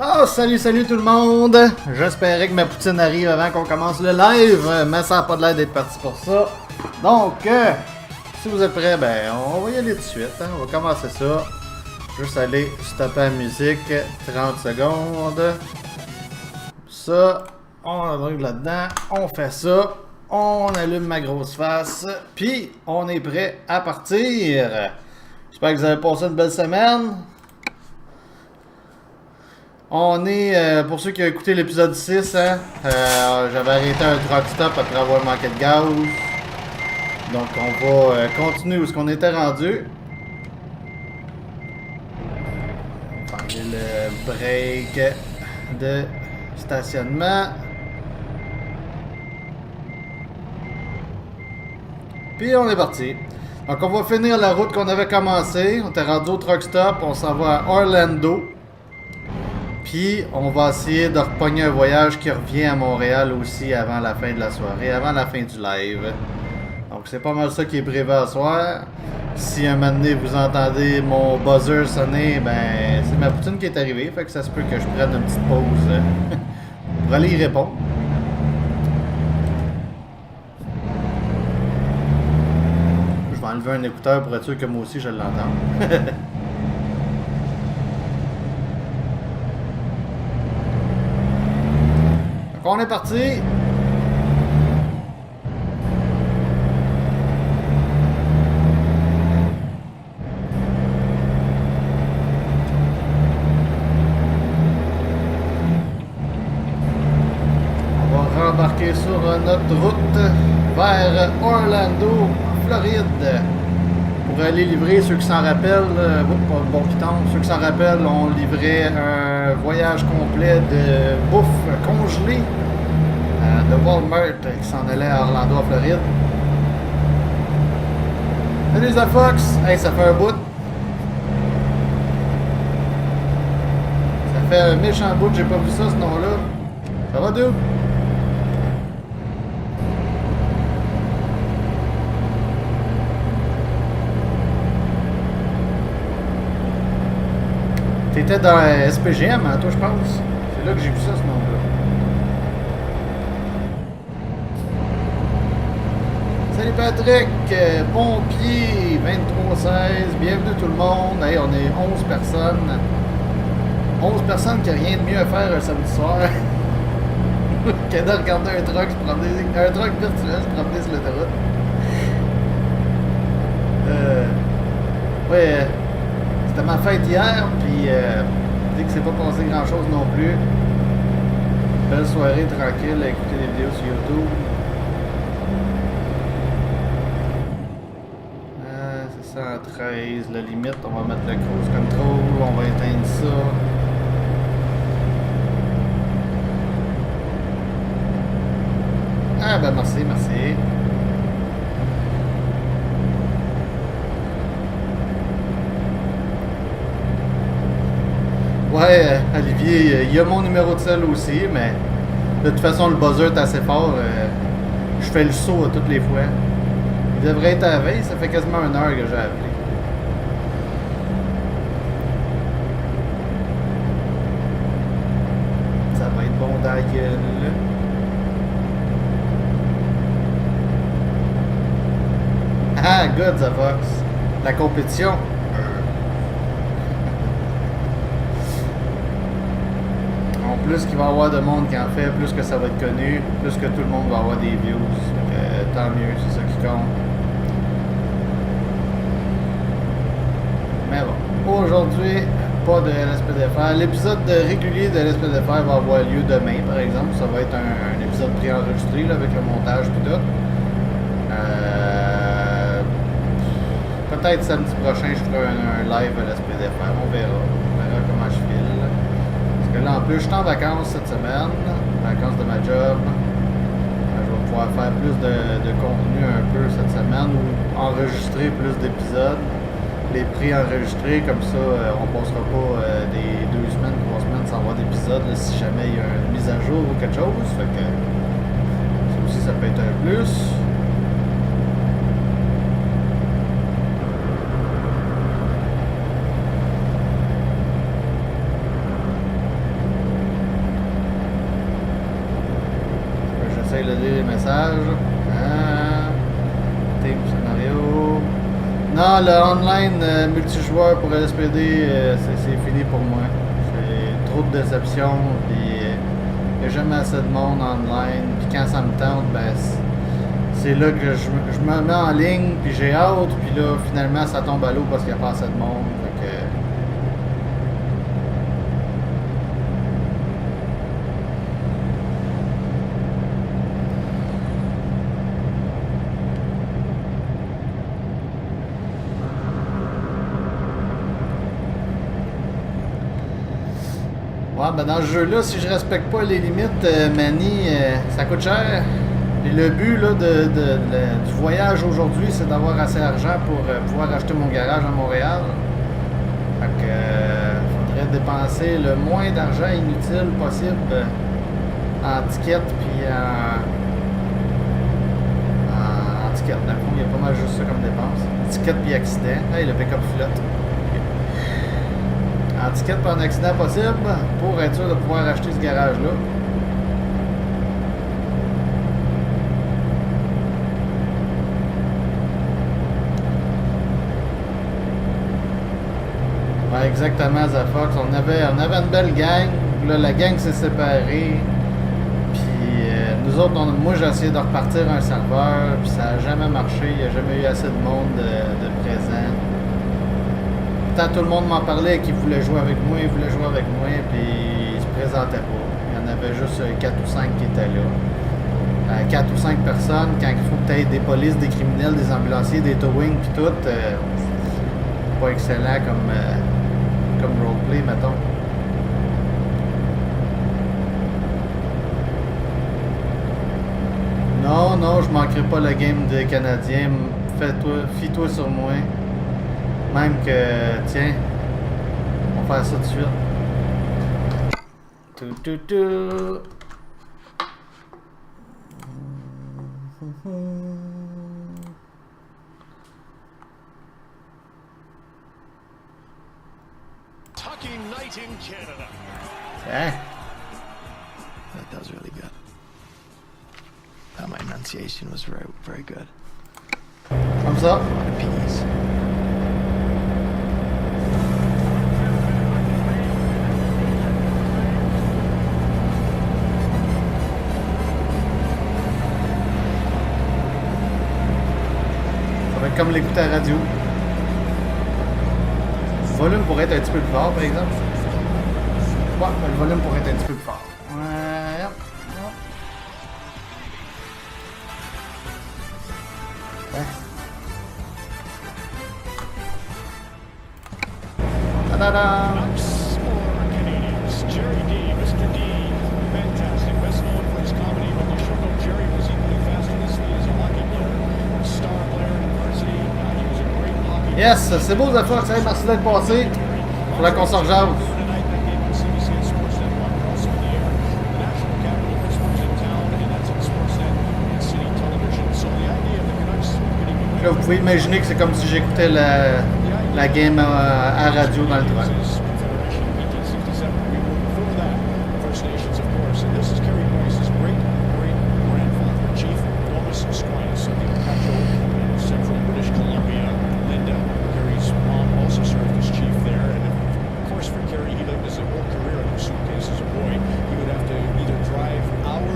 Oh, salut tout le monde! J'espérais que ma poutine arrive avant qu'on commence le live, mais ça n'a pas l'air d'être parti pour ça. Donc, si vous êtes prêts, ben on va y aller tout de suite. Hein? On va commencer ça. Juste aller stopper la musique, 30 secondes. Ça, on arrive là-dedans, on fait ça, on allume ma grosse face, puis on est prêt à partir. J'espère que vous avez passé une belle semaine. On est, pour ceux qui ont écouté l'épisode 6, hein, j'avais arrêté un truck stop après avoir manqué de gaz. Donc on va continuer où ce qu'on était rendu. On va faire le break de stationnement. Puis on est parti. Donc on va finir la route qu'on avait commencé. On était rendu au truck stop, on s'en va à Orlando. Puis, on va essayer de repogner un voyage qui revient à Montréal aussi avant la fin de la soirée, avant la fin du live. Donc, c'est pas mal ça qui est prévu à soir. Si un moment donné, vous entendez mon buzzer sonner, ben, c'est ma poutine qui est arrivée. Fait que ça se peut que je prenne une petite pause pour aller y répondre. Je vais enlever un écouteur pour être sûr que moi aussi je l'entends. On est parti. On va rembarquer sur notre route vers Orlando, en Floride, pour aller livrer ceux qui s'en rappellent. Bon piton, ceux qui s'en rappellent, on livrait un voyage complet de bouffe congelée de Walmart qui s'en allait à Orlando, en Floride. Salut les FX! Hey, ça fait un bout. Ça fait un méchant bout, j'ai pas vu ça, ce nom-là. Ça va d'où? T'étais dans SPGM, hein, toi, je pense. C'est là que j'ai vu ça, ce nom-là. Salut Patrick, pompier 2316, bienvenue tout le monde. Hey, on est 11 personnes. 11 personnes qui n'ont rien de mieux à faire un samedi soir que de regarder un truck virtuel se promener sur l'autoroute. Ouais, c'était ma fête hier, puis dès que c'est pas passé grand chose non plus. Belle soirée tranquille à écouter des vidéos sur YouTube. 113, la limite, on va mettre le cruise control, on va éteindre ça. Ah ben merci. Ouais, Olivier, il y a mon numéro de sel aussi, mais de toute façon le buzzer est assez fort, je fais le saut à toutes les fois. Il devrait être à la veille, ça fait quasiment 1 heure que j'ai appelé. Ça va être bon dans la gueule. Ah, good, The Fox. La compétition. En plus qu'il va y avoir de monde qui en fait, plus que ça va être connu, plus que tout le monde va avoir des views. Tant mieux, c'est ça qui compte. Mais bon, aujourd'hui, pas de LSPDFR. L'épisode régulier de LSPDFR va avoir lieu demain, par exemple. Ça va être un épisode préenregistré là, avec le montage et tout. Peut-être samedi prochain, je ferai un live LSPDFR. On verra comment je file. Parce que là, en plus, je suis en vacances cette semaine. Vacances de ma job. Je vais pouvoir faire plus de contenu un peu cette semaine ou enregistrer plus d'épisodes. Les pré-enregistrés, comme ça, on passera pas des 2 semaines, 3 semaines sans avoir d'épisode si jamais il y a une mise à jour ou quelque chose. Fait que ça aussi, ça peut être un plus. message. Team scénario. Non, le online multijoueur pour LSPD, c'est fini pour moi. C'est trop de déception, puis il n'y a jamais assez de monde online. Puis quand ça me tente, ben c'est là que je me mets en ligne, puis j'ai hâte, puis là finalement ça tombe à l'eau parce qu'il n'y a pas assez de monde. Fait que, ouais, ben dans ce jeu-là, si je respecte pas les limites Manny, ça coûte cher. Et le but là, du voyage aujourd'hui, c'est d'avoir assez d'argent pour pouvoir acheter mon garage à Montréal. Fait que faudrait dépenser le moins d'argent inutile possible en tickets puis en tickets. Dans le fond, il y a pas mal juste ça comme dépense. Tickets puis accident. Hey, le pick-up flotte. En ticket par un accident possible pour être sûr de pouvoir acheter ce garage-là. Ouais, exactement, Zafox. On avait une belle gang. Là, la gang s'est séparée. Puis nous autres, moi j'ai essayé de repartir un serveur. Puis ça n'a jamais marché. Il n'y a jamais eu assez de monde de présent. Tant tout le monde m'en parlait qu'il voulait jouer avec moi, puis il se présentait pas. Il y en avait juste 4 ou 5 qui étaient là. 4 ou 5 personnes, quand il faut que tu aies des polices, des criminels, des ambulanciers, des towing, puis tout, c'est pas excellent comme roleplay, mettons. Non, je manquerai pas le game des Canadiens. Fie-toi sur moi. Même que, tiens, on va faire ça tout de suite. Tucking night in Canada. Tiens. That was really good. My enunciation was very, very good. Comme ça. A lot of P's. Comme l'écouter à la radio. Le volume pourrait être un petit peu plus fort, par exemple. Ouais, le volume pourrait être un petit peu plus fort. Ouais. Ta-da-da! Yes, c'est beau, Zafox. Hey, merci d'être passé. Faudrait qu'on s'en rejase. Là, vous pouvez imaginer que c'est comme si j'écoutais la game à radio dans le train.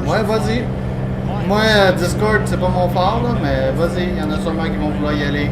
Ouais, vas-y. Moi, Discord, c'est pas mon fort, là, mais vas-y, il y en a sûrement qui vont vouloir y aller.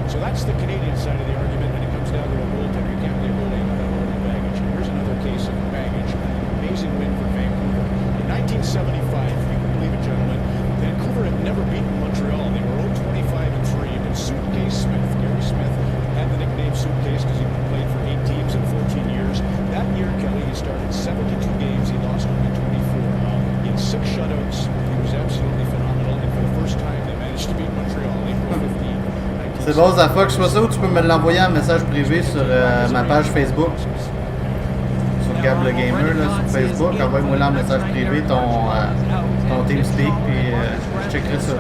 So that's the Canadian side of the argument when it comes down to a goaltender. You can't play a goalie without holding baggage. And here's another case of baggage. Amazing win for Vancouver. In 1975, if you can believe it, gentlemen, Vancouver had never beaten Montreal. They were 0-25-3. And Suitcase Smith, Gary Smith, had the nickname Suitcase because he played for 8 teams in 14 years. That year, Kelly, he started 72 games. He lost only 24. In 6 shutouts, he was absolutely phenomenal. And for the first time, they managed to beat Montreal, April 15. C'est bon, Zafox, je sais pas ça où tu peux me l'envoyer en message privé sur ma page Facebook. Sur Gab le Gamer, là, sur Facebook. Envoie-moi là en message privé ton TeamSpeak, puis je checkerai ça.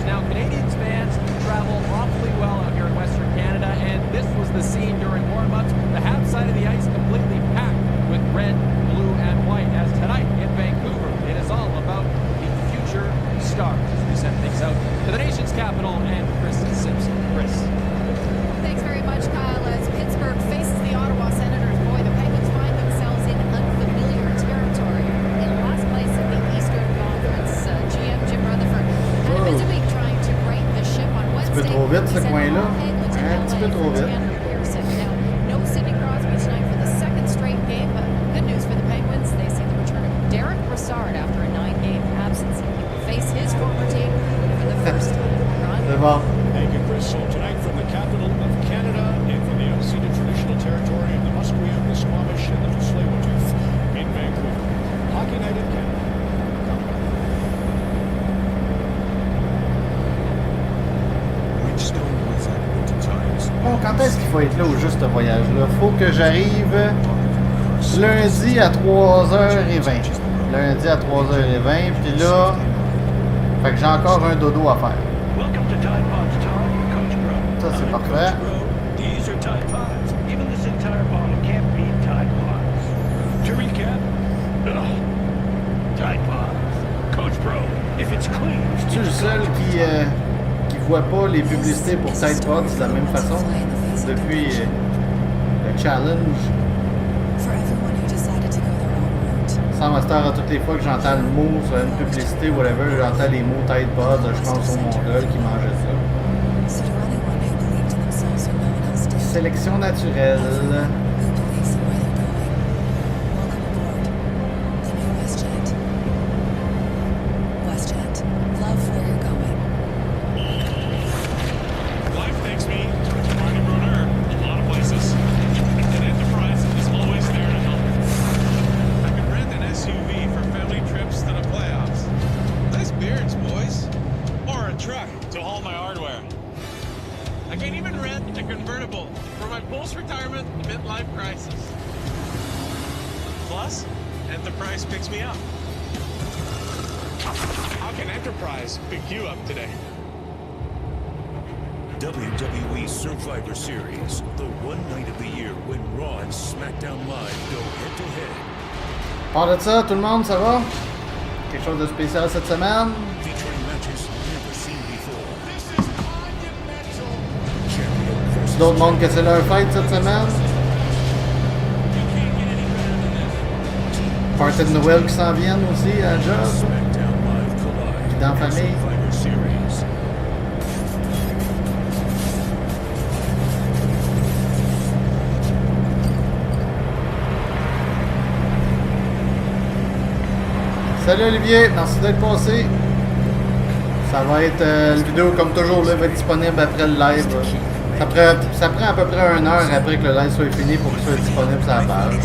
Now, Canadians fans travel awfully well ce coin-là. Un petit peu trop vite. C'est bon. Thank you, Chris. So tonight from the capital of Canada and from the unceded traditional territory of the Musqueam, the Squamish, and the Tsleil-Waututh in Vancouver. Hockey Night in Canada. Bon, quand est-ce qu'il faut être là au juste voyage-là? Faut que j'arrive lundi à 3h20. Lundi à 3h20, puis là, fait que j'ai encore un dodo à faire. Ça, c'est parfait. Je suis le seul qui voit pas les publicités pour Tide Pods de la même façon depuis le challenge. Sans master, à toutes les fois que j'entends le mot sur une publicité, whatever, j'entends les mots Tide Pods, je pense au mongol qui mangeait ça. Sélection naturelle. WWE Survivor Series, the one night of the year when Raw and SmackDown Live go head-to-head. Part de ça, tout le monde, ça va? Quelque chose de spécial cette semaine? Featuring matches never seen before. D'autres mondes que c'est leur fête cette semaine? Party de Noël qui s'en viennent aussi à job? SmackDown Live collide. Puis dans la famille? Survivor Series. Salut Olivier, merci d'être passé. Ça va être la vidéo comme toujours là, va être disponible après le live. Ça prend à peu près 1 heure après que le live soit fini pour qu'il soit disponible sur la page.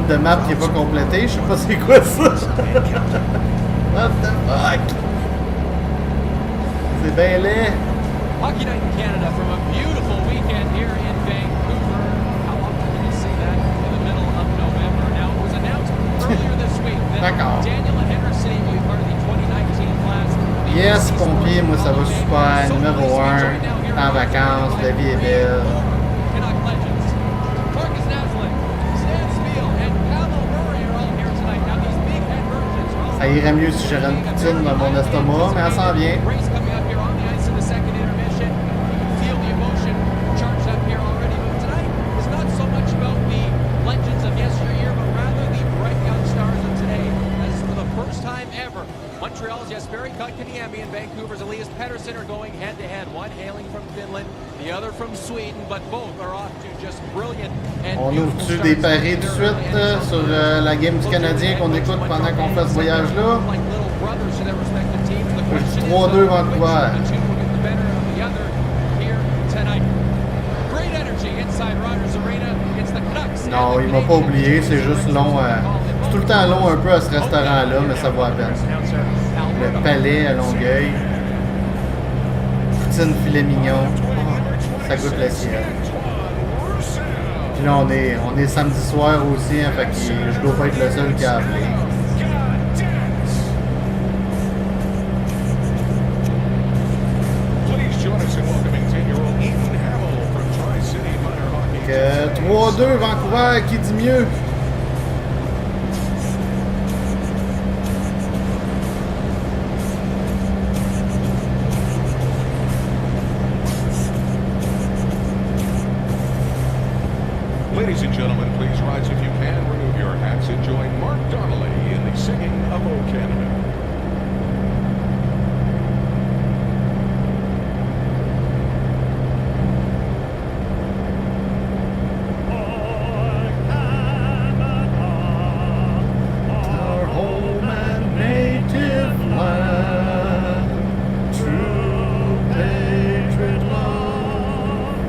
De map qui est pas complété, je sais pas c'est quoi ça. What the fuck? C'est bien laid. Hockey Night in Canada from a beautiful weekend here in Vancouver. How often do you see that in the middle of November? Now, it was announced earlier this week that Daniel Henderson will be part of the 2019 class. Yes, pompier, moi ça va super. Numéro 1, en vacances, la vie est belle. Ça irait mieux si j'aurais une poutine dans mon estomac, mais elle s'en vient. Montreal's Jesperi Kotkaniemi and Vancouver's Elias Pettersson are going head-to-head. One hailing from Finland, the other from Sweden, but both are off to just brilliant and on ouvre-tu des paris tout de suite sur la game du Canadien qu'on écoute pendant qu'on fait ce voyage-là? Je dis 3-2 Vancouver. Non, il m'a pas oublié, c'est juste long. C'est tout le temps long un peu à ce restaurant-là, mais ça vaut à peine. Le palais à Longueuil. poutine filet mignon. Oh, ça goûte le ciel. Puis là, on est samedi soir aussi, hein, fait que je dois pas être le seul qui a appelé. Fait que 3-2 Vancouver, qui dit mieux? Ladies and gentlemen, please rise if you can. Remove your hats and join Mark Donnelly in the singing of O Canada. Our home and native land, true patriot love,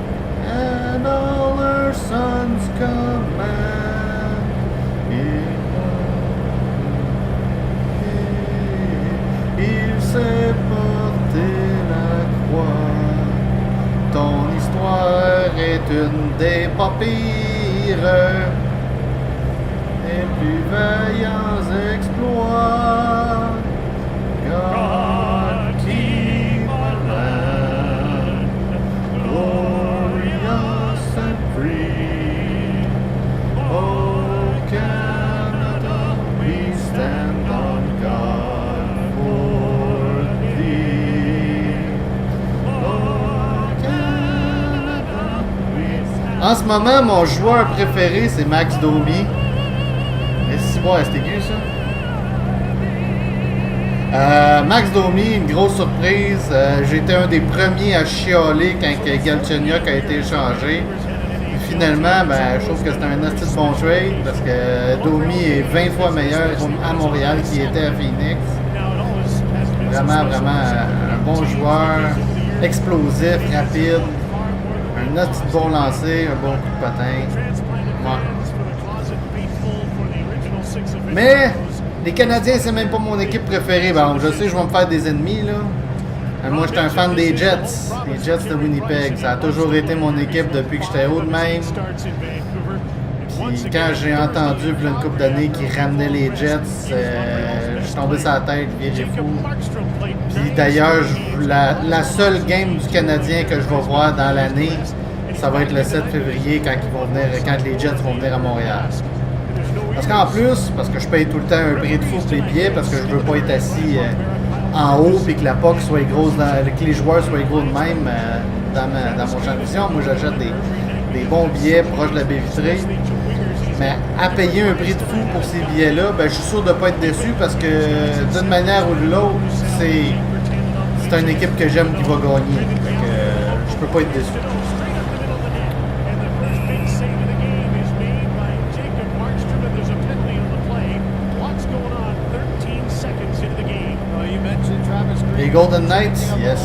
and all our sons command. Il sait porter la croix. Ton histoire est une des pas pires et plus vaillants exploits. God keep our land glorious and free. Oh Canada, we stand on God for thee. Oh Canada, we stand. En ce moment, mon joueur préféré, c'est Max Domi. Mais si bon, c'est aigu ça. Max Domi, une grosse surprise. J'ai été un des premiers à chialer quand Galchenyuk a été échangé. Et finalement, ben, je trouve que c'est un assez bon trade parce que Domi est 20 fois meilleur à Montréal qu'il était à Phoenix. Vraiment, vraiment un bon joueur, explosif, rapide, un assez bon lancer, un bon coup de patin. Ouais. Mais les Canadiens, c'est même pas mon équipe préférée. Bon, je sais, je vais me faire des ennemis, là. Moi, j'étais un fan des Jets. Les Jets de Winnipeg. Ça a toujours été mon équipe depuis que j'étais haut de même. Puis quand j'ai entendu, il y a une couple d'années, qu'ils ramenaient les Jets, je suis tombé sur la tête, viré fou. Puis d'ailleurs, la seule game du Canadien que je vais voir dans l'année, ça va être le 7 février quand les Jets vont venir à Montréal. Parce qu'en plus, parce que je paye tout le temps un prix de fou pour les billets, parce que je veux pas être assis en haut et que la POC soit grosse, que les joueurs soient gros de même dans mon champ de vision. Moi, j'achète des bons billets proches de la baie vitrée. Mais à payer un prix de fou pour ces billets-là, ben, je suis sûr de ne pas être déçu parce que d'une manière ou de l'autre, c'est une équipe que j'aime qui va gagner. Fait que, je peux pas être déçu. Les Golden Knights, yes.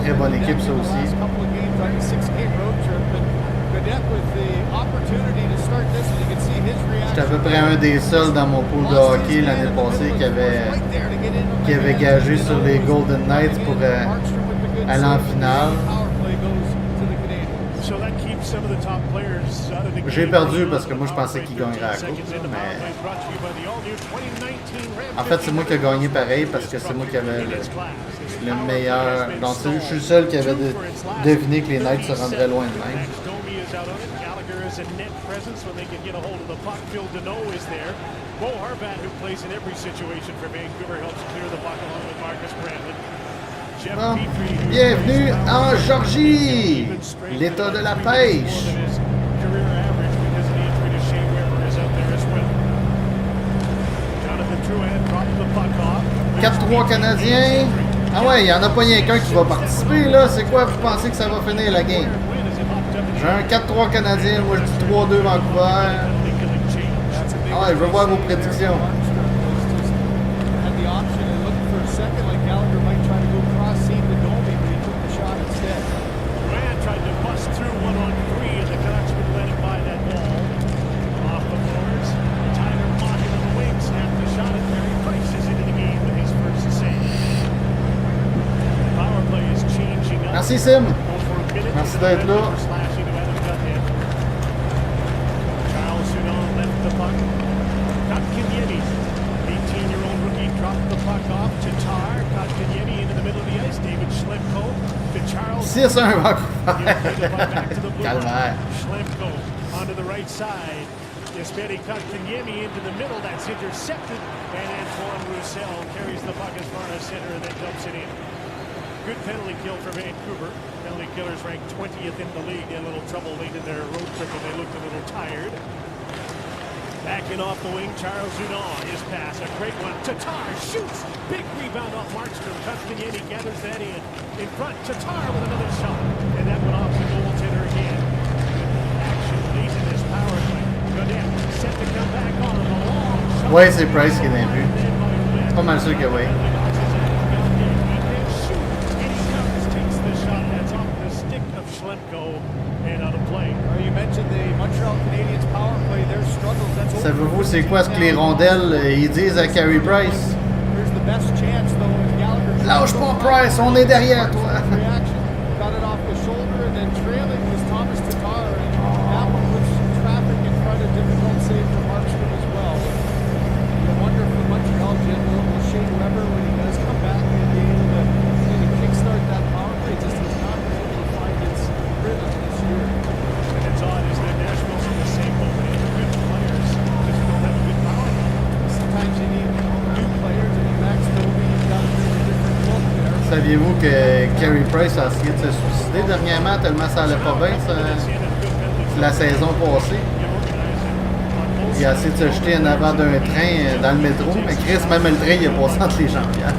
Très bonne équipe, ça aussi. J'étais à peu près un des seuls dans mon pool de hockey l'année passée qui avait gagé sur les Golden Knights pour aller en finale. J'ai perdu parce que moi je pensais qu'il gagnerait la coupe, mais en fait c'est moi qui ai gagné pareil parce que c'est moi qui avais le meilleur. Donc je suis le seul qui avait deviné que les Knights se rendraient loin de même. Bon. Bienvenue en Georgie, l'état de la pêche. 4-3 Canadiens. Ah ouais, il n'y en a pas rien qu'un qui va participer là. C'est quoi vous pensez que ça va finir la game? J'ai un 4-3 Canadien, moi je dis 3-2 Vancouver. Ah ouais, je veux voir vos prédictions. Power play is changing Merci Sim. Merci d'être là. C'est ça un Vancouver. Calvaire. Onto the right side. Jesperi Kotkaniemi into the middle. That's intercepted. And Antoine Roussel carries the puck as far as center and then dumps it in. Good penalty kill for Vancouver. Penalty killers ranked 20th in the league. They had a little trouble late in their road trip and they looked a little tired. Backing off the wing, Charles Zunot, his pass, a great one. Tatar shoots! Big rebound off Markstrom. Kotkaniemi gathers that in front. Tatar with another shot. And that went off the goaltender again. Action late in this power play. Godet set to come back on a long shot. Ouais, c'est Price qui est dans le but. Pas mal sûr que oui. Savez-vous c'est quoi ce que les rondelles ils disent à Carey Price? Lâche pas Price, on est derrière toi. Saviez-vous que Carey Price a essayé de se suicider dernièrement tellement ça allait pas bien la saison passée? Il a essayé de se jeter en avant d'un train dans le métro, mais Chris, même le train, il est passé entre les jambières.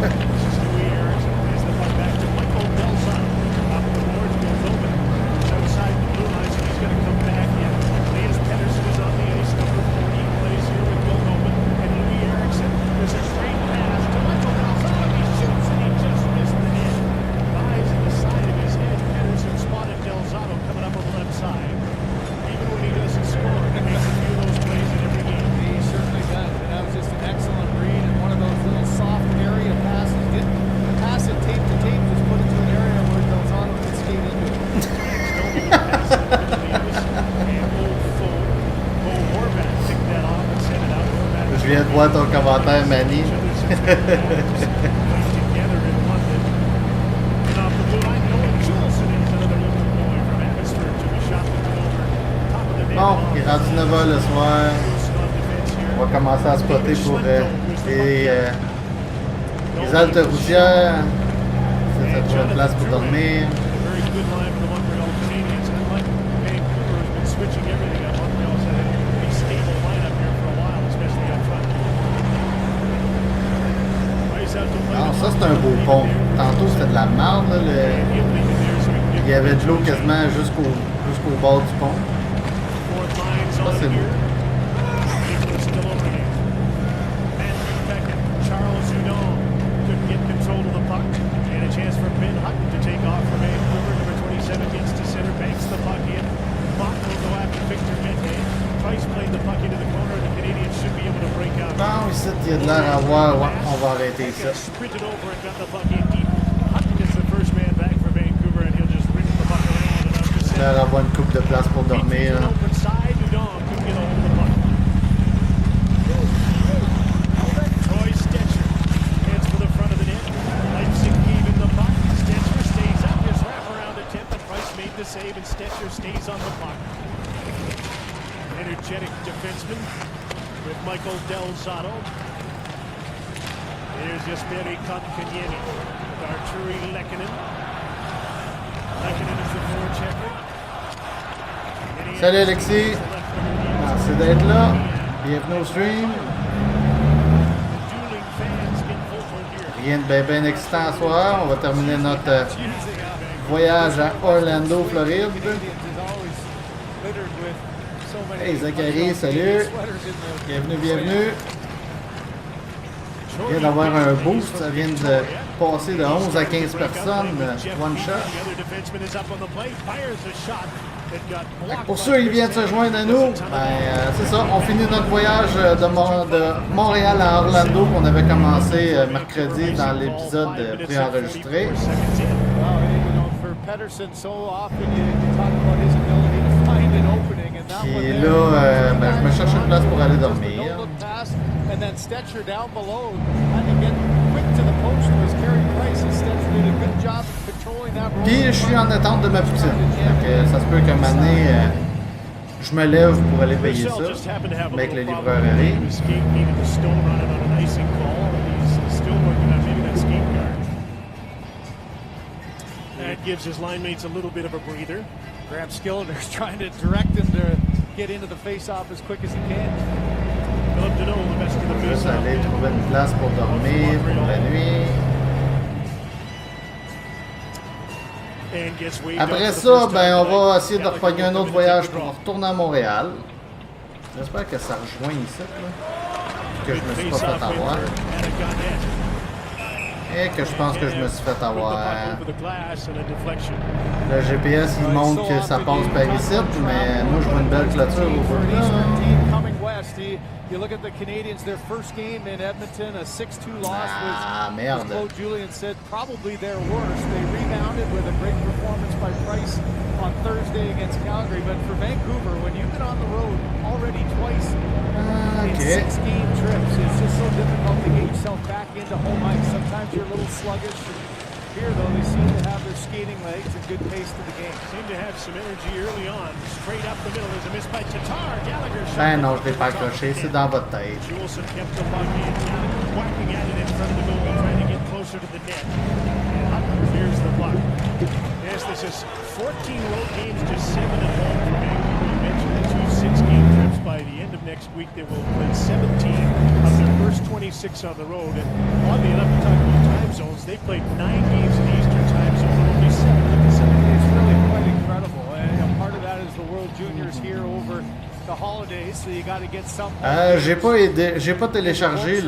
Je viens de voir ton commentaire, Manny. Bon, il est rendu 9h le soir. On va commencer à spotter pour les haltes routières. Ça te trouve une place pour dormir. Non, ça c'est un beau pont. Tantôt c'était de la merde, là, il y avait de l'eau quasiment jusqu'au bord du pont. Ça c'est beau. Bon, ici, il y a de l'air à voir. Ouais, on va arrêter ça. Il y a l'air à avoir une coupe de place pour dormir. Là. Energetic defenseman with Michael Del Zotto. Here's Jesperi Kotkaniemi with Arturi Lehkonen. Lehkonen is the forechecker. Salut Alexis, merci d'être là. Bienvenue au stream. Rien de bien excitant ce soir. On va terminer notre voyage à Orlando, Floride. Hey Zachary, salut! Bienvenue! On vient d'avoir un boost, ça vient de passer de 11 à 15 personnes, one shot. Pour ceux qui viennent se joindre à nous, c'est ça, on finit notre voyage de Montréal à Orlando qu'on avait commencé mercredi dans l'épisode préenregistré. Pedersen, so often you talk about his ability to find an opening, and that one Puis there, là, ben, je me cherche une place pour aller just a dormir. no-look pass, and then Stetcher down below had to get quick to the post was Carey Price, and Stetcher did a good job of controlling that roll. Puis je suis en attente de ma poutine. Fait que ça se peut qu'à un moment donné, je me lève pour aller payer ça. Mais que le livreur arrive. That gives his line mates a little bit of a breather. Graham Skiller's trying to direct him to get into the face-off as quick as he can. Love to know the best of the Juste face-off. aller trouver une place pour dormir pour la nuit. And gets waved Après out for the ça, first ben time on tonight. va essayer de Gallagher repogner un will autre come in to voyage take the pour draw. retourner à Montréal. J'espère que ça rejoint ici, là. Que je me suis pas fait Face-off win avoir. for Anagonnet. Et que je pense que je me suis fait With the avoir. puck over the glass and a deflection. Le GPS, il montre que ça passe par ici, mais moi, je vois une belle clôture au bout de là. Coming west, you look at the Canadians, their first game in Edmonton, a 6-2 loss Ah, was, merde. as Claude Julien said, probably their worst. They rebounded with a great performance by Price on Thursday against Calgary. But for Vancouver, when you've been on the road already twice in Okay. 6-game trips, it's just so difficult to get yourself back into home ice. Sometimes you're a little sluggish. Here, though, they seem to have their skating legs and good pace to the game. Seem to have some energy early on. Straight up the middle is a miss by Tatar. Gallagher shot. Ben non, je l'ai pas accroché, c'est dans votre tête. Juleson kept the puck in. Gallagher whacking at it in front of the goal, trying to get closer to the net. And Hutton clears the puck. Yes, this is 14 road games, just 7 at home for Vancouver. You mentioned the 2 6-game trips. By the end of next week, they will play 17 of their first 26 on the road. And oddly enough, we talk about time zones. They played 9 games in the Eastern time zone, but only 7 in the Pacific. It's really quite incredible. And part of that is the World Juniors here over the holidays, so you got to get something. J'ai pas téléchargé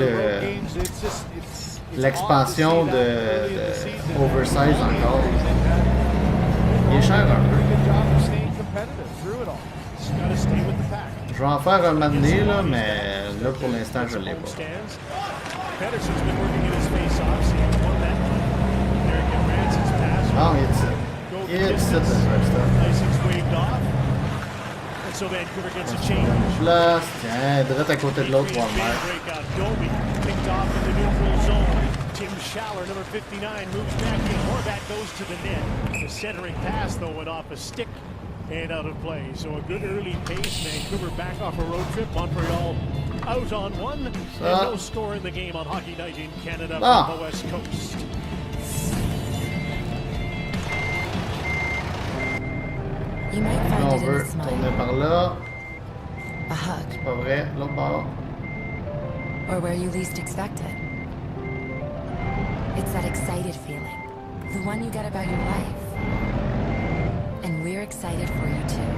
l'expansion de Oversize encore. Il est cher un peu. Je vais en faire un moment donné, là, mais là pour l'instant je l'ai pas. Pedersen's been working in his face-offs. He won that one. American Ranson's pass. Ah, il est ici. Il est ici, le stuff. Icing's waved off. And so Vancouver gets a change. Place, tiens, direct à côté de l'autre Walmart. Breakout. Domi picked off in the neutral zone. Tim Schaller, number 59, moves back in. Horvat goes to the net. The centering pass, though, went off a stick and out of play. So a good early pace. Vancouver back off a road trip. Montreal out on one. And no score in the game on Hockey Night in Canada from the West Coast. You might find On it in veut a smile, tourner par là. a hug, C'est pas vrai, l'autre bord. or where you least expect it. It's that excited feeling, the one you get about your life. And we're excited for you too,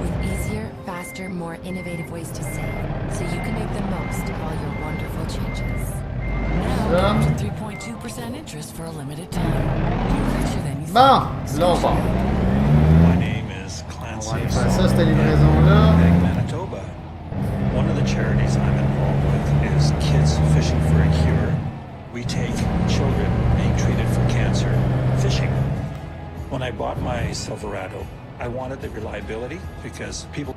with easier, faster, more innovative ways to save, so you can make the most of all your wonderful changes. Now comes at 3.2% interest for a limited time. Richer than you Bon, thought. l'autre bord. My name is On Clancy va aller faire ça, cette livraison-là. Winnipeg, Manitoba. One of the charities I'm involved with is Kids Fishing for a Cure. We take children being treated for cancer fishing. When I bought my Silverado, I wanted the reliability because people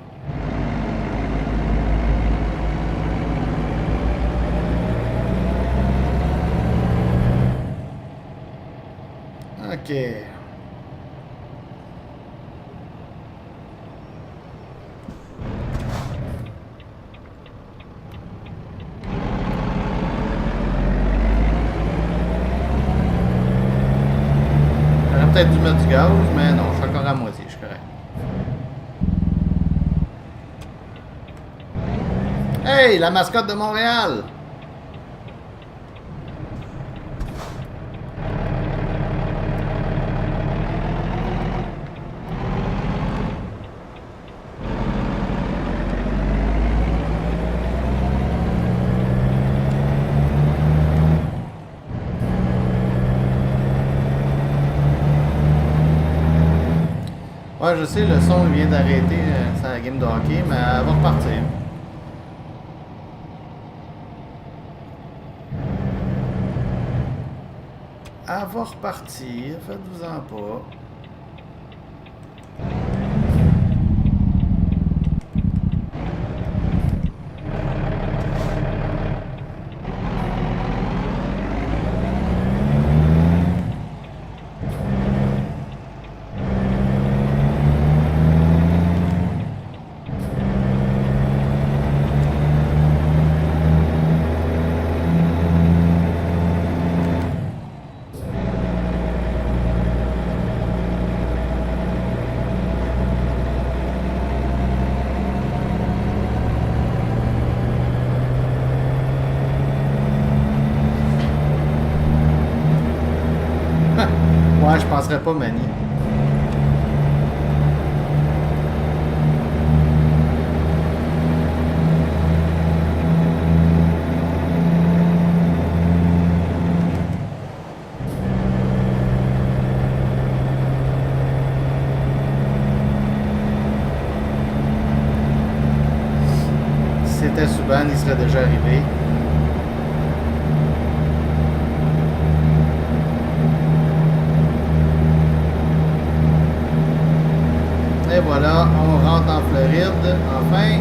Ok. J'aurais peut-être dû mettre du gaz, mais non, je suis encore à moitié, je suis correct. Hey, la mascotte de Montréal! Ouais, je sais, le son vient d'arrêter sa game de hockey, mais elle va repartir. Elle va repartir, faites-vous-en pas. penserais pas, Manny. Si c'était Subban, il serait déjà arrivé. Et voilà, on rentre en Floride, enfin.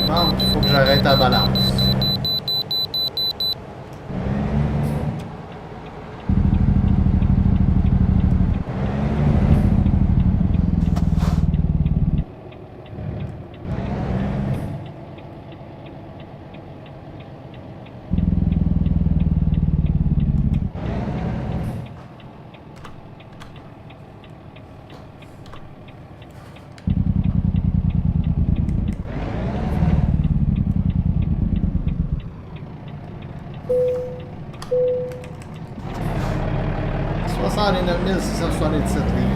Bon, il faut que j'arrête la balance. $69 677 livres.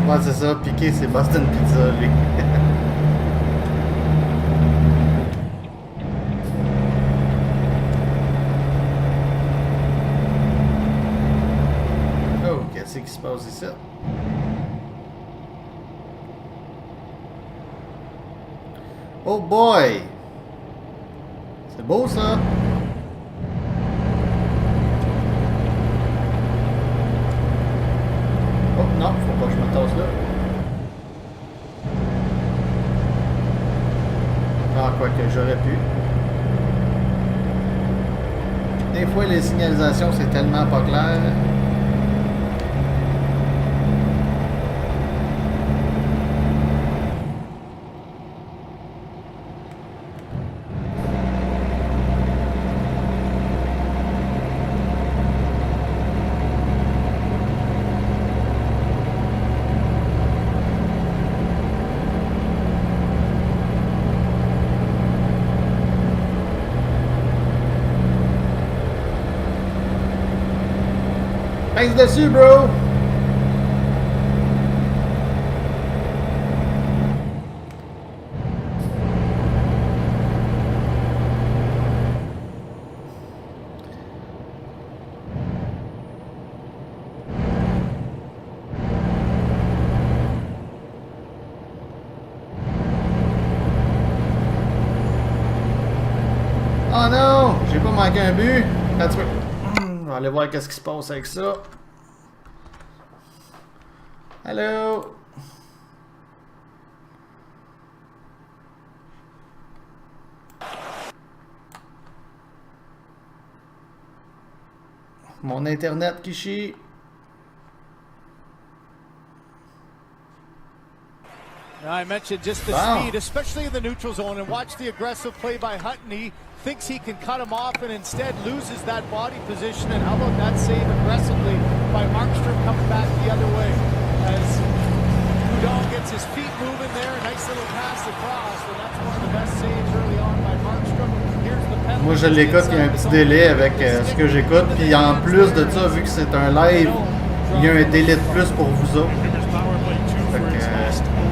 Ouais, c'est ça, Piqué, c'est Boston Pizza, lui. Oh, qu'est-ce qui se passe ici? Oh boy! C'est beau, ça! Oh non, faut pas que je me tasse là. Ah, quoi que j'aurais pu. Des fois, les signalisations, c'est tellement pas clair. Pince dessus, bro! Oh non! J'ai pas manqué un but! Attends, on va aller voir qu'est-ce qui se passe avec ça. Hello! Mon internet qui chie. I mentioned just the speed, especially in the neutral zone, and watch the aggressive play by Hutton. He thinks he can cut him off and instead loses that body position. And how about that save aggressively by Markstrom coming back the other way as Udall gets his feet moving there. A nice little pass across, and that's one of the best saves early on by Markstrom. Here's the penalty. Moi je l'écoute, il y a un petit délai avec ce que j'écoute. Puis en plus de ça, vu que c'est un live, il y a un délai de plus pour vous autres.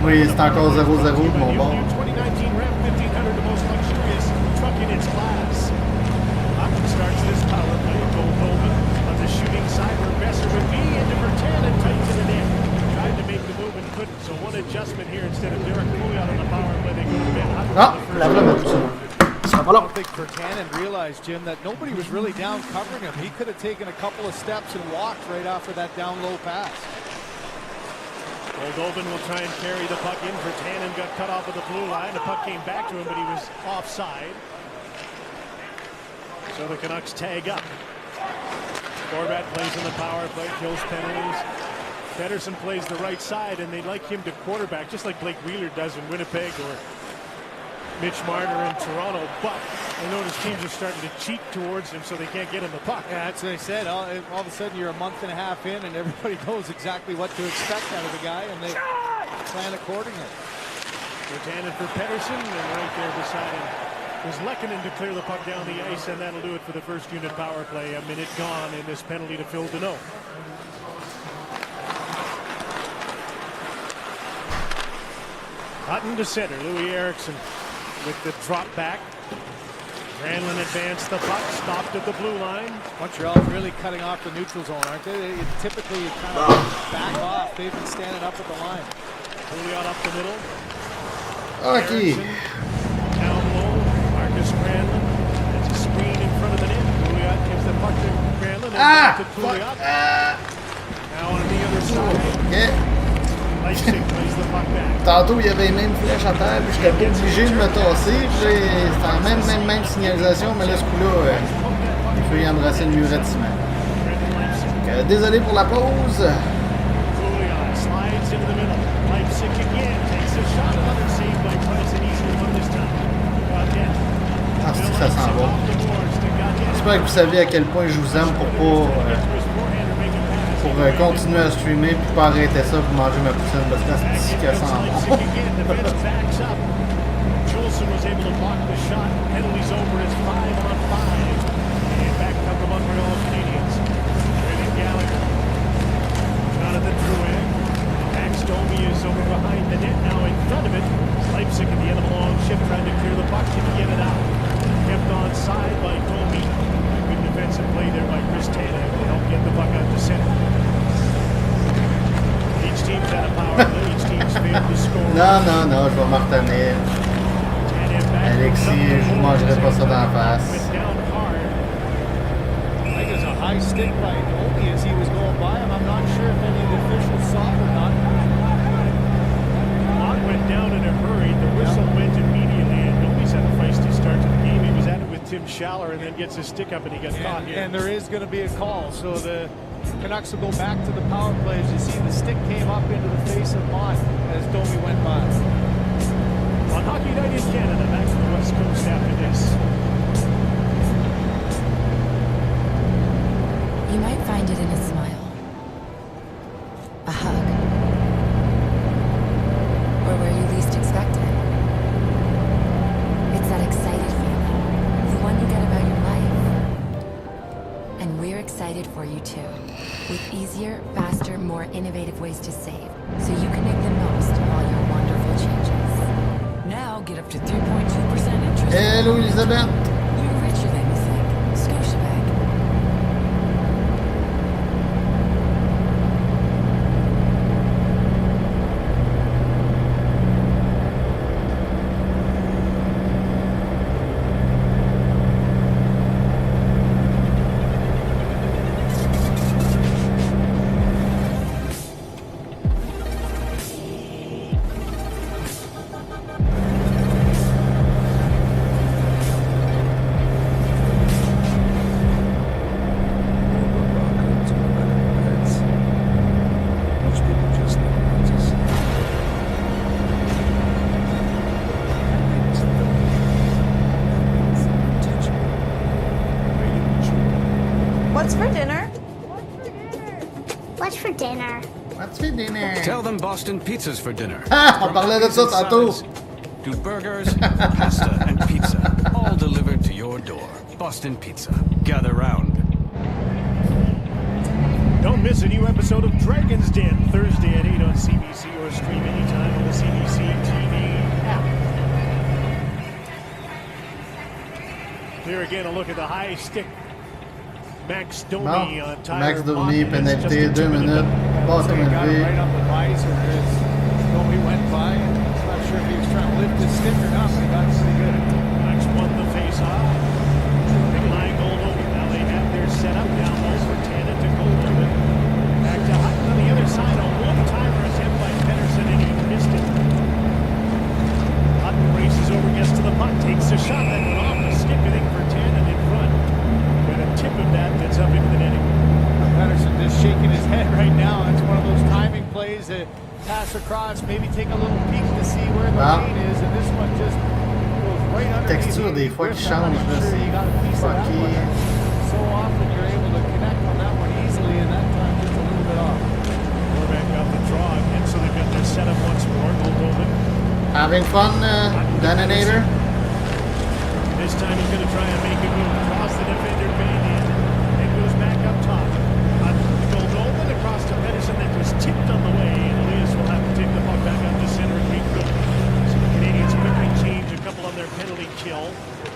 Oui, c'est encore 0-0 de mon bord. Ah, lave-le ma poutine. Ça va là. I think Vertanen realized, Jim, that nobody was really down covering him. He could have taken a couple of steps and walked right after that down low pass. Moldovin will try and carry the puck in. Virtanen got cut off at the blue line. The puck came back to him, but he was offside. So the Canucks tag up. Horvat plays in the power play, kills penalties. Pettersson plays the right side, and they'd like him to quarterback, just like Blake Wheeler does in Winnipeg or Mitch Marner in Toronto. But I notice teams are starting to cheat towards him so they can't get him the puck. Yeah, that's what I said. All of a sudden, you're a month and a half in, and everybody knows exactly what to expect out of the guy, and they plan accordingly. Virtanen for Pettersson, and right there beside him was Lehkonen to clear the puck down the ice, and that'll do it for the first unit power play. A minute gone in this penalty to Phil Deneau. Hutton to center. Louis Eriksson with the drop back. Granlund advanced the puck, stopped at the blue line. Montreal's really cutting off the neutral zone, aren't they? Typically, you kind of back off. They've been standing up at the line. Pouliot up the middle. Okay. Eriksson, down low. Marcus Granlund. That's a screen in front of the net. Pouliot gives the puck to Granlund and back to Pouliot. Now on the other side. Okay. Leipzig plays the puck back. Tantôt, il y avait même une flèche à terre, puis j'étais pas obligé de me tasser. C'était la même signalisation, mais là, ce coup-là, il faut y embrasser le muret de ciment. Désolé pour la pause. Pouliot slides into the middle. Leipzig again takes a shot. Another save by Price, an easy one this time. Ah, c'est que ça sent bon. J'espère que vous savez à quel point je vous aime pour continuer à streamer puis pas arrêter ça pour manger ma poutine parce que c'est que ça sent bon. Juleson was able to block the shot. Penalties over as 5-on-5. And back come the Montreal Canadiens. Brendan Gallagher. Jonathan Drouin. Max Domi is over behind the net now in front of it. Leipzig at the end of a long shift trying to clear the puck and get it out. Kept on side by Domi. Good defensive play there by Chris Taylor to help get the puck out to center. Each team's had a power play. Each team's failed to score. Non, je vais m'en retenir. Alexis, je vous mangerai pas ça dans la face. I think there's a high stick by Domi as he was going by him. I'm not sure if any of the officials saw it or not. Lott went down in a hurry. The whistle went immediately, and Domi's had a feisty start to the game. He was at it with Tim Schaller and then gets his stick up and he got caught here. And there is going to be a call, so the Canucks will go back to the power play. As you see, the stick came up into the face of Mott as Domi went by. On Hockey Night in Canada, back to the West Coast after this. You might find it in a smile, a hug, or where you least expect it. It's that excited feeling, the one you get about your life. And we're excited for you too, with easier, faster, more innovative ways to save, so you can make the most of all your wonderful changes. Now get up to 3.2% interest. Hello, Elizabeth. You're richer than you think. Scotiabank. What's for dinner? What's for dinner? What's for dinner? Tell them Boston Pizza's for dinner. Ah, on parlait de ça tantôt. Do burgers, pasta, and pizza, all delivered to your door. Boston Pizza. Gather round. Don't miss a new episode of Dragon's Den, Thursday at 8 on CBC, or stream anytime on the CBC TV app. Here again, a look at the high stick. Max Domi on Tyler Max Domi, pénalité, 2 minutes. Passe comme élevé. Right up the visor as Domi went by. I'm not sure if he was trying to lift his stick or not, but he got pretty good. Max won the face-off. Big line goal over. Now they have their setup down low for Tannen to goal over. Back to Hutton on the other side. A one-timer attempt by Pettersson. pass across, maybe take a little peek to see where the lane is, and this one just goes right underneath. Texture des fois qui change, là, c'est fucké. So often you're able to connect on that one easily, and that time just a little bit off. Quarterback got the draw again, so they've got their setup once more. Goldobin. Having fun, Daninator? This time he's going to try and make a move across the defender, Band-Aid, and goes back up top. Goldobin across to Pedersen, that was tipped on the way, and Elias will have to take the puck back up to center and regroup. So the Canadians quickly change a couple on their penalty kill.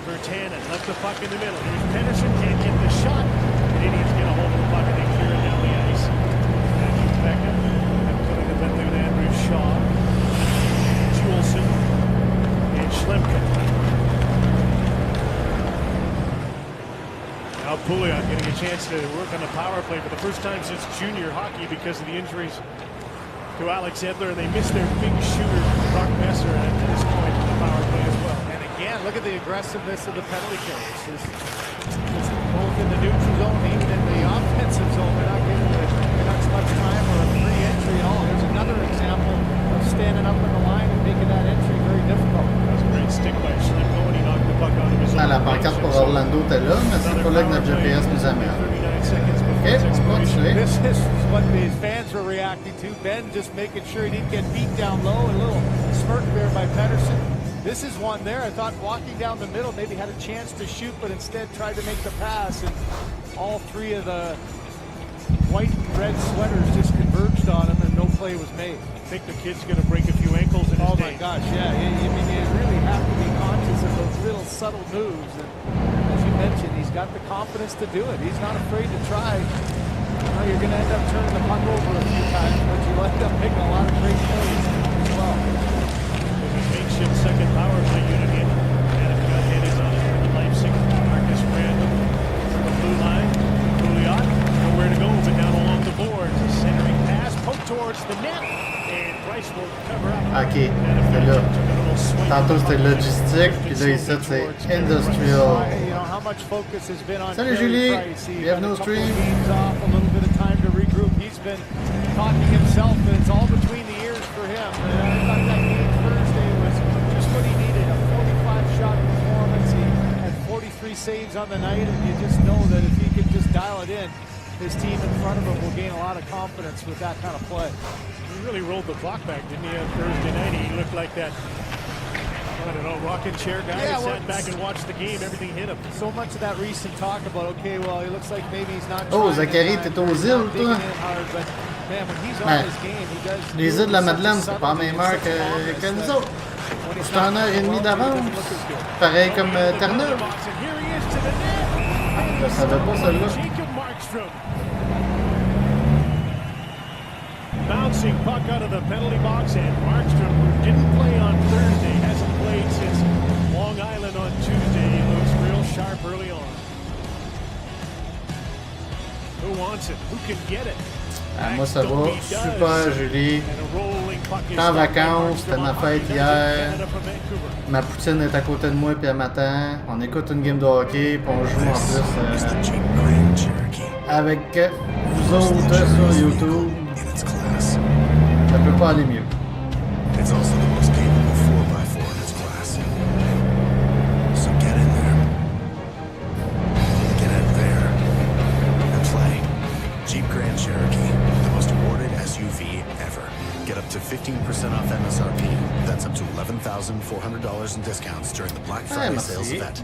Virtanen left the puck in the middle. Here's Pedersen, can't get the shot. Canadians get a hold of the puck and they clear it down the ice. Matthews back up, and putting the penalty with Andrew Shaw, Juleson, and Schlemka. Now Pouliot getting a chance to work on the power play for the first time since junior hockey because of the injuries to Alex Edler, and they missed their big shooter, Brock Messer, at this point in the power play as well. And again, look at the aggressiveness of the penalty kills. It's both in the neutral zone, even in the offensive zone. They're not giving the Canucks much time or a free entry at all. There's another example of standing up on the line and making that entry very difficult. That was a great stick by Schlemko, and he knocked the puck out of his own. La pancarte pour Orlando était là, mais c'est pas là que notre GPS nous amène. Okay, on continue. This is what these fans were reacting to. Ben just making sure he didn't get beat down low. A little smirk there by Pedersen. This is one there. I thought walking down the middle, maybe had a chance to shoot, but instead tried to make the pass. And all three of the white and red sweaters just converged on him, and no play was made. I think the kid's going to break a few ankles in his Oh my gosh, yeah. I mean, you really have to be conscious of those little subtle moves. And as you mentioned, he's got the confidence to do it. He's not afraid to try. Well, you're going to end up turning the puck over a few times, but you'll end up making a lot of great plays as well. Makeshift second power play unit in. And got headed on it for the Leipzig. Marcus Randall from the blue line. Pouliot, nowhere to go, but down along the boards. A centering pass, poke towards the net. And Bryce will cover up. Ok, c'était là. Tantôt c'était logistique, puis là ici c'est industrial. Salut Julie, bienvenue au stream. A little bit of time to regroup. He's been talking himself, and it's all between the ears for him. I thought that game Thursday was just what he needed, a 45-shot performance. He had 43 saves on the night, and you just know that if he could just dial it in, his team in front of him will gain a lot of confidence with that kind of play. He really rolled the clock back, didn't he, on Thursday night? He looked like that, I don't know, rocking chair guy that sat back and watched the game. Everything hit him. So much of that recent talk about, okay, well, he looks like maybe he's not Oh, Zachary, t'es aux îles, toi? Les îles de la Madeleine, c'est pas la même heure que nous autres. C'est en heure et demie d'avance. Pareil comme Terre-Neuve. Je savais pas celle-là. Bouncing puck out of the penalty box, and Markstrom, who didn't play on Thursday, hasn't played since Long Island on Tuesday. He looks real sharp early on. Who wants it? Who can get it? Ah, moi ça va super, Julie. J'étais en vacances, c'était ma fête hier. Ma poutine est à côté de moi puis elle m'attend. On écoute une game de hockey puis on joue en plus avec vous autres sur YouTube. Ça peut pas aller mieux. It's also the most capable 4x4 in its class. So get in there. Get in there and play. Jeep Grand Cherokee, the most awarded SUV ever. Get up to 15% off MSRP. That's up to $11,400 in discounts during the Black Friday sales event.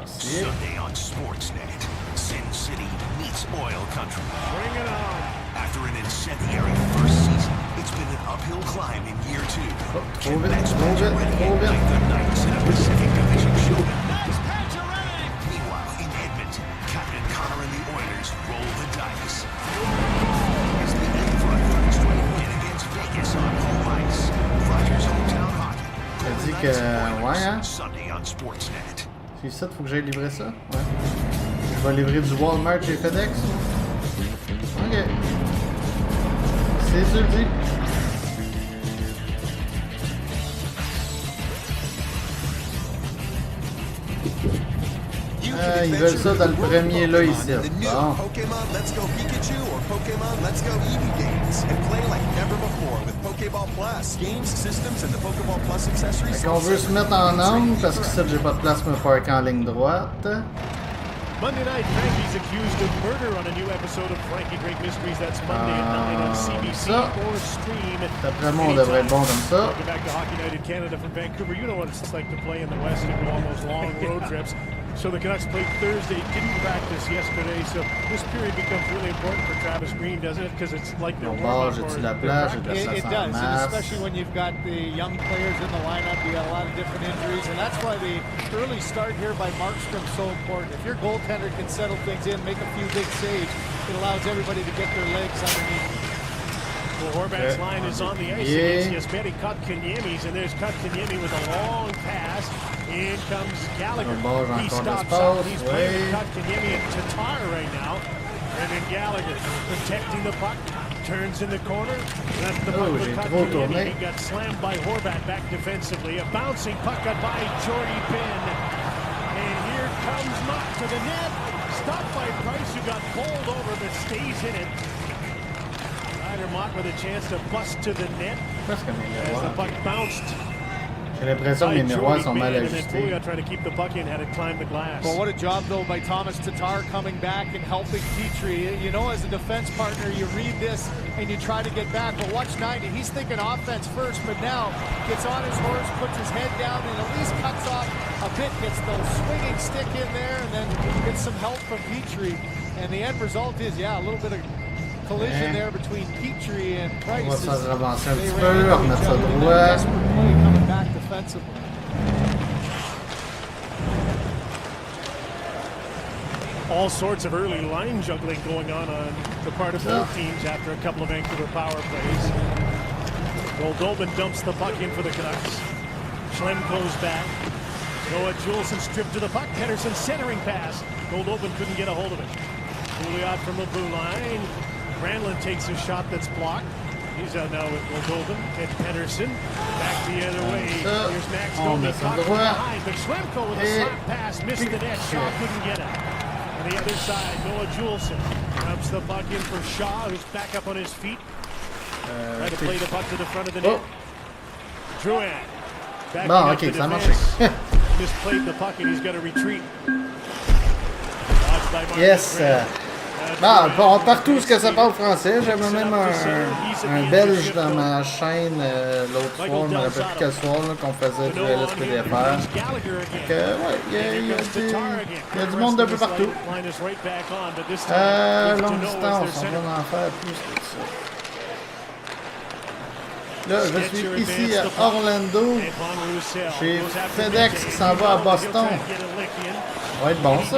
Sunday on Sportsnet. Sin City meets Oil Country. Bring it on. After an incendiary first season, it's been an uphill climb in year two. Can Mets ready to ignite the Knights in a Pacific Division showdown? Meanwhile, in Edmonton, Captain Connor and the Oilers roll the dice. It's the end for a third straight win against Vegas on home ice. Rogers hometown hockey. Elle dit que ouais, hein? Sunday on Sportsnet. C'est ça, faut que j'aille livrer ça? Ouais. Je vais livrer du Walmart chez FedEx. Ok. C'est sûr dit. You can ils veulent ça dans le adventure premier là Pokemon ici. in the new Bon. Pokemon Let's Go Pikachu or Pokemon Let's Go Eevee games and play like never before with Pokeball Plus. Games, systems, and the Pokeball Plus accessories. Fait qu'on veut se mettre en angle parce que ça, j'ai pas de place pour me parker en ligne droite. Monday night, Frankie's accused of murder on a new episode of Frankie Great Mysteries. That's Monday at 9 on CBC ça. or stream. D'après moi, on devrait être bon comme ça. Welcome back to Hockey Night in Canada from Vancouver. You know what it's like to play in the West and go on those long road trips. So the Canucks played Thursday, didn't practice yesterday, so this period becomes really important for Travis Green, doesn't it? Because it's like their warm-up. It does, and especially when you've got the young players in the lineup, you got a lot of different injuries, and that's why the early start here by Markstrom is so important. If your goaltender can settle things in, make a few big saves, it allows everybody to get their legs underneath. Well, Horvat's line is on the ice against Jesperi Kotkaniemi, and there's Kotkaniemi with a long pass. In comes Gallagher. He stops up. He's playing Kotkaniemi and Tatar right now. And then Gallagher protecting the puck. Turns in the corner. That's the puck with Kotkaniemi. He got slammed by Horvat back defensively. A bouncing puck got by Jordy Benn. And here comes Muck to the net. Stopped by Price, who got bowled over but stays in it. Ryder Mock with a chance to bust to the net as the puck bounced. J'ai l'impression que mes miroirs sont mal ajustés. Trying to keep the puck in, had it climb the glass. Well, what a job, though, by Thomas Tatar coming back and helping Petrie. You know, as a defense partner, you read this and you try to get back. But watch 90. He's thinking offense first, but now gets on his horse, puts his head down, and at least cuts off a bit, gets the swinging stick in there, and then gets some help from Petrie. And the end result is, yeah, a little bit of collision there between Petrie and Price. On va se faire avancer un petit peu, remettre ça droit. Coming back defensively. All sorts of early line juggling going on the part of both teams after a couple of Vancouver power plays. Goldobin dumps the puck in for the Canucks. Schlemko's back. Noah Juleson stripped to the puck. Pettersson centering pass. Goldobin couldn't get a hold of it. Pouliot from the blue line. Granlund takes a shot that's blocked. He's out now with Goldobin and Pettersson. Back the other way. Here's Max Domi caught from behind. But Schlemko with a slap pass missed the net. Shaw couldn't get it. On the other side, Noah Juleson dumps the puck in for Shaw, who's back up on his feet. Trying to play the puck to the front of the net. Drouin. Bon, ok, ça a marché. Misplayed the puck and he's got to retreat. Yes. Bon, partout ce que ça parle français, j'avais même un Belge dans ma chaîne l'autre soir, je me rappelle plus quel soir, qu'on faisait du LSPDFR. Donc, ouais, il y a du monde d'un peu partout. Longue distance, on va en faire plus que ça. Là, je suis ici à Orlando, chez FedEx qui s'en va à Boston. Ça va être bon, ça.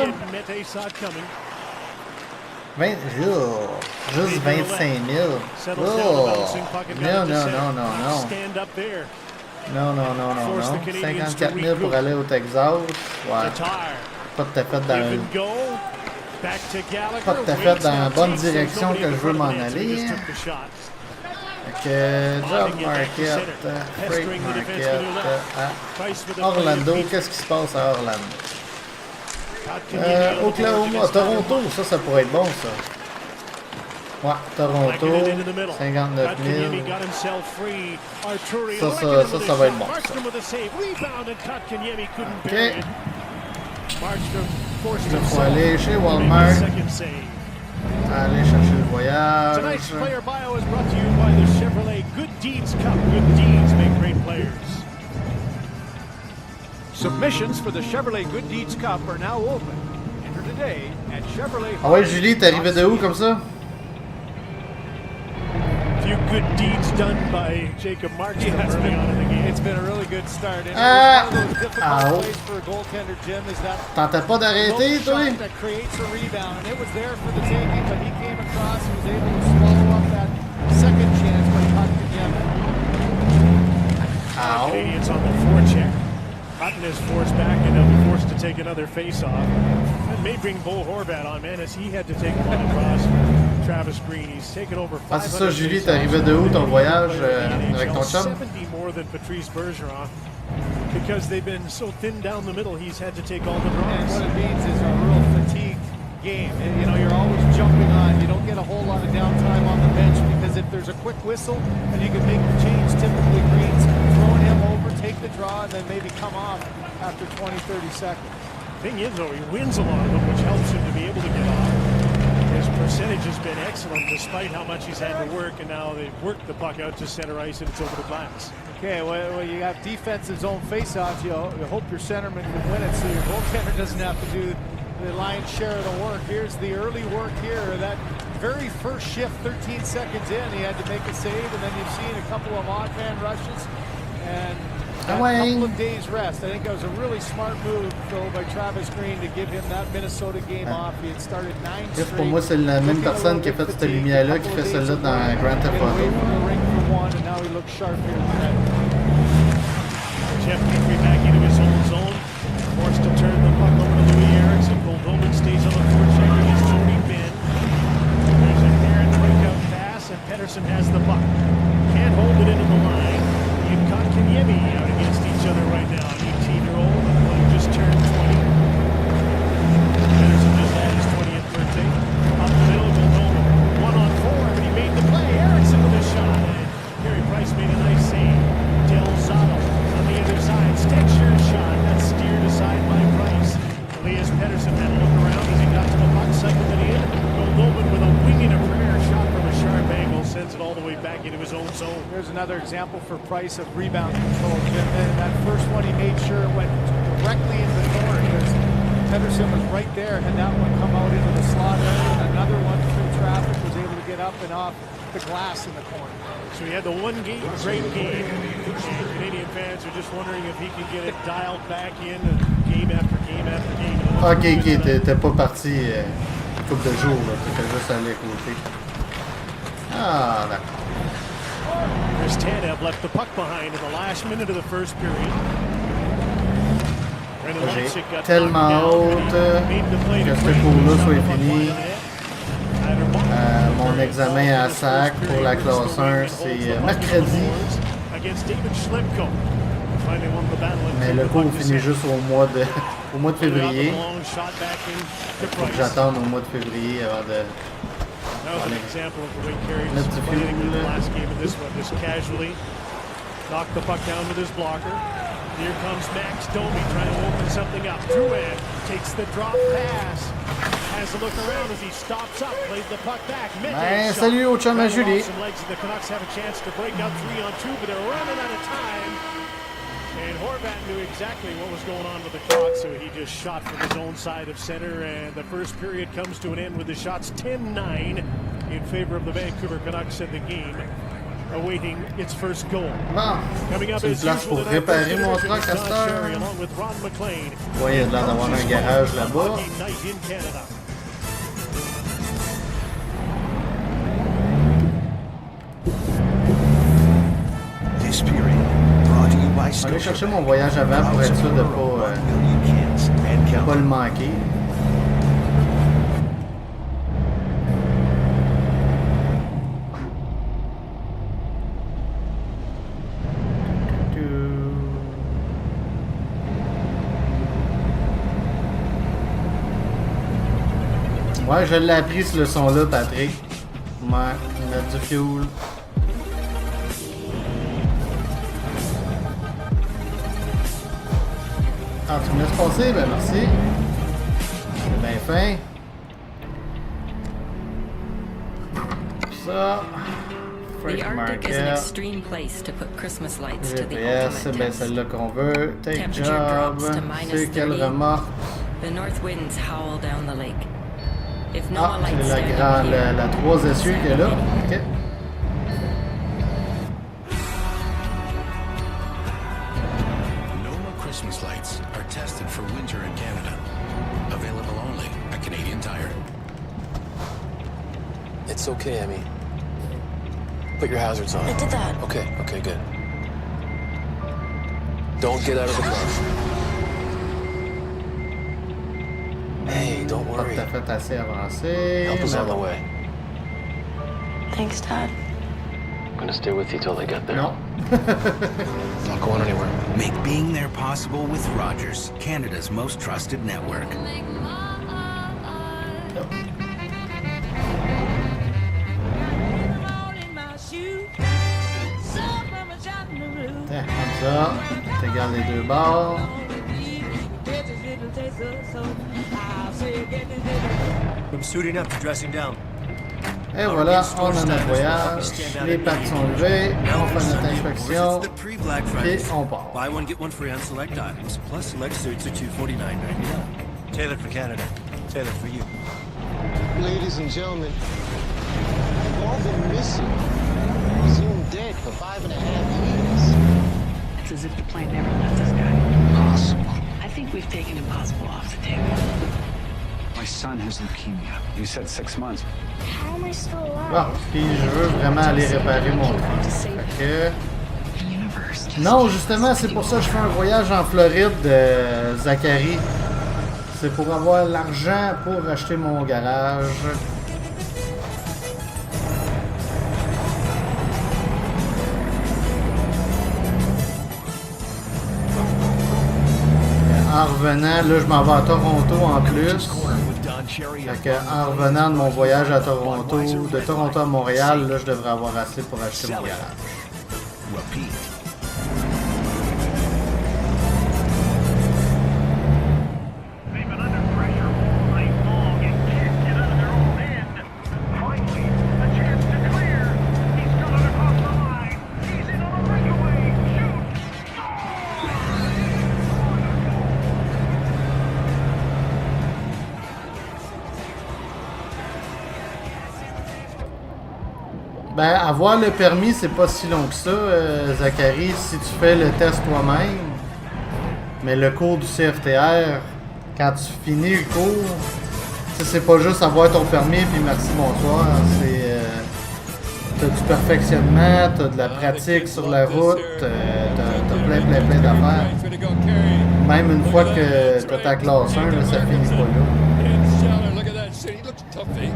20, juste 25 000. Oh. Non. Non. 54 000 pour aller au Texas. Ouais. Pas tout à fait dans la bonne direction que je veux m'en aller. Job market, freight market à Orlando. Qu'est-ce qui se passe à Orlando? Oklahoma, Toronto, ça pourrait être bon, ça. Ouais, Toronto, 59 000. Ça va être bon, ça. OK. Il faut aller chez Walmart. Aller chercher le voyage. Tonight's player bio is brought to you by the Chevrolet Good Deeds Cup. Good deeds make great players. Submissions for the Chevrolet Good Deeds Cup are now open. Enter today at Chevrolet. Ah ouais, Julie, t'es arrivé de où comme ça? Few good deeds done by Jacob Markstrom early on in the game. It's been a really good start. And one of those difficult plays for a goaltender, Jim, is that t'entends pas d'arrêter, toi? That creates a rebound, and it was there for the taking, but he came across and was able to swallow up that second chance by Kotkaniemi. Canadians on the forecheck. Hutton is forced back and they'll be forced to take another face-off. That may bring Bo Horvat on, man, as he had to take one across. Travis Green. He's taken over 500. Ah, c'est ça, Julie, t'es arrivé de où ton voyage avec ton chum? 70 more than Patrice Bergeron. Because they've been so thin down the middle, he's had to take all the draws. And what it means is a real fatigue game. And, you know, you're always jumping on. You don't get a whole lot of downtime on the bench because if there's a quick whistle and you can make the change, typically Green's throwing him over, take the draw, and then maybe come off after 20, 30 seconds. Thing is, though, he wins a lot of them, which helps him to be able to get off. His percentage has been excellent despite how much he's had to work, and now they've worked the puck out to center ice and it's over the glass. Okay, well you have defensive zone face-offs. You hope your centerman can win it so your goaltender doesn't have to do the lion's share of the work. Here's the early work here. That very first shift, 13 seconds in, he had to make a save, and then you've seen a couple of odd man rushes and a couple of days rest. I think that was a really smart move, though, by Travis Green to give him that Minnesota game off. He had started 9 straight. Pour moi, c'est la même personne qui a fait cette lumière-là qui fait celle-là dans Grand Theft Auto. And now he looks sharp here tonight. Jeff Petrie back into his own zone. Forced to turn the puck over to Louis Erickson. Goldman stays on the forecheck against Tony Benn. There's a Aaron breakout pass, and Pettersson has the puck. Can't hold it into the line. You've got Kanyemi out against each other right now. An 18-year-old who just turned 20. Pettersson just had his 20th birthday. Up the middle, Goldman. 1-on-4, but he made the play. Erickson with a shot. Carey Price made a nice save. Del Zotto on the other side. Stegshire shot. That's steered aside by Price. Elias Pettersson had a look around as he got to the puck, cycled it in. Goldman with a wing and a prayer shot from a sharp angle sends it all the way back into his own zone. Here's another example for Price of rebound control, Jim. And that first one he made sure it went directly into the corner because Pettersson was right there, and that one come out into the slot area. And another one through traffic was able to get up and off the glass in the corner. So he had the one game, great game. And Canadian fans are just wondering if he can get it dialed back in game after game after game. Ok, t'es pas parti une couple de jours, là. T'étais juste allé à côté. Ah, d'accord. Chris Tanev left the puck behind in the last minute of the first period. J'ai tellement hâte que ce cours-là soit fini. Mon examen à SAC pour la classe 1, c'est mercredi. Mais le cours finit juste au mois de février. Il faut que j'attende au mois de février avant de mettre du fuel. Knocked the puck down with his blocker. Here comes Max Domi trying to open something up. Drouin takes the drop pass. Has a look around as he stops up, plays the puck back. Ben, salut au chum à Julie. The Canucks have a chance to break out 3-on-2, but they're running out of time. And Horvat knew exactly what was going on with the clock, so he just shot from his own side of center. And the first period comes to an end with the shots 10-9 in favor of the Vancouver Canucks in the game, awaiting its first goal. Bon, c'est une place pour réparer mon truck à cette heure. Ouais, il y a l'air d'avoir un garage là-bas. Je vais aller chercher mon voyage avant pour être sûr de pas le manquer. Ouais, je l'ai appris ce leçon-là, Patrick. Ouais, mettre du fuel. Ah, tu me laisses passer? Ben merci. C'est bien fin. Ça. The Arctic is an extreme place to put Christmas lights to the GPS, c'est bien celle-là qu'on veut. Take job. C'est quelle remorque? The north winds howl down the lake. If no Ah, lights c'est la 3 essieux qui est là. Ok. Christmas lights are tested for winter in Canada. Available only at Canadian Tire. It's okay, Emmy. Put your hazards on. I did that. Okay, good. Don't get out of the car. Hey, don't worry. Pas tout à fait assez avancé. Help is on the way. Thanks, Dad. I'm gonna stay with you till I get there. Non. Not going anywhere. Make being there possible with Rogers, Canada's most trusted network. Tiens, comme ça, t'égales les deux bords. From suiting up to dressing down. Et voilà, on a notre voyage. Les pattes sont levées, on fait notre inspection et on part. Buy one, get one free on select items, plus select suits at $249.99. Tailored for Canada. Tailored for you. Ladies and gentlemen, we've all been missing. Presumed dead for 5.5 years. It's as if the plane never left us, guy. Impossible. I think we've taken impossible off the table. My son has leukemia. You said 6 months. How am I still alive? Bon, puis je veux vraiment aller réparer mon truc. Fait que... Non, justement, c'est pour ça que je fais un voyage en Floride, Zachary. C'est pour avoir l'argent pour acheter mon garage. En revenant, là je m'en vais à Toronto en plus. Fait que, en revenant de mon voyage à Toronto, de Toronto à Montréal, là je devrais avoir assez pour acheter mon garage. Ben, avoir le permis, c'est pas si long que ça, Zachary, si tu fais le test toi-même. Mais le cours du CFTR, quand tu finis le cours, c'est pas juste avoir ton permis puis merci, bonsoir. T'as du perfectionnement, t'as de la pratique sur la route, t'as plein d'affaires. Même une fois que t'as ta classe 1, là, ça finit pas là.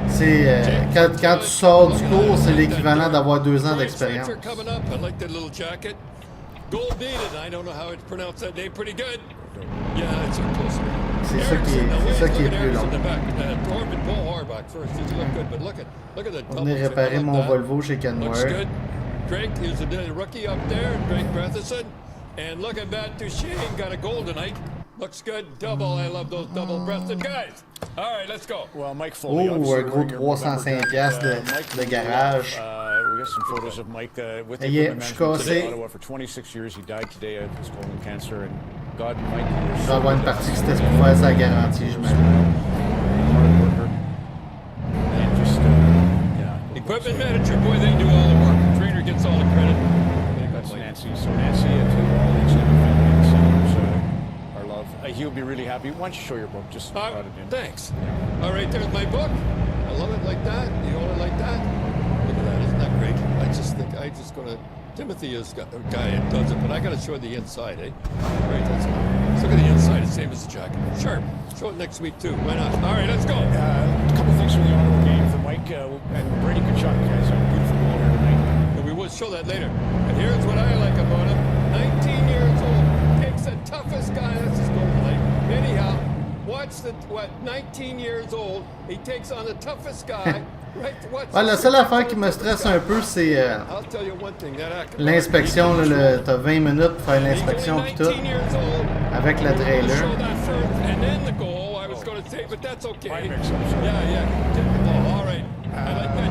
C'est quand tu sors du cours, c'est l'équivalent d'avoir 2 ans d'expérience. C'est ça qui est plus long. On va venir réparer mon Volvo chez Kenworth. Looks good. Double. I love those double-breasted guys. All right, let's go. Well, Mike Foley, un gros 305$ de garage. We got some photos of Mike with the management today in Ottawa for 26 years. He died today of his colon cancer, and God, Mike. Je vais avoir une partie qui c'était pour faire sa garantie, je m'imagine. Equipment manager, boy, they do all the work. The trainer gets all the credit. That's Nancy. So Nancy, to all the extended family and senators, our love. He'll be really happy. Why don't you show your book? Just brought it in. Thanks. All right, there's my book. I love it like that. You hold it like that. Look at that. Isn't that great? I just go to... Timothy is a guy that does it, but I got to show the inside, eh? Right, let's look at the inside. It's the same as the jacket. Sure. Show it next week, too. Why not? All right, let's go. A couple things from the Ottawa game for Mike and Brady Kachuk. Guys, a beautiful ball here tonight. And we will show that later. And here's what I like about him. 19 years old. Takes the toughest guy. That's his goal tonight. Anyhow, watch 19 years old. He takes on the toughest guy. Ouais, la seule affaire qui me stresse un peu, c'est l'inspection. T'as 20 minutes pour faire l'inspection pis tout, avec le trailer.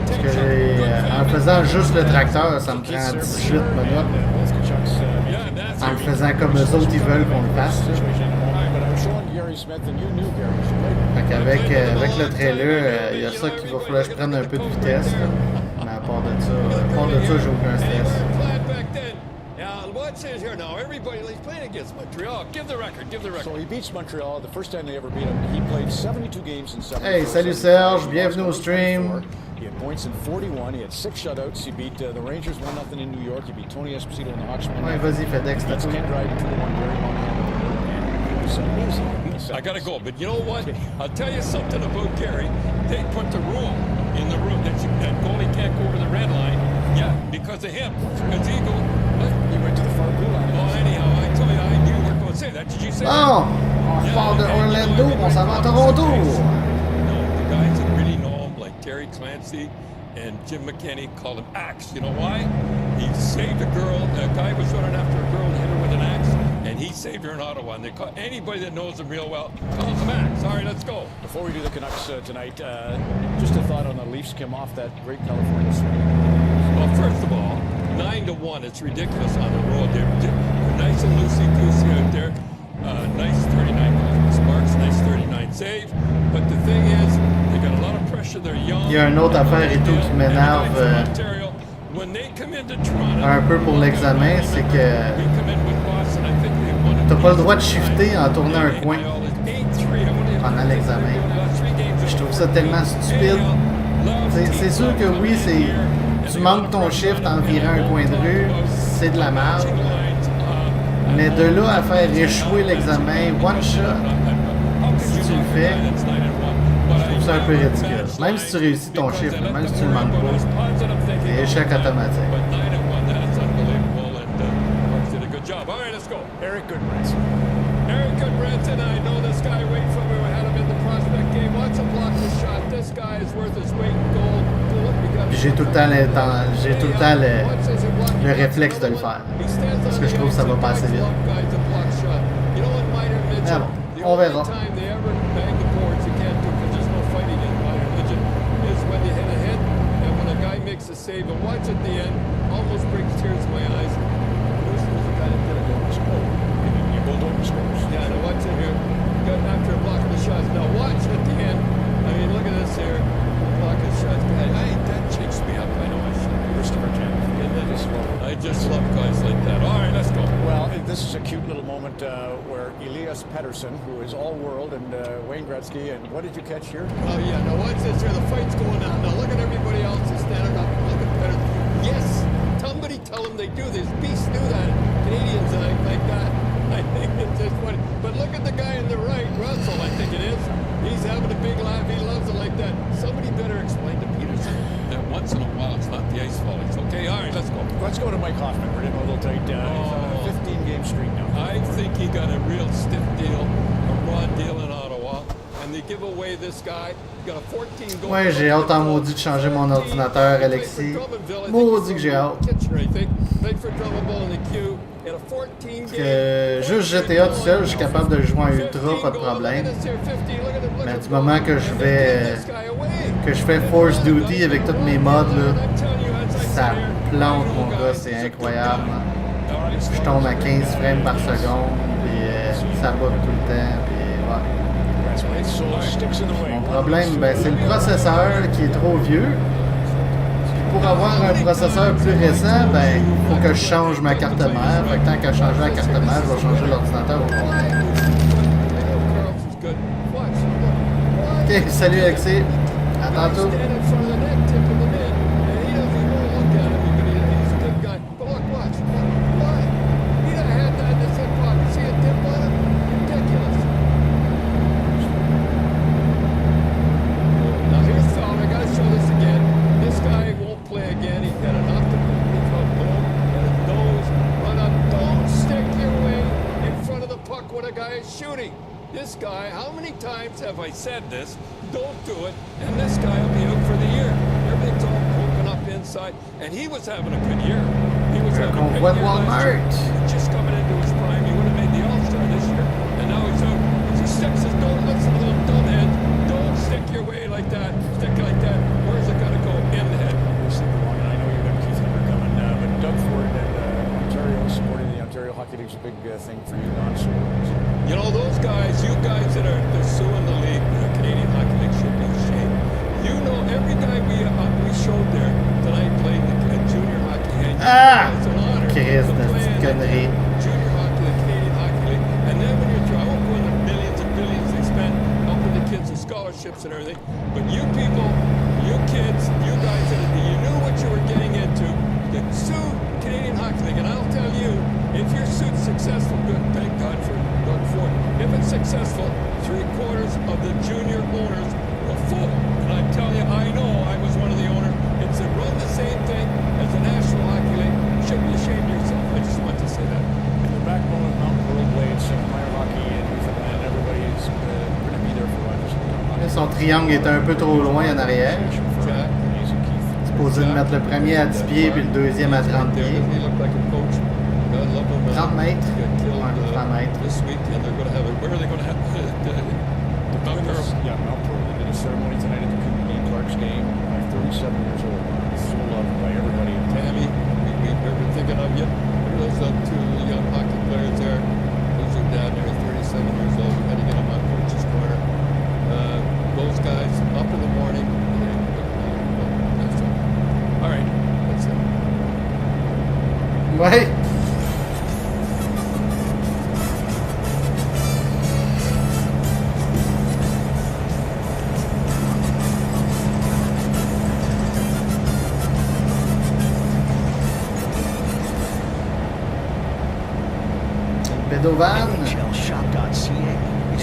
Parce que en faisant juste le tracteur, ça me prend 18 minutes. En le faisant comme eux autres, ils veulent qu'on le fasse. Fait qu'avec le trailer, il y a ça qu'il va falloir que je prenne un peu de vitesse. Là. Mais à part de ça, j'ai aucun stress. Hey, salut Serge, bienvenue au stream. He had points in 41. He had 6 shutouts. He beat the Rangers 1-0 in New York. He beat Tony Esposito and the Hawks 1-0. Ouais, vas-y, FedEx, t'as tout. I gotta go, but you know what? I'll tell you something about Gary. They put the room in the room. That goalie can't go over the red line. Yeah, because of him. Because he go. He went to the far blue line. Oh, anyhow, I told you I knew you were going to say that. Did you say that? Bon, on repart de Orlando, on s'en va à Toronto. No, the guys that really know him, like Terry Clancy and Jim McKinney, called him Axe. You know why? He saved a girl. A guy was running after a girl and hit her with an axe, and he saved her in Ottawa. And they call, anybody that knows him real well calls him Axe. All right, let's go. Before we do the Canucks tonight, just a thought on the Leafs came off that great California swing. Well, first of all, 9-1. It's ridiculous on the road. They're nice and loosey-goosey out there. Nice 39 Sparks, nice 39 save. But the thing is, they got a lot of pressure. They're young. Il y a une autre affaire et tout qui m'énerve un peu pour l'examen, c'est que t'as pas le droit de shifter en tournant un coin pendant l'examen. Je trouve ça tellement stupide. C'est sûr que oui, tu manques ton shift en virant un coin de rue, c'est de la merde. Mais de là à faire échouer l'examen one shot, si tu le fais, je trouve ça un peu ridicule. Même si tu réussis ton shift, même si tu le manques pas, c'est échec automatique. Eric Goodbranson. Eric Goodbranson, I know this guy way from where we had him in the prospect game. Watch him block the shot. This guy is worth his weight in gold. J'ai tout le temps le réflexe de le faire. Parce que je trouve que ça va passer vite. Ah bon, on verra. Makes a save and watch at the end, almost brings tears to my eyes. This was the guy that did a goal to score. You both open scores. Yeah, now watch it here. Got after blocking the shots. Now watch at the end. I mean, look at this here. Blocking shots. That chicks me up. I know I should. Christopher Jan. I just love guys like that. All right, let's go. Well, this is a cute little moment where Elias Pettersson, who is all-world, and Wayne Gretzky, and what did you catch here? Oh, yeah. Now watch this here. The fight's going on. Now look at everybody else is standing up. Look at Pettersson. Yes. Somebody tell them they do this. Beasts do that. Canadians like that. I think it's just funny. But look at the guy on the right, Russell, I think it is. He's having a big laugh. He loves it like that. Somebody better explain to Peterson that once in a while it's not the ice volleys. Okay, all right, let's go. Let's go to Mike Hoffman. We're in a little tight. He's on a 15-game streak now. I think he got a real stiff deal, a raw deal in Ottawa, and they give away this guy. He got a 14 goal. Ouais, j'ai hâte en maudit de changer mon ordinateur, Alexis. Maudit que j'ai hâte. Parce que juste GTA tout seul, je suis capable de jouer en ultra, pas de problème. Mais du moment que je fais Force Duty avec tous mes mods, là, ça plante mon gars, c'est incroyable. Je tombe à 15 frames par seconde, puis ça bug tout le temps, puis ouais. Mon problème, ben, c'est le processeur qui est trop vieux. Pour avoir un processeur plus récent, ben, faut que je change ma carte mère. Fait que tant qu'à changer la carte mère, je vais changer l'ordinateur au complet. Ok, salut Alexis. À tantôt. This guy, how many times have I said this? Don't do it, and this guy will be out for the year. Everything's all broken up inside, and he was having a good year. He was having a good year last year. Just coming into his prime, he would have made the All-Star this year, and now he's out. He sticks his, don't listen to little dumbhead. Don't stick your way like that. Stick like that. Where's it got to go? In the head. I know you've got Keith Hunter coming, but Doug Ford and Ontario supporting the Ontario Hockey League is a big thing for you, Don. So, you know, those guys, you guys that are suing the league, the Canadian Hockey League should be ashamed. You know, every guy we showed there tonight played the junior hockey. It's an honor. Chris, that's connerie. Junior hockey, the Canadian Hockey League. And then when you're I won't go into millions and billions they spend helping the kids with scholarships and everything. But you people, you kids, you guys, you knew what you were getting into. You sued Canadian Hockey League. And I'll tell you, if your suit's successful, good, thank God for Doug Ford. If it's successful, 3/4 of the junior owners will fold. And I tell you, I know I was one of the owners. It's to run the same thing as the National Hockey League. You should be ashamed of yourself. I just want to say that. The backbone of Mountain World Blades, Meyer Hockey, and Newfoundland, everybody is going to be there for Rogers. Son triangle est un peu trop loin en arrière. Supposé de mettre le premier à 10 pieds puis le deuxième à 30 pieds. 30 mètres. Ouais, 30 mètres. Yeah, Mount Pearl. They did a ceremony tonight at the Cooper Clark's game. 37 years old. So loved by everybody. Tammy, we've been thinking of you. Those two young hockey players there. Those are down there, 37 years old. We had to get them on coach's corner. Those guys up in the morning. That's it. All right, that's it. Ouais. Pédovan.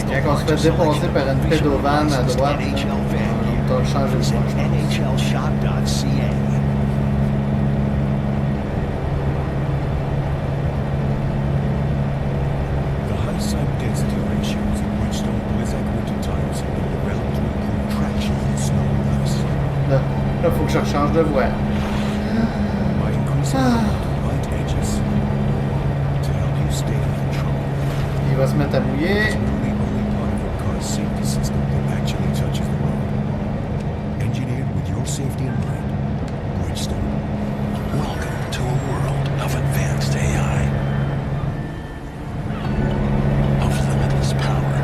Et quand on se fait dépasser par une pédovan à droite, on doit changer de voie, je pense. The high side density ratios in Bridgestone Blizzard winter tires have been developed to improve traction in snow and ice. Là, faut que je rechange de voie. By increasing the light edges to help you stay in control. Il va se mettre à mouiller. It's really only part of your car's safety system that actually touches the road. Engineered with your safety in mind. Bridgestone. Welcome to a world of advanced AI. Of limitless power.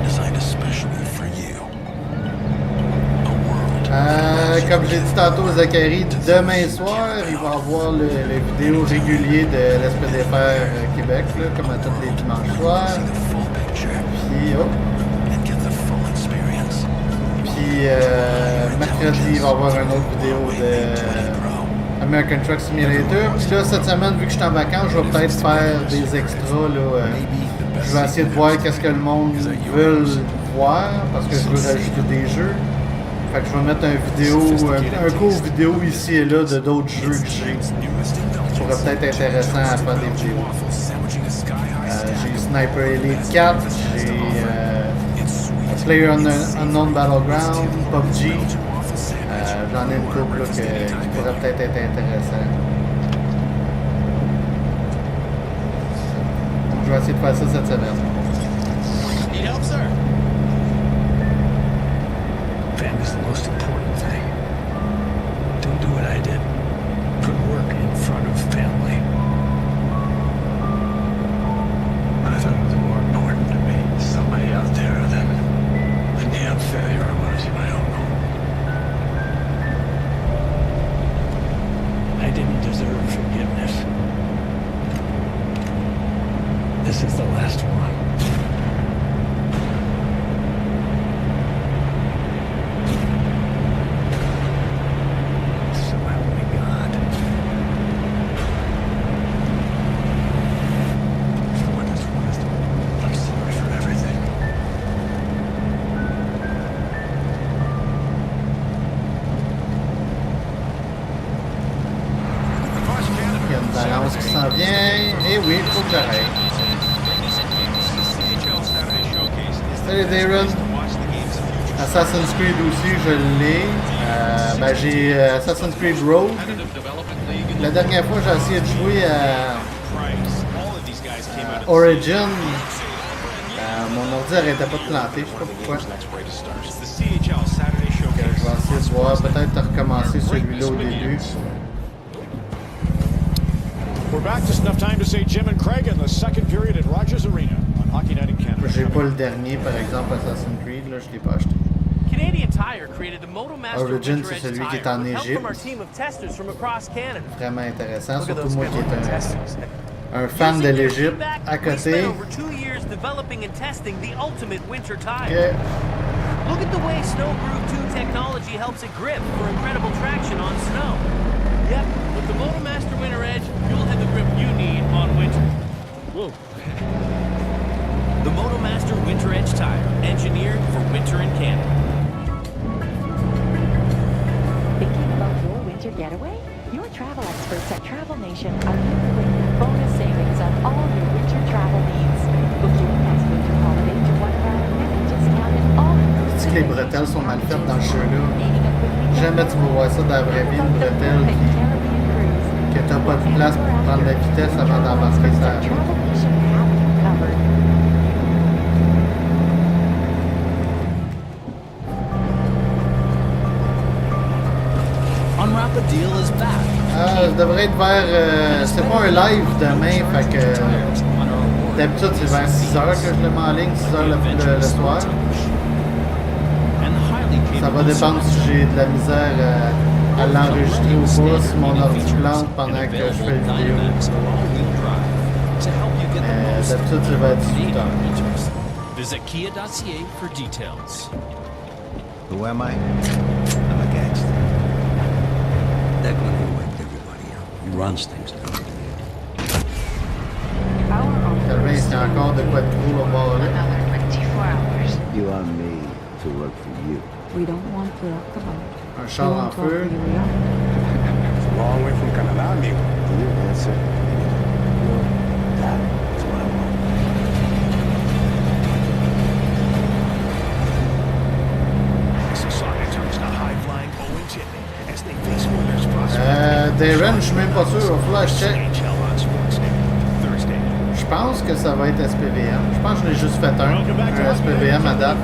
Designed especially for you. A world. Comme j'ai dit tantôt, Zachary, demain soir, il va avoir les vidéos réguliers de l'SPDFR Québec, là, comme à tous les dimanches soirs. Puis, Puis mercredi, il va y avoir une autre vidéo de American Truck Simulator. Puis là, cette semaine, vu que je suis en vacances, je vais peut-être faire des extras. Là, je vais essayer de voir qu'est-ce que le monde veut voir, parce que je veux rajouter des jeux. Fait que je vais mettre un court vidéo ici et là de d'autres jeux que j'ai. Ça pourrait peut-être être intéressant à faire des vidéos. J'ai Sniper Elite 4, j'ai Player Unknown Battleground, PUBG. J'en ai une couple là, qui pourrait peut-être être intéressant. Donc je vais essayer de faire ça cette semaine. Need help, sir? Family's the most important thing. Don't do what I did. Put work in front of family. I thought it was more important to be somebody out there than the damn failure I was in my own home. I didn't deserve forgiveness. This is the last one. Et oui, il faut que j'arrête. Salut Darren. Assassin's Creed aussi, je l'ai. J'ai Assassin's Creed Rogue. La dernière fois, j'ai essayé de jouer à Origin. Mon ordi arrêtait pas de planter, je sais pas pourquoi. Je vais essayer de voir, peut-être de recommencer celui-là au début. We're back, just enough time to say Jim and Craig in the second period at Rogers Arena on Hockey Night in Canada. J'ai pas le dernier, par exemple, Assassin's Creed, là, je l'ai pas acheté. Canadian Tire created the Motomaster Origin, c'est celui qui est en Égypte. Vraiment intéressant, surtout moi qui est un fan de l'Égypte à côté. Okay. Look at the way Snow Groove 2 technology helps it grip for incredible traction on snow. Yep, with the Motomaster Winter Edge, you'll have the grip you need on winter. Whoa. The Motomaster Winter Edge tire, engineered for winter in Canada. getaway? Your travel experts at Travel Nation are here to bring you bonus savings on all your winter travel needs. Book your next winter holiday to one of our many discounted all-inclusive. C'est que les bretelles sont mal faites dans ce jeu-là. Jamais tu vas voir ça dans la vraie vie, une bretelle que t'as pas de place pour prendre la vitesse avant d'embarquer ça. Ça devrait être vers... c'est pas un live demain, fait que... d'habitude, c'est vers 6h que je le mets en ligne, 6h le soir. Ça va dépendre si j'ai de la misère à l'enregistrer ou pas, si mon ordi plante pendant que je fais la vidéo. D'habitude, c'est vers 18h. Visit kia.ca for details. Who am I? I'm a gangster. Declan, he wiped everybody out. He runs things down. Calvin, c'est encore de quoi de cool au bord là. You are made to work for you. We don't want to talk about it. Un char en feu. It's a long way from Canada, amigo. You answer. That's what I want. Mississauga turns to high-flying Owen Jitney as they face winners Darren, je suis même pas sûr. Il va falloir que je check. Je pense que ça va être SPVM. Je pense que je l'ai juste fait un SPVM à date.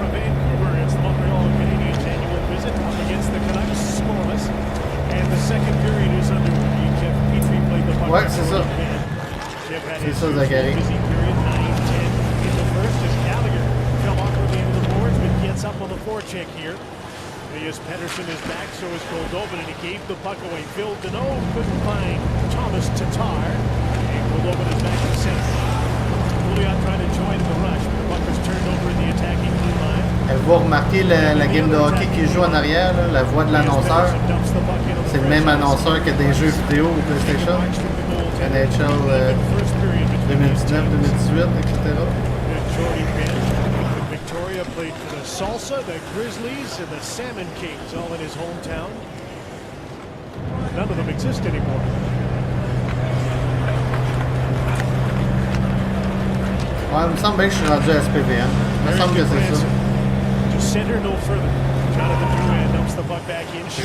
Ouais, c'est ça. C'est ça, Zachary. Pedersen is back, so is Goldobin, and he gave the puck away. Phil Deneau couldn't find Thomas Tatar, and Goldobin is back in center. Pouliot trying to join the rush, but the puck was turned over in the attacking blue line. Vous remarquez la game de hockey qui joue en arrière, là, la voix de l'annonceur. C'est le même annonceur que des jeux vidéo au PlayStation. NHL 2019, 2018, etc. Victoria played for the Salsa, the Grizzlies, and the Salmon Kings, all in his hometown. None of them exist anymore. Ouais, il me semble bien que je suis rendu à SPVM. Il me semble que c'est ça.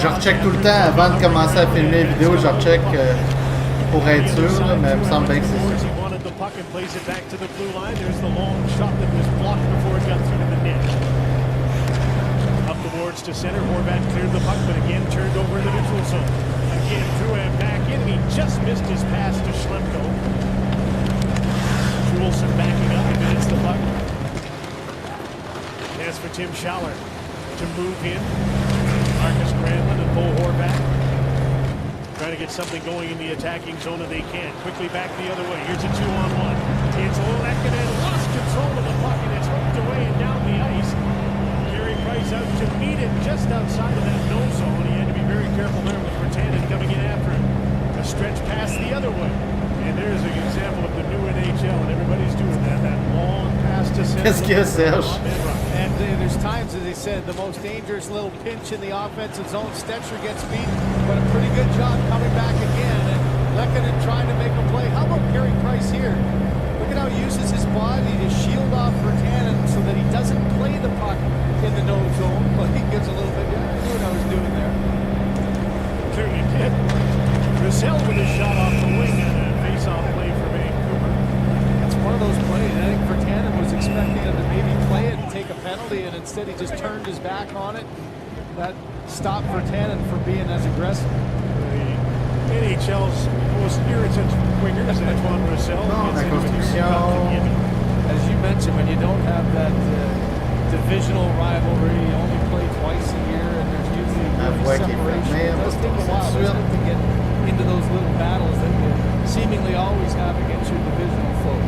Je recheck tout le temps avant de commencer à filmer la vidéo, je recheck pour être sûr, là, mais il me semble bien que c'est ça. Up the boards to center, Horvat cleared the puck, but again turned over in the neutral zone. Again, Drouin back in, and he just missed his pass to Schlemko. Juleson backing up, and minutes the puck. Chance for Tim Schaller to move in. Marcus Granlund and Bo Horvat trying to get something going in the attacking zone, and they can. Quickly back the other way. Here's a 2-on-1. It's Lehkonen lost control of the puck, and it's hooked away and down the ice. Carey Price out to meet it just outside of that no zone. He had to be very careful there with Virtanen coming in after him. A stretch pass the other way. And there's an example of the new NHL, and everybody's doing that. That long pass to center. Qu'est-ce qu'il y a, Serge? And there's times, as they said, the most dangerous little pinch in the offensive zone. Stetcher gets beat, but a pretty good job coming back again. And Lehkonen trying to make a play. How about Carey Price here? Look at how he uses his body to shield off Virtanen so that he doesn't play the puck in the no zone. But he gives a little bit. I knew what I was doing there. Clearly did. Roussel with his shot off the wing and a face-off play for Vancouver. That's one of those plays. I think Virtanen was expecting him to maybe play it and take a penalty, and instead he just turned his back on it. That stopped Virtanen from being as aggressive. The NHL's most irritant wingers, Antoine Roussel. As you mentioned, when you don't have that divisional rivalry, you only play twice a year, and there's usually separation. It does take a while, doesn't it, to get into those little battles that you seemingly always have against your divisional foe.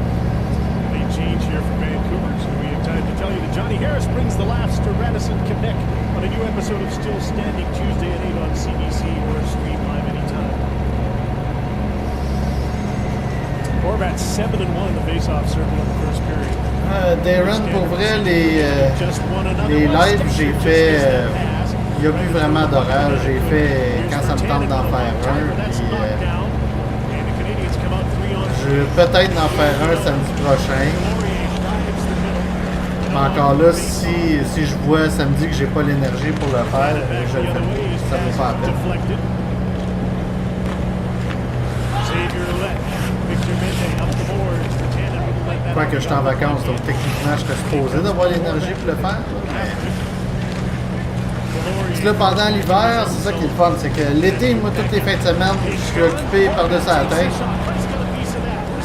Late change here for Vancouver, so we have time to tell you that Johnny Harris brings the laughs to Radisson Quebec on a new episode of Still Standing Tuesday at 8 on CBC or stream live anytime. Horvat 7-1 in the face-off circle in the first period. Darren, pour vrai, les lives, j'ai fait il n'y a plus vraiment d'horaire. J'ai fait quand ça me tente d'en faire un. Puis, je vais peut-être en faire un samedi prochain. Mais encore là, si je vois samedi que j'ai pas l'énergie pour le faire, je le fais pas. Ça vaut pas la peine. Je crois que je suis en vacances, donc techniquement je serais supposé d'avoir l'énergie pour le faire. Puis là, pendant l'hiver, c'est ça qui est le fun, c'est que l'été, moi, toutes les fins de semaine, je suis occupé par-dessus la tête.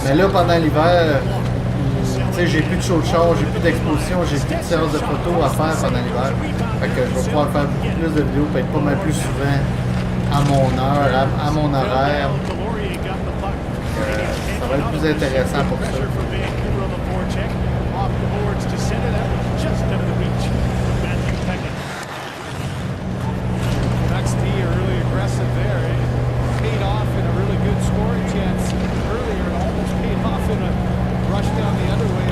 Mais là, pendant l'hiver, tu sais, j'ai plus de show de char, j'ai plus d'exposition, j'ai plus de séances de photos à faire pendant l'hiver. Fait que je vais pouvoir faire beaucoup plus de vidéos, peut-être pas mal plus souvent à mon heure, à mon horaire. Ça va être plus intéressant pour ça.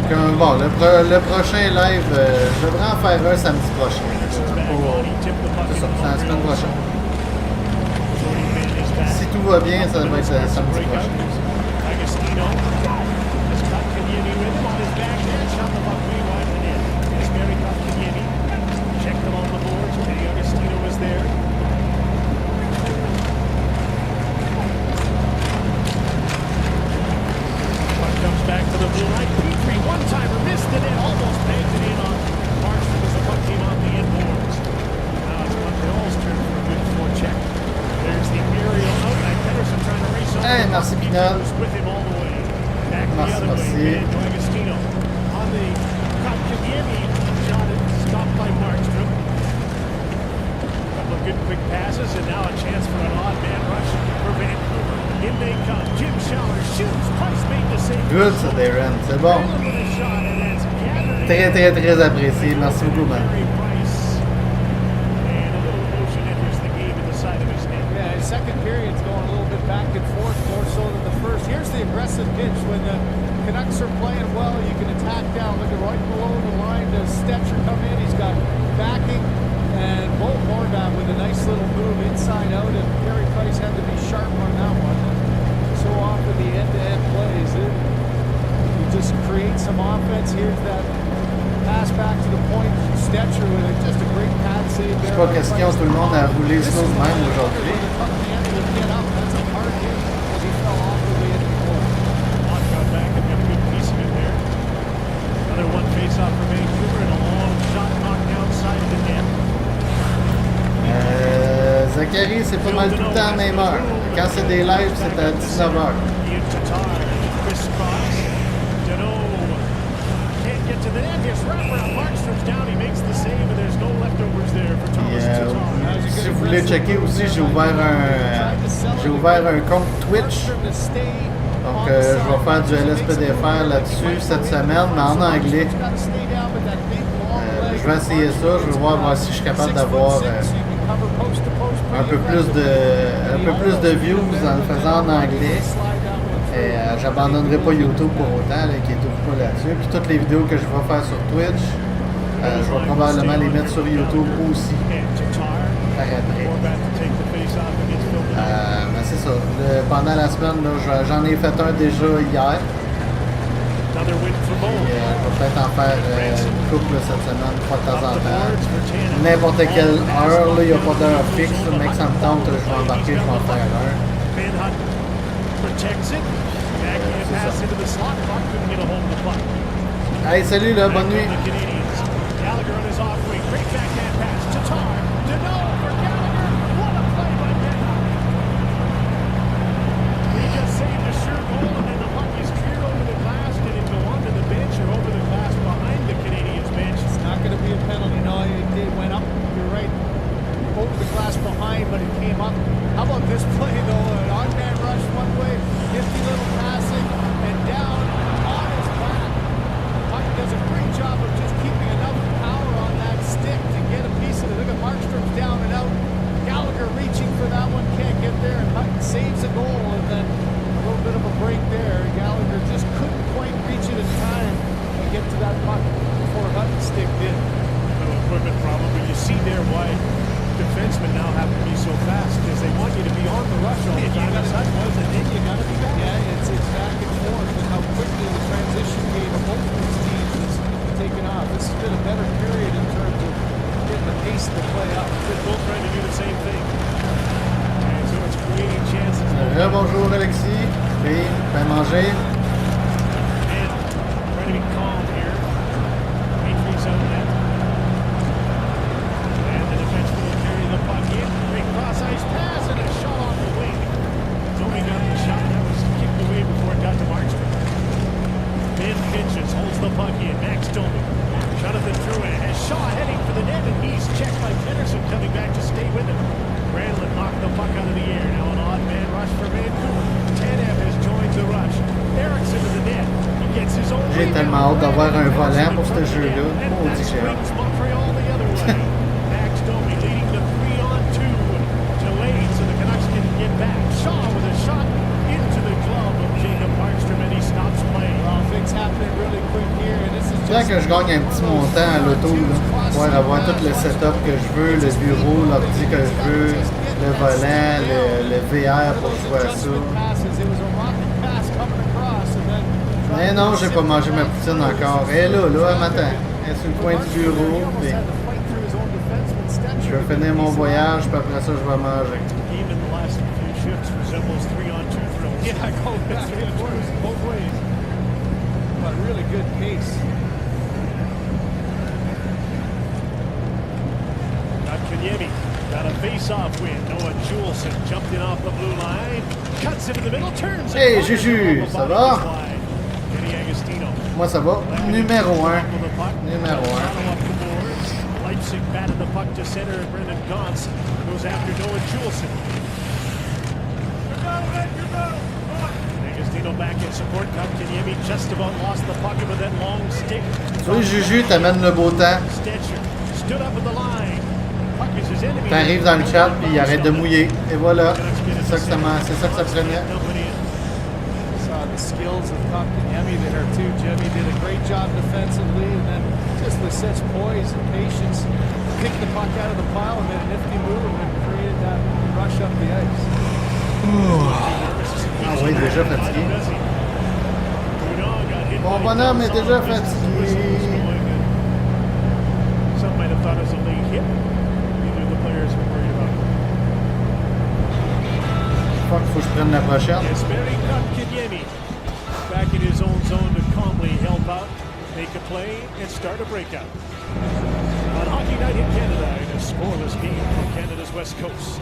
Comme, bon, le prochain live, je devrais en faire un samedi prochain. C'est ça, c'est la semaine prochaine. Si tout va bien, ça va être samedi prochain. Back to the blue line. Petrie, one-timer, missed it in, almost banked it in on Marshall as the puck came on the inboards. Now it's Montreal's turn for a good forecheck. There's the aerial out. Pedersen trying to race on. Hey, merci Pinot. With him all the way. Back the other way. And Agostino on the Kotkaniemi shot it, stopped by Markstrom. A couple of good quick passes, and now a chance for an odd man rush for Vancouver. In they come. Jim Schauer shoots. Price made the save. Good, ça, Darren. C'est bon. Très, très, très apprécié. Merci beaucoup, man. Yeah, his second period's going a little bit back and forth, more so than the first. Here's the aggressive pitch. When the Canucks are playing well, you can attack down. Look at right below the line. Does Stetcher come in? He's got backing. And Bo Horvath with a nice little move inside out, and Carey Price had to be sharp on that one. So often the end-to-end plays, you just create some offense. Here's that pass back to the point. Stetcher with it, just a great pad save there. Je sais pas question, tout le monde a roulé slow de même aujourd'hui. That's a hard hit because he fell off the way in before. Lott got back and got a good piece of it there. Another one face-off for Vancouver and a long shot knocked outside the net. Zachary, c'est pas mal tout le temps à la même heure. Quand c'est des lives, c'est à 19h. Si vous voulez checker aussi, j'ai ouvert un compte Twitch. Donc je vais faire du LSPDFR là-dessus cette semaine, mais en anglais. Je vais essayer ça, je vais voir si je suis capable d'avoir un peu plus de views en le faisant en anglais. Et j'abandonnerai pas YouTube pour autant, là, qui est tout pas là-dessus. Puis toutes les vidéos que je vais faire sur Twitch, je vais probablement les mettre sur YouTube aussi par après. Mais c'est ça. Pendant la semaine, j'en ai fait un déjà hier. Et, je vais peut-être en faire une couple cette semaine, une fois de temps en temps. N'importe quelle heure, il n'y a pas d'heure fixe, mais que ça me tente, je vais embarquer, je vais en faire un. Hey, salut là, bonne nuit. But it came up. How about this play though? An on-man rush one way, nifty little passing, and down on his back. Puck does a great job of just keeping enough power on that stick to get a piece of it. Look at Markstrom's down and out. Gallagher reaching for that one, can't get there, and Hutton saves a goal, and then a little bit of a break there. Gallagher just couldn't quite reach it in time to get to that puck before Hutton sticked in. No equipment problem, but you see there why defensemen now have to be so fast because they want you to be on the rush all the time. That's was, and then you got to be back. Yeah, it's back and forth, and how quickly the transition game of both these teams is taken off. This has been a better period in terms of getting the pace of the play up. They're both trying to do the same thing. And so it's creating chances. Bonjour Alexis. Oui, bien manger. And trying to be calm here. Entries out net. And the defenseman will carry the puck in. Great cross-ice pass and a shot on the wing. Domi got the shot. That was kicked away before it got to Markstrom. Ben pitches, holds the puck in. Max Domi. Jonathan Drouin has Shaw heading for the net, and he's checked by Pedersen coming back to stay with him. Granlund knocked the puck out of the air. Now an odd man rush for Vancouver. Tanev has joined the rush. Erickson to the net. He gets his own. J'ai tellement hâte d'avoir un volant pour ce jeu-là. Maudit j'ai hâte. Montreal the other way. Max Domi leading the 3-on-2. Delayed so the Canucks can get back. Shaw with a shot into the glove of Jacob Markstrom, and he stops playing. Well, things happening really quick here, and this is Quand que je gagne un petit montant à l'auto, pour pouvoir avoir tout le setup que je veux, le bureau, l'ordi que je veux, le volant, le VR pour jouer à ça. Mais non, j'ai pas mangé ma poutine encore. Elle est là, elle m'attend. Elle est sur le coin du bureau. Puis je vais finir mon voyage, puis après ça, je vais manger. Really good pace. Kotkaniemi got a face-off win. Noah Juleson jumped in off the blue line, cuts into the middle, turns. Hey Juju, ça va? Moi ça va. Numéro 1. Numéro 1. Leipzig batted the puck to center, and Brendan Gaunce goes after Noah Juleson. Agostino back in support. Kotkaniemi just about lost the puck with that long stick. Tu vois, Juju t'amène le beau temps. Stood up at the line. T'arrives dans le chat puis il arrête de mouiller. Et voilà. C'est ça que ça prenait. Saw the skills of Kotkaniemi there too. Jimmy did a great job defensively, and then just with such poise and patience, picked the puck out of the pile and made a nifty move and created that rush up the ice. Ah oui, déjà fatigué. Mon bonhomme est déjà fatigué. Some might have thought it was a late hit. Neither of the players were worried about it. Fuck, faut que je prenne la prochaine. Jesperi Kotkaniemi back in his own zone to calmly help out, make a play, and start a breakout. On Hockey Night in Canada, in a scoreless game from Canada's West Coast.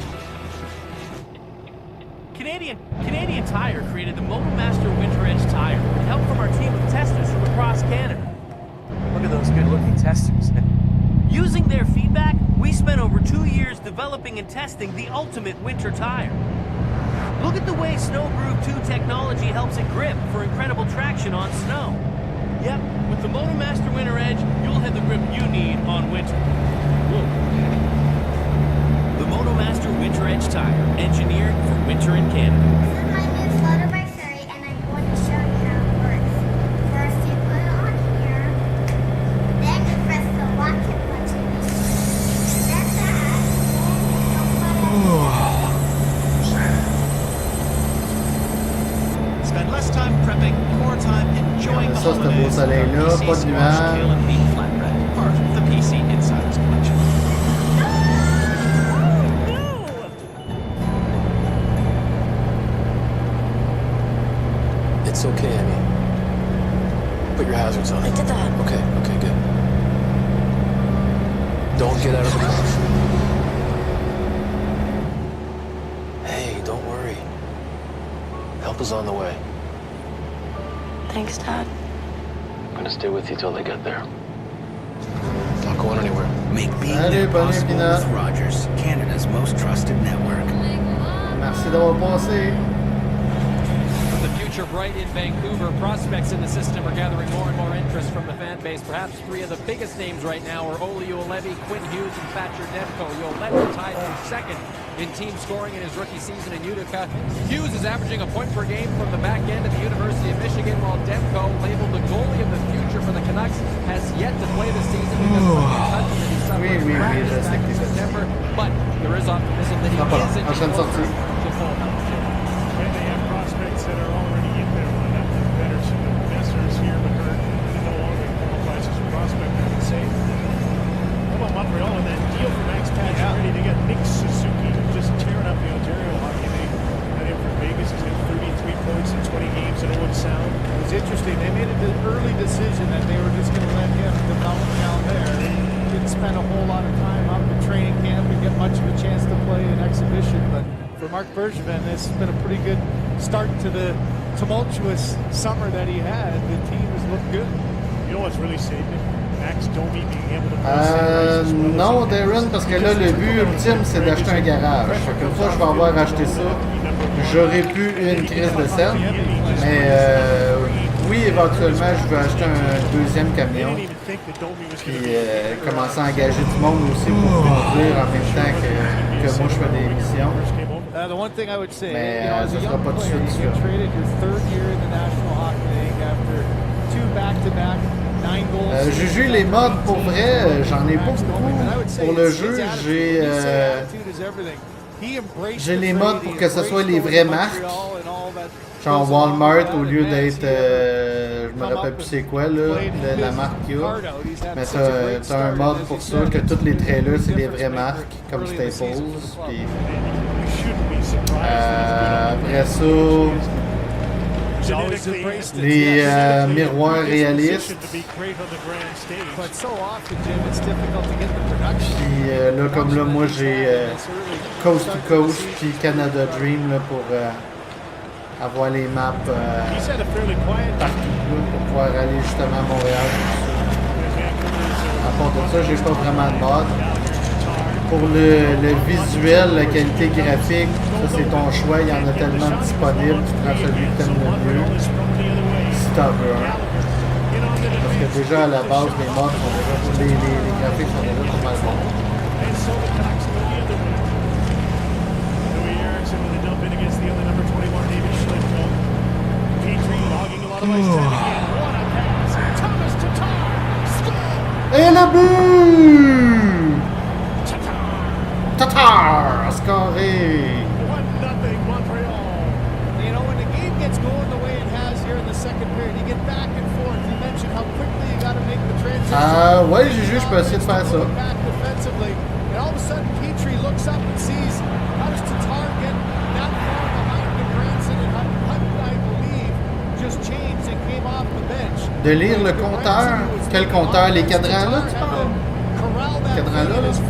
Canadian Tire created the Momo Master Winter Edge tire with help from our team of testers from across Canada. Look at those good-looking testers. Using their feedback, we spent over 2 years developing and testing the ultimate winter tire. Look at the way Snow Groove 2 technology helps it grip for incredible traction on snow. Yep, with the Momo Master Winter Edge, you'll have the grip you need on winter. The Moto Master Winter Edge tire, engineered for winter in Canada. My name is Lotta by Surrey, and I'm going to show you how it works. First, you put it on here, then you press the lock it button, then that, Spend less time prepping, more time enjoying the holidays. Ça, c'est beau soleil-là, pas de nuages. Part of the PC Insiders Collection. It's okay, Emmy. Put your hazards on. I did that. Okay, good. Don't get out of the car. Hey, don't worry. Help is on the way. Thanks, Dad. I'm gonna stay with you till they get there. Not going anywhere. Make being there possible with Rogers, Canada's most trusted network. Merci d'avoir passé. The future bright in Vancouver. Prospects in the system are gathering more and more interest from the fan base. Perhaps three of the biggest names right now are Olli Juolevi, Quinn Hughes, and Thatcher Demko. Juolevi tied for second in team scoring in his rookie season in Utica. Hughes is averaging a point per game from the back end at the University of Michigan, while Demko, labeled the goalie of the future for the Canucks, has yet to play this season because of the concussion that he's summer Oui, oui, oui, je sais que t'es September, but there is optimism that he is in prochaine sortie. to full health. And they have prospects that are already in there. One of the better Messers here, but Hurt no longer qualifies as a prospect, I would say. How about Montreal and that deal for Max Pacioretty? They got Nick Suzuki just tearing up the Ontario Hockey League. Got him from Vegas. He's got 33 points in 20 games in Owen Sound. It was interesting. They made an early decision that they were just going to let him develop down there. They didn't spend a whole lot of time up in training camp and get much of a chance to play in exhibition. But for Marc Bergevin, this has been a pretty good start to the tumultuous summer that he had. The team has looked good. You know what's really saved him? Max Domi being able to non, Darren, parce que là, le but ultime, c'est d'acheter un garage. Fait que une fois que je vais avoir acheté ça, j'aurais pu une crise de sel. Mais oui, éventuellement, je veux acheter un deuxième camion. Puis commencer à engager du monde aussi pour conduire en même temps que moi, je fais des missions. The one thing I would say, Mais as a young player, you get traded your third year in the National Hockey League after 2 back-to-back 9 goals. Juju, les mods, pour vrai, j'en ai pas beaucoup pour le jeu. J'ai les mods pour que ce soit les vraies marques. Genre Walmart au lieu d'être, je me rappelle plus c'est quoi là, la marque qu'il y a. Mais t'as un mod pour ça, que tous les trailers c'est des vraies marques, comme Staples. Puis, après ça, les miroirs réalistes. Puis là, comme là, moi j'ai Coast to Coast puis Canada Dream là, pour avoir les maps partout pour pouvoir aller justement à Montréal. À part de ça, j'ai pas vraiment de mode. Pour le visuel, la qualité graphique, ça c'est ton choix, il y en a tellement disponible, tu prends celui que t'aimes le mieux, si t'en veux un. Parce que déjà à la base, les mods sont déjà, les graphiques sont déjà pas mal bons. Et le but! Tatar! Scoré! 1-0 Montreal. You know, when the game gets going the way it has here in the second period, you get back and forth. You mentioned how quickly you got to make the transition. Ouais, Juju, je peux essayer de faire ça. Back defensively, and all of a sudden Petrie looks up and sees how does Tatar get that far behind the Branson and Hunt, I believe, just changed and came off the bench. De lire le compteur. Quel compteur? Les cadrans là, tu parles? Cadran là, là. Ça,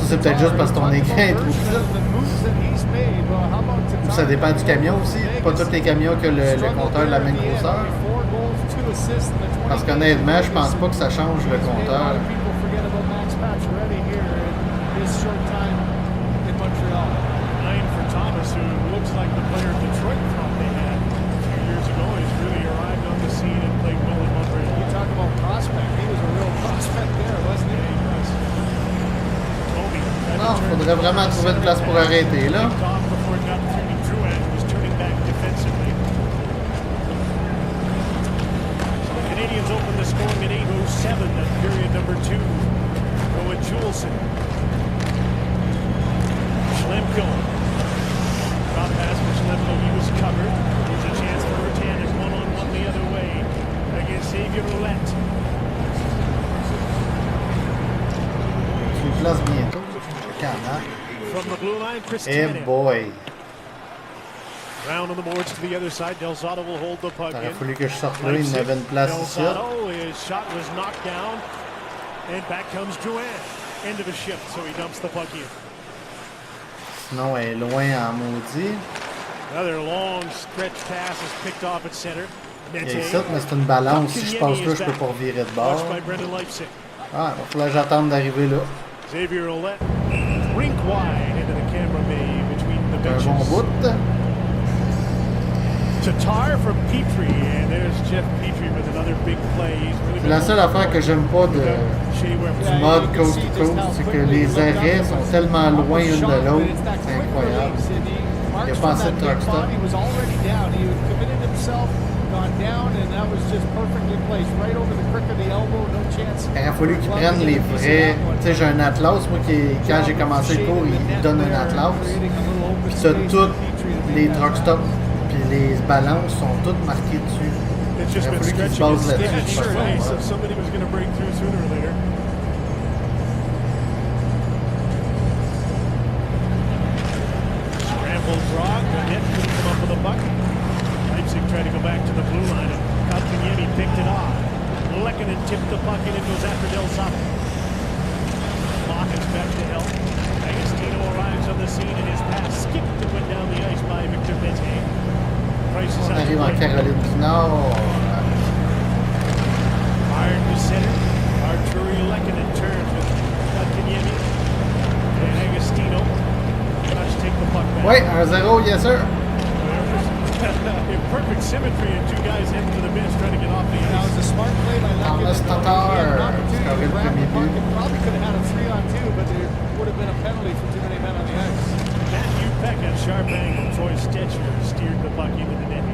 c'est peut-être juste parce que ton écran est trop petit. Ça dépend du camion aussi. Pas tous les camions que le compteur de la même grosseur. Parce qu'honnêtement, je pense pas que ça change le compteur. Non, il faudrait vraiment trouver une place pour arrêter là. Canadians open the scoring at 8:07 at period number 2. Owen Juleson. Schlemko. Drop pass for Schlemko. He was covered. There's a chance for Rutan as one-on-one the other way against Xavier Roulette. Tu le places bientôt. From the blue line, Chris Hey boy. Round on the boards to the other side. Del Zotto will hold the puck in. Il a fallu que je sorte là, il m'avait une place ici. Del Zotto, his shot was knocked down. And back comes Drouin. End of a shift, so he dumps the puck in. Sinon, elle est loin en maudit. Another long stretch pass is picked off at center. Il y a ici, mais c'est une balance. Si je passe là, je peux pas revirer de bord. Ah, il va falloir que j'attende d'arriver là. Xavier Roulette, rink wide into the camera bay between the benches. Un bon bout. Tatar from Petrie, and there's Jeff Petrie with another big play. C'est la seule affaire que j'aime pas du mode Coast to Coast, c'est que les arrêts sont tellement loin une de l'autre. C'est incroyable. Il n'y a pas assez de truck stop. down, and that was just perfectly placed, right over the crick of the elbow, no chance. Il aurait fallu qu'ils prennent les vrais. Tu sais, j'ai un atlas, moi, quand j'ai commencé le cours, il donne un atlas. Puis t'as toutes les truck stops, puis les balances sont toutes marquées dessus. Il aurait fallu qu'ils se basent là-dessus. Draw, Net couldn't come up with a bucket. Leipzig tried to go back to the blue line, and Kotkaniemi picked it off. Lehkonen tipped the puck and it goes after Del Zotto. Malkin's back to help. Agostino arrives on the scene and his pass skipped and went down the ice by Victor Mete. Price is On arrive en Caroline du Nord. Fired to center. Arturi Lehkonen turns with Kotkaniemi and Agostino. Oui, 1-0, yes sir. In perfect symmetry and two guys heading to the bench trying to get off the ice. That was a smart play by Lehkonen. Probably could have had a 3-on-2, but there would have been a penalty for too many men on the ice. Matthew Peck at sharp angle. Troy Stetcher steered the puck into the net.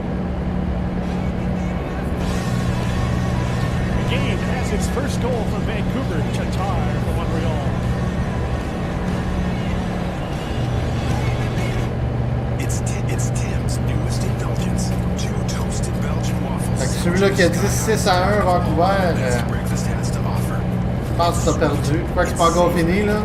The game has its first goal from Vancouver. Tatar for Montreal. It's Tim's newest indulgence. 2 toasted Belgian waffles. Fait que celui-là qui a dit 6-1 Vancouver, je pense que t'as perdu. Je crois que c'est pas encore fini là.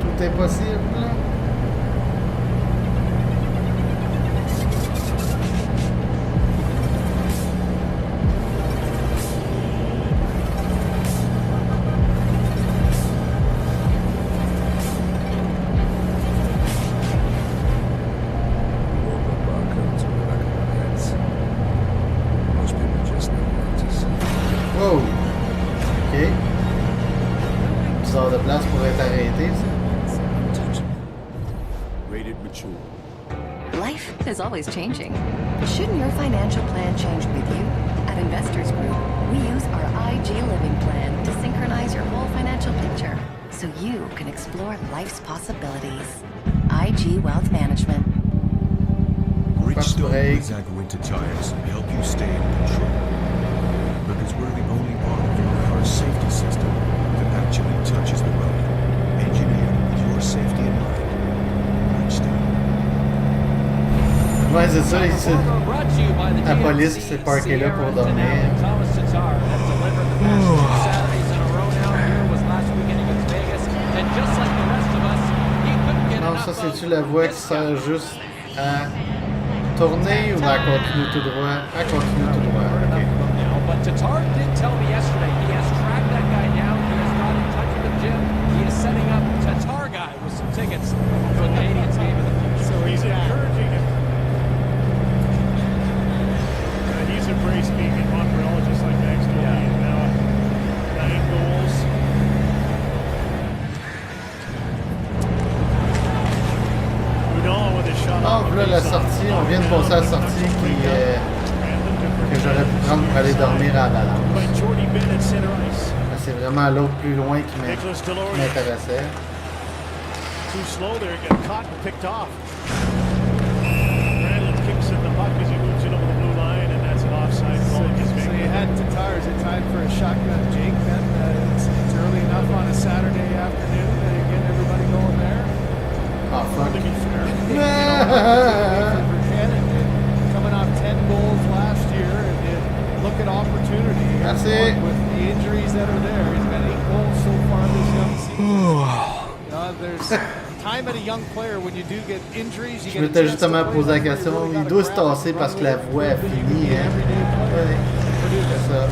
Tout est possible là. Always changing. Shouldn't your financial plan change with you? At Investors Group, we use our IG Living Plan to synchronize your whole financial picture so you can explore life's possibilities. IG Wealth Management. Bridgestone Zag Winter Tires help you stay in control. Because we're the only part of your car's safety system that actually touches the road. Engineered with your safety in mind. Bridgestone. Ouais, c'est ça, ici. La police s'est parquée là pour dormir. Non, ça, c'est-tu la voie qui sert juste à tourner ou à continuer tout droit? À continuer tout droit, ok. But Tatar did tell me yesterday he has tracked that guy down. He has got in touch with the gym. He is setting up Tatar guy with some tickets for the Canadiens game in the future. So he's encouraging him. He's embraced being in Montreal just like Max Domi. And now 9 goals. Udon with a shot. Oh, là, la sortie, on vient de passer à la sortie que j'aurais pu prendre pour aller dormir à la balance. C'est vraiment l'autre plus loin qui m'intéressait. Too slow there, got caught and picked off. Randall kicks in the puck as he moves it over the blue line, and that's an offside call against Vancouver. So you had Tatar as a time for a shotgun, Jake. Then it's early enough on a Saturday afternoon to get everybody going there. Oh, fuck. To be fair. Coming off 10 goals last year, and look at opportunity. That's it. With the injuries that are there, he's got 8 goals so far this young season. There's time at a young player when you do get injuries. Je m'étais justement posé la question. Il doit se tasser parce que la voix a fini. Hein? Ouais. C'est ça.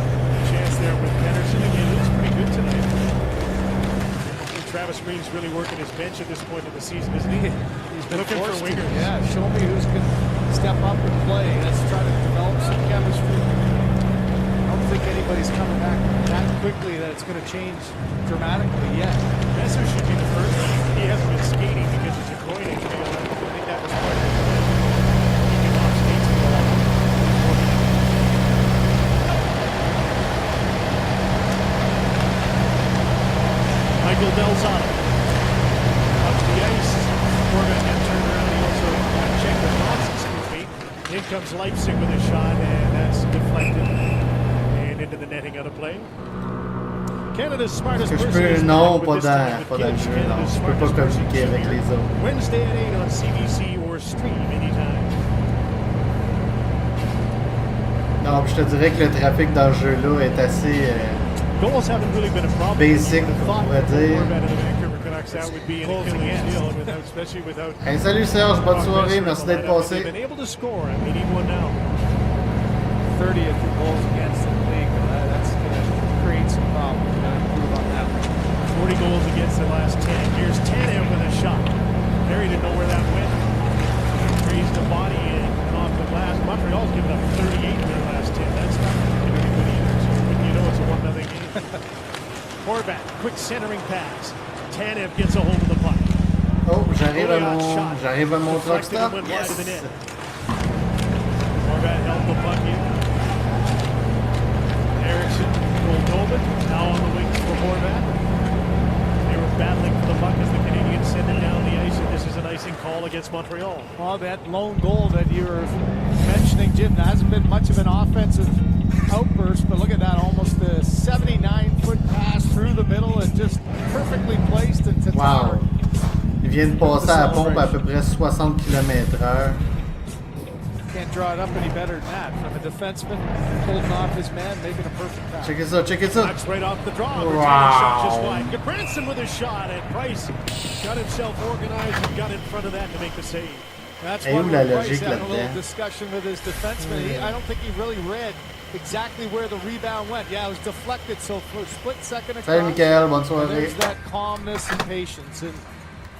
Chance there with Pedersen again. Looks pretty good tonight. Travis Green's really working his bench at this point of the season, isn't he? He's been looking for wingers. Yeah, show me who's going to step up and play. Let's try to develop some chemistry. I don't think anybody's coming back that quickly that it's going to change dramatically yet. Messer should be the first. He hasn't been skating because it's a groin injury. I think that was part of it. Keeping off skates for a while. Leipzig with a shot, and that's deflected and into the netting out of play. Canada's smartest person. Non, pas dans le jeu, non. Je peux pas communiquer avec les autres. Wednesday at 8 on CBC or stream anytime. Non, je te dirais que le trafic dans ce jeu-là est assez basic, on pourrait dire. Hey, salut Serge, bonne soirée, merci d'être passé. 30th goals against in the league. That's going to create some problems. We're going to improve on that one. 40 goals against the last 10. Here's Tanev with a shot. Barry didn't know where that went. Raised the body and off the glass. Montreal's given up 38 in their last 10. That's not going to be good either. So you know it's a 1-0 game. Horvat, quick centering pass. Tanev gets a hold of the puck. Oh, j'arrive à mon truck stop. Yes. Horvat held the puck in. Eriksson, Goldobin, now on the wings for Horvat. They were battling for the puck as the Canadians send it down the ice, and this is an icing call against Montreal. Well, that lone goal that you were mentioning, Jim, there hasn't been much of an offensive outburst, but look at that, almost a 79-foot pass through the middle and just perfectly placed into Wow. Il vient de passer à la pompe à peu près 60 km/h. Can't draw it up any better than that. From a defenseman holding off his man, making a perfect pass. Check this out, check this out. Knocks right off the draw. Wow. Just wide. Gabranson with a shot, and Price got himself organized and got in front of that to make the save. That's Et one où la where Price logique had a little là-dedans? discussion with his defenseman. I don't think he really read exactly where the rebound went. Yeah, it was deflected, so for a split second across. Salut Michael, bonne And soirée. there's that calmness and patience. And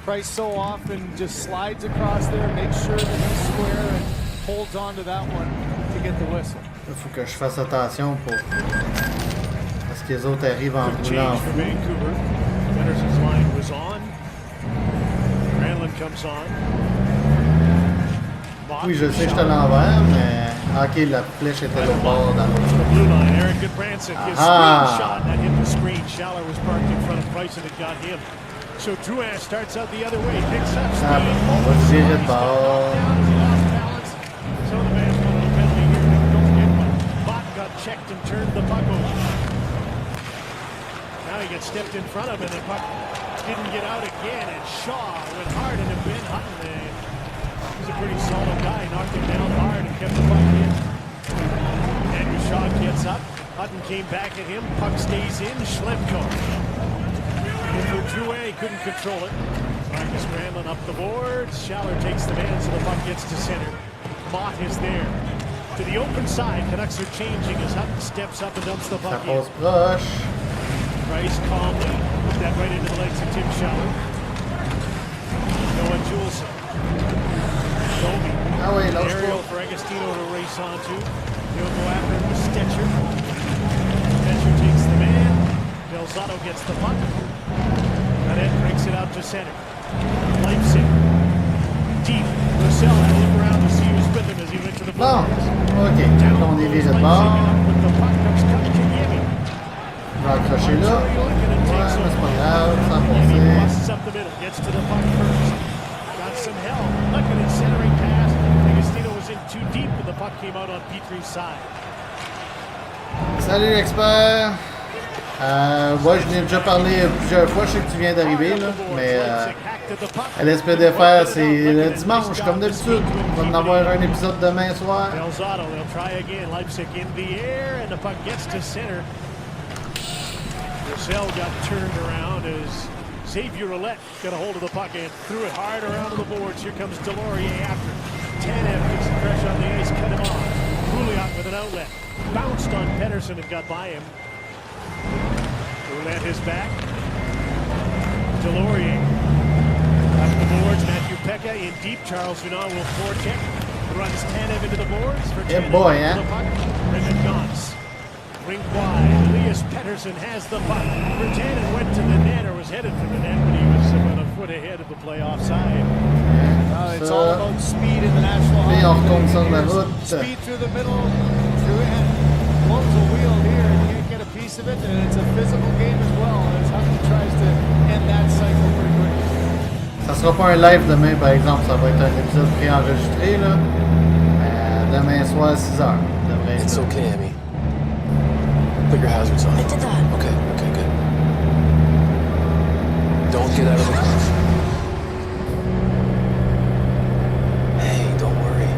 Price so often just slides across there, makes sure that he's square, and holds on to that one to get the whistle. Il faut que je fasse attention pour... Parce que les autres arrivent en roulant. Change for Vancouver. Henderson's line was on. Granlund comes on. Oui, je sais que je suis à l'envers, mais... Ok, la flèche était au bord dans l'autre. The blue line, Eric Gudbranson, his screenshot, that hit the screen. Schaller was parked in front of Price and it got him. So Drouin starts out the other way, picks up speed. On va virer de bord. So the man's going to penalty here, and don't get one. Bott got checked and turned the puck over. Now he gets stepped in front of him, and the puck didn't get out again, and Shaw went hard into Ben Hutton, and he's a pretty solid guy, knocked him down hard and kept the puck in. Andrew Shaw gets up, Hutton came back at him, puck stays in, Schlemko. And for Drouin, he couldn't control it. Marcus Granlund up the boards, Schaller takes the man, so the puck gets to center. Mott is there. To the open side, Canucks are changing as Hutton steps up and dumps the puck in. Proche. Price calmly, put that right into the legs of Tim Schaller. Noah Juleson. Domi. Aerial for Agostino to race onto. He'll go after him with Stetcher. Stetcher takes the man. Del Zotto gets the puck. And then breaks it out to center. Leipzig. Deep. Roussel had to look around to see who's with him as he went to the Bon, ok, on est viré de bord. On va accrocher là. Ouais, mais c'est pas grave, sans passer. Up the middle, gets to the puck first. Got some help. Look at it, centering pass. Agostino was in too deep, but the puck came out on Petrie's side. Salut l'expert. Moi, je n'ai déjà parlé plusieurs fois. Je sais que tu viens d'arriver, là, mais à l'SPDFR, c'est le dimanche, comme d'habitude. On va en avoir un épisode demain soir. Del Zotto, they'll try again. Leipzig in the air, and the puck gets to center. Roussel got turned around as Xavier Ouellet got a hold of the puck and threw it hard around the boards. Here comes Delorier after. Tanev gets some pressure on the ice, cut him off. Pouliot with an outlet. Bounced on Pedersen and got by him. Ouellet is back. Delorier. Up the boards, Matthew Pekka in deep. Charles Hunan will forecheck. Runs Tanev into the boards. For Good boy, eh? Brendan Gaunce. Rink wide. Elias Pettersson has the puck. Virtanen went to the net, or was headed for the net, but he was about a foot ahead of the play offside. It's all about speed in the National Hockey League. Speed through the middle. Blows a wheel here and can't get a piece of it, and it's a physical game as well. As Hutton tries to end that cycle pretty quickly. Ça sera pas un live demain, par exemple. Ça va être un épisode préenregistré, là. demain soir, 6h. It's okay, Emmy. Put your hazards on. I did that. Okay, good. Don't get out of the car. Hey, don't worry.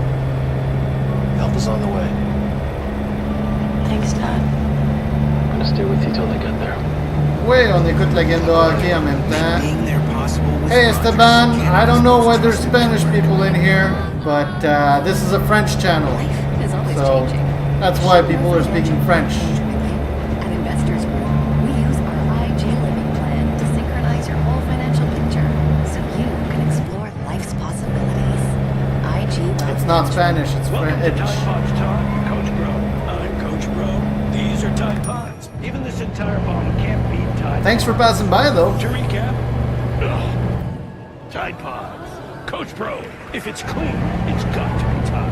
Help is on the way. Thanks, Dad. I'm gonna stay with you till they get there. Oui, on écoute la game de hockey en même temps. Hey Esteban, I don't know why there's Spanish people in here, but this is a French channel, so that's why people are speaking French. At Investors Group, we use our IG living plan to synchronize your whole financial picture so you can explore life's possibilities. IG It's not Spanish, it's French. Coach Bro. I'm Coach Bro. These are Tide Pods. Even this entire bottle can't beat Tide. Thanks for passing by, though. To recap, Tide Pods. Coach Bro. If it's clean, it's got to be Tide.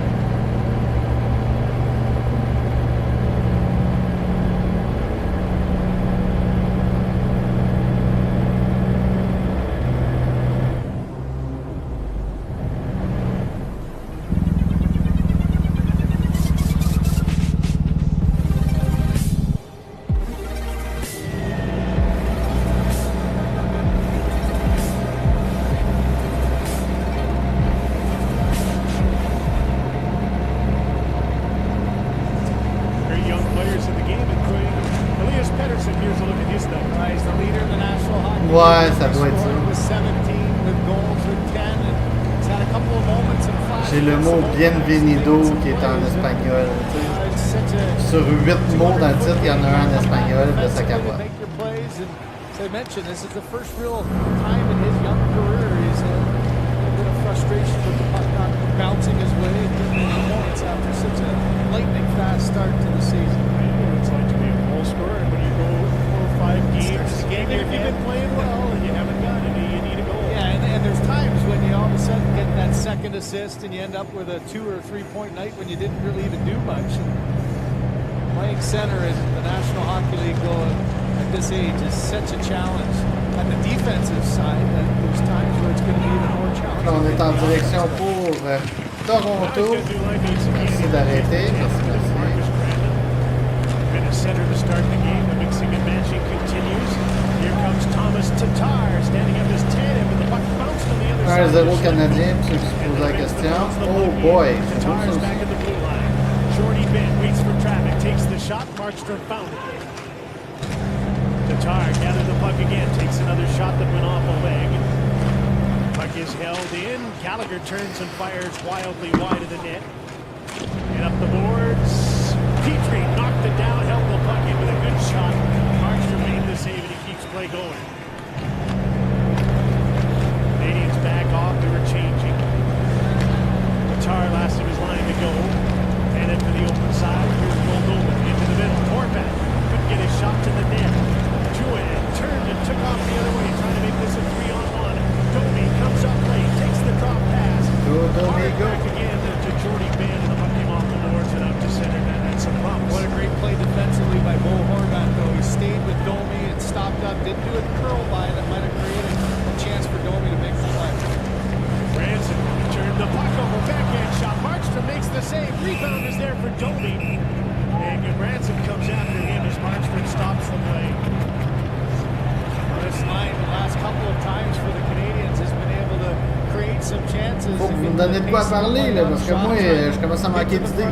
Ouais, ça doit être ça. J'ai le mot Bienvenido qui est en espagnol. Sur 8 mots dans le titre, il y en a un en espagnol, là, ça capote. As I mentioned, this is the first real time in his young career he's had a bit of frustration with the puck not bouncing his way and getting the points after such a lightning fast start to the season. It's like to be a goal scorer, and when you go 4 or 5 games, if you've been playing well and you haven't got any, you need a goal. Yeah, and there's times when you all of a sudden get that second assist and you end up with a 2 or 3 point night when you didn't really even do much. And playing center in the National Hockey League at this age is such a challenge. On the defensive side, that there's times where it's going to be even more challenging. Là, on est en direction pour Toronto. Merci d'arrêter. Merci. Minute center to start the game. The mixing and matching continues. Here comes Thomas Tatar standing up his tandem, but the puck bounced on the other side. 1-0 Canadien, pour ceux qui se posent la question. Oh boy, c'est beau ça aussi. Back in the blue line. Jordy Ben waits for traffic, takes the shot. Markstrom found it. Tatar gathers the puck again, takes another shot that went off a leg. Puck is held in. Gallagher turns and fires wildly wide of the net. And up the boards. Petrie knocked it down, held the puck in with a good shot. Markstrom made the save and he keeps play going. Canadians back off, they were changing. Tatar last of his line to go. And into the open side. Here's Momo into the middle. Horvat couldn't get his shot to the net. Turned and took off the other way, trying to make this a 3-on-1. Domi comes up late, takes the drop pass. Back again to Jordy Ben, and the puck came off the boards and out to center. And that's a problem. What a great play defensively by Bo Horvat, though. He stayed with Domi and stopped up. Didn't do a curl by that might have created a chance for Domi to make the play. Ransom turned the puck over, backhand shot. Markstrom makes the save. Rebound is there for Domi. And Ransom comes after him as Markstrom stops the play. This line the last couple of times for the Canadians has been able to create some chances. Faut que vous me donnez de quoi parler, là, parce que moi, je commence à manquer d'idées.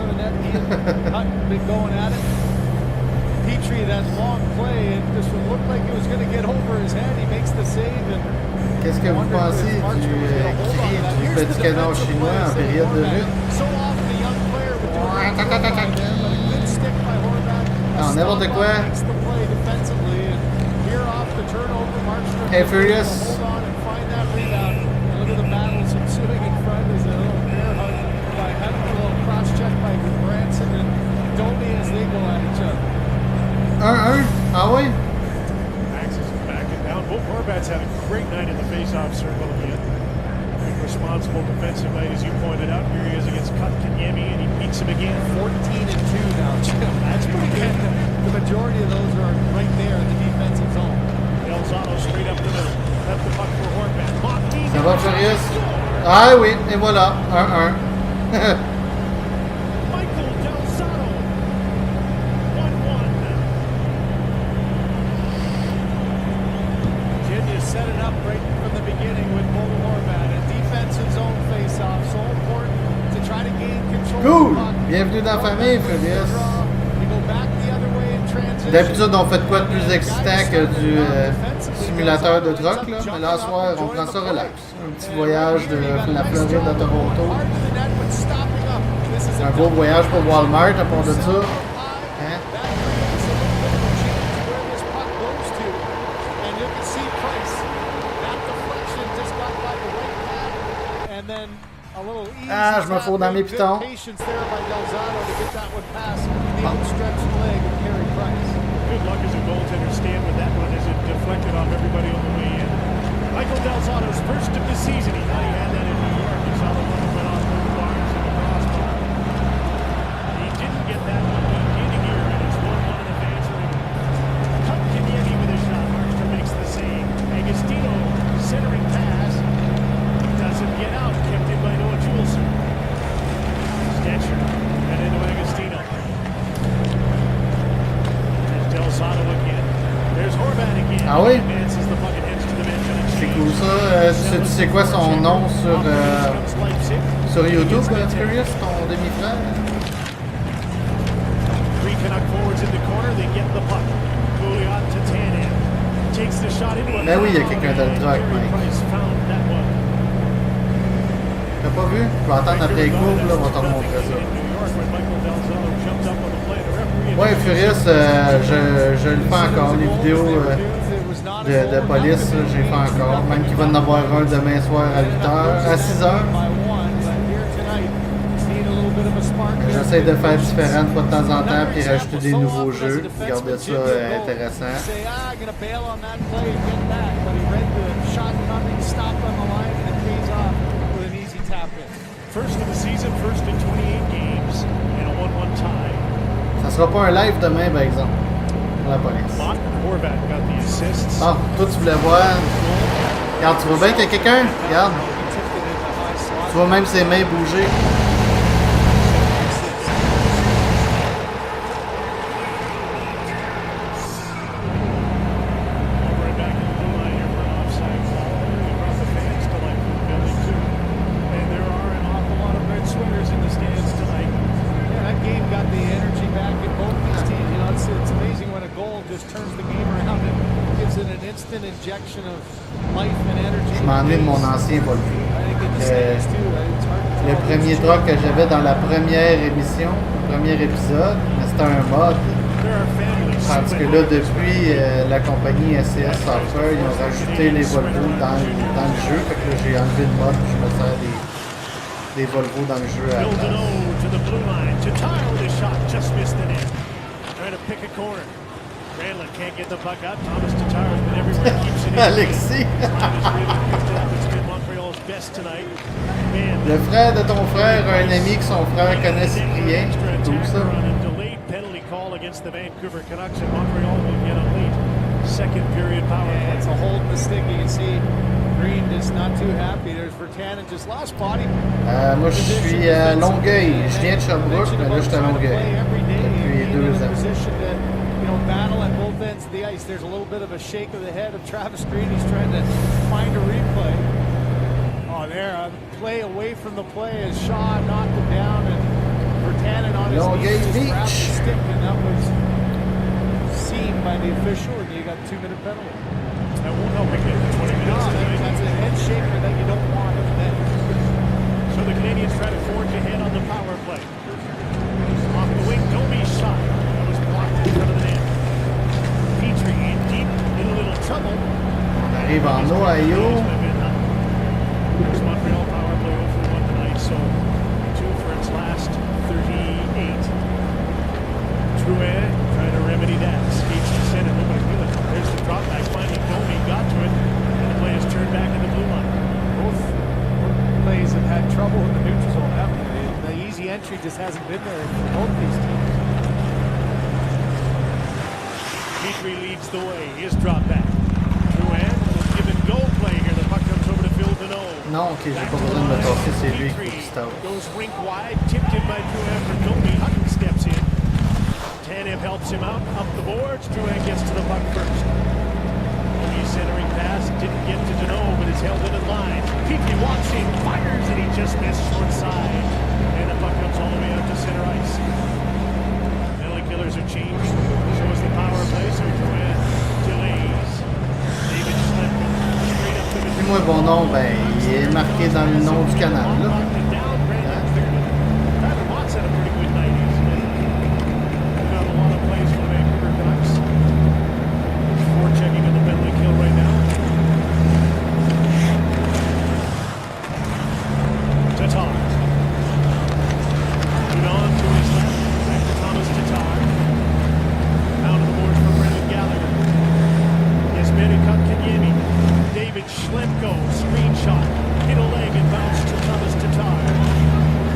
Been going at it. Petrie, that long play, and this would look like it was going to get over his head. He makes the save. Qu'est-ce que vous pensez du cri du petit canard chinois en période de lutte? Non, n'importe quoi. Hey, Furious. Hold on and find that rebound. And look at the battles ensuing in front. There's a little bear hug by having a little cross check by Branson and Domi as they go at each other. Ah oui? Max is backing down. Bo Horvat's had a great night in the face-off circle again. Responsible defensive night, as you pointed out. Here he is against Kotkaniemi, and he beats him again. 14-2 now, Jim. That's pretty good. The majority of those are right there in the defensive zone. Elzano straight up the middle. Left the puck for Horvat. Ça va, Furious? Ah oui, et voilà, 1-1. de la famille, Furious. D'habitude, on fait de quoi de plus excitant que du simulateur de truck, là. Mais là, ce soir, on prend ça relax. Un petit voyage de la Floride à Toronto. Un beau voyage pour Walmart à part de ça. Hein? Ah, je me fous dans mes pitons. Good luck as a goaltender stand with that one as it deflected off everybody on the way in. Michael Delzato's first of the season. He thought he had that in New York. He saw the one that went off the bars and the crossbar. He didn't get that one in here, and it's 1-1 in advance. Cut Kiniemi with a shot. Markstrom makes the save. Agostino centering pass. Doesn't get out. Kept in by Noah Juleson. Stetcher. And into Agostino. Ah oui? C'est cool ça. Tu sais quoi son nom sur YouTube, Furious, ton demi-frère? Ben oui, il y a quelqu'un dans le truck, mec. T'as pas vu? Je vais attendre après les courbes, là, on va te remontrer ça. Ouais, Furious, je le fais encore, les vidéos de police, j'ai fait encore. Même qu'il va en avoir un demain soir à 8h, à 6h. J'essaie de faire différent de fois de temps en temps puis rajouter des nouveaux jeux. Garder ça intéressant. First of the season, first in 28 games, and a 1-1 tie. Ça sera pas un live demain, par exemple, pour la police. Ah, toi, tu voulais voir. Regarde, tu vois bien qu'il y a quelqu'un? Regarde. Tu vois même ses mains bouger. Je m'ennuie de mon ancien Volvo. Le premier truck que j'avais dans la première émission, le premier épisode, c'était un mod. Parce que là, depuis la compagnie SCS Software, ils ont rajouté les Volvo dans le jeu. Fait que là, j'ai enlevé le mod et je me sers des Volvo dans le jeu à la place. Randlin can't get the puck up. Thomas Tatar's been everywhere. Keeps it in. Alexis. Le frère de ton frère a un ami que son frère connaît Cyprien. Tout ça. Delayed penalty call against the Vancouver Canucks, and Montreal will get a late second period power play. It's a hold mistake. You can see Green is not too happy. There's Vertanen just lost body. Moi, je suis à Longueuil. Je viens de Sherbrooke, mais là, je suis à Longueuil. Depuis 2 ans. Battle at both ends of the ice. There's a little bit of a shake of the head of Travis Green. He's trying to find a replay. Oh, there, a play away from the play as Shaw knocked him down, and Vertanen on his knees just grabbed the stick, and that was seen by the official, and you got a 2-minute penalty. That won't help him get 20 minutes. That's a head shaker that you don't want at the net. So the Canadians try to forge ahead on the power play. Off the wing, Domi's shot. That was blocked in front of the net. On arrive en Ohio. There's Montreal power play over 1 tonight, so 2 for its last 38. Drouin trying to remedy that. Skates to center, nobody feeling it. There's the drop back. Finally, Domi got to it, and the play is turned back in the blue line. Both plays have had trouble in the neutral zone, haven't they? The easy entry just hasn't been there for both these teams. Petrie leads the way. His drop back. Drouin, give and go play here. The puck comes over to Phil Deneau. Non, ok, j'ai pas besoin de me tasser, c'est lui qui start. Goes rink wide, tipped in by Drouin for Domi. Hutton steps in. Tanev helps him out, up the boards. Drouin gets to the puck first. Domi's centering pass, didn't get to Deneau, but it's held in line. Petrie walks in, fires, and he just missed short side. And the puck comes all the way out to center. center ice. Penalty killers are changed. Shows the power play. Sergio delays. David Schlemko straight up to the... Dis-moi bon nom, ben, il est marqué dans le nom du canal, là. Had a pretty good night. He's got a lot of plays for the Vancouver Canucks. Four checking on the penalty kill right now. Tatar. Put on to his left. Back to Thomas Tatar. Down to the boards for Brendan Gallagher. Yasmani Kotkaniemi. David Schlemko. Screenshot. Hit a leg and bounce to Thomas Tatar.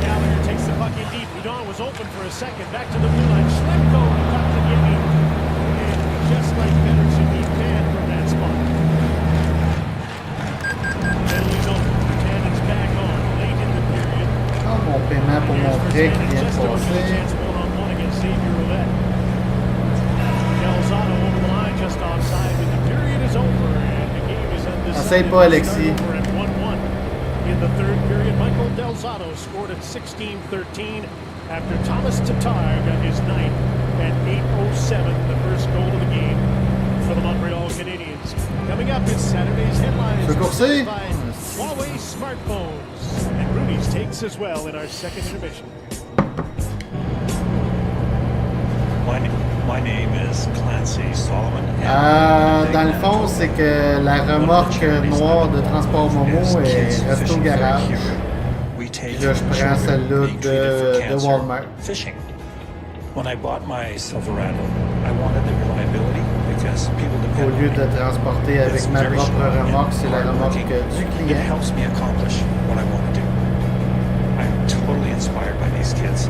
Gallagher takes the puck in deep. Udon was open for a second. Back to the blue line. Schlemko and Kotkaniemi. And just like Pettersson, he's banned from that spot. Penalty's over. Cannon's back on late in the period. Oh, mon paiement pour mon prêt qui vient de passer. Chance one-on-one against Xavier Roulette. Delzato over the line, just offside, but the period is over and the game is undecided. Essaye pas, Alexis. Over at 1-1. In the third period, Michael Delzato scored at 16-13 after Thomas Tatar got his ninth at 8:07, the first goal of the game for the Montreal Canadiens. Coming up is Saturday's headlines presented by Huawei smartphones and Rudy's takes as well in our second intermission. My name is Clancy Solomon. Dans le fond, c'est que la remorque noire de Transport Momo est restée au garage. Puis là, je prends celle-là de Walmart. Fishing. When I bought my Silverado, I wanted the reliability because people Au lieu de transporter avec ma propre remorque, c'est la remorque du It client. helps me accomplish what I want to do. I'm totally inspired by these kids.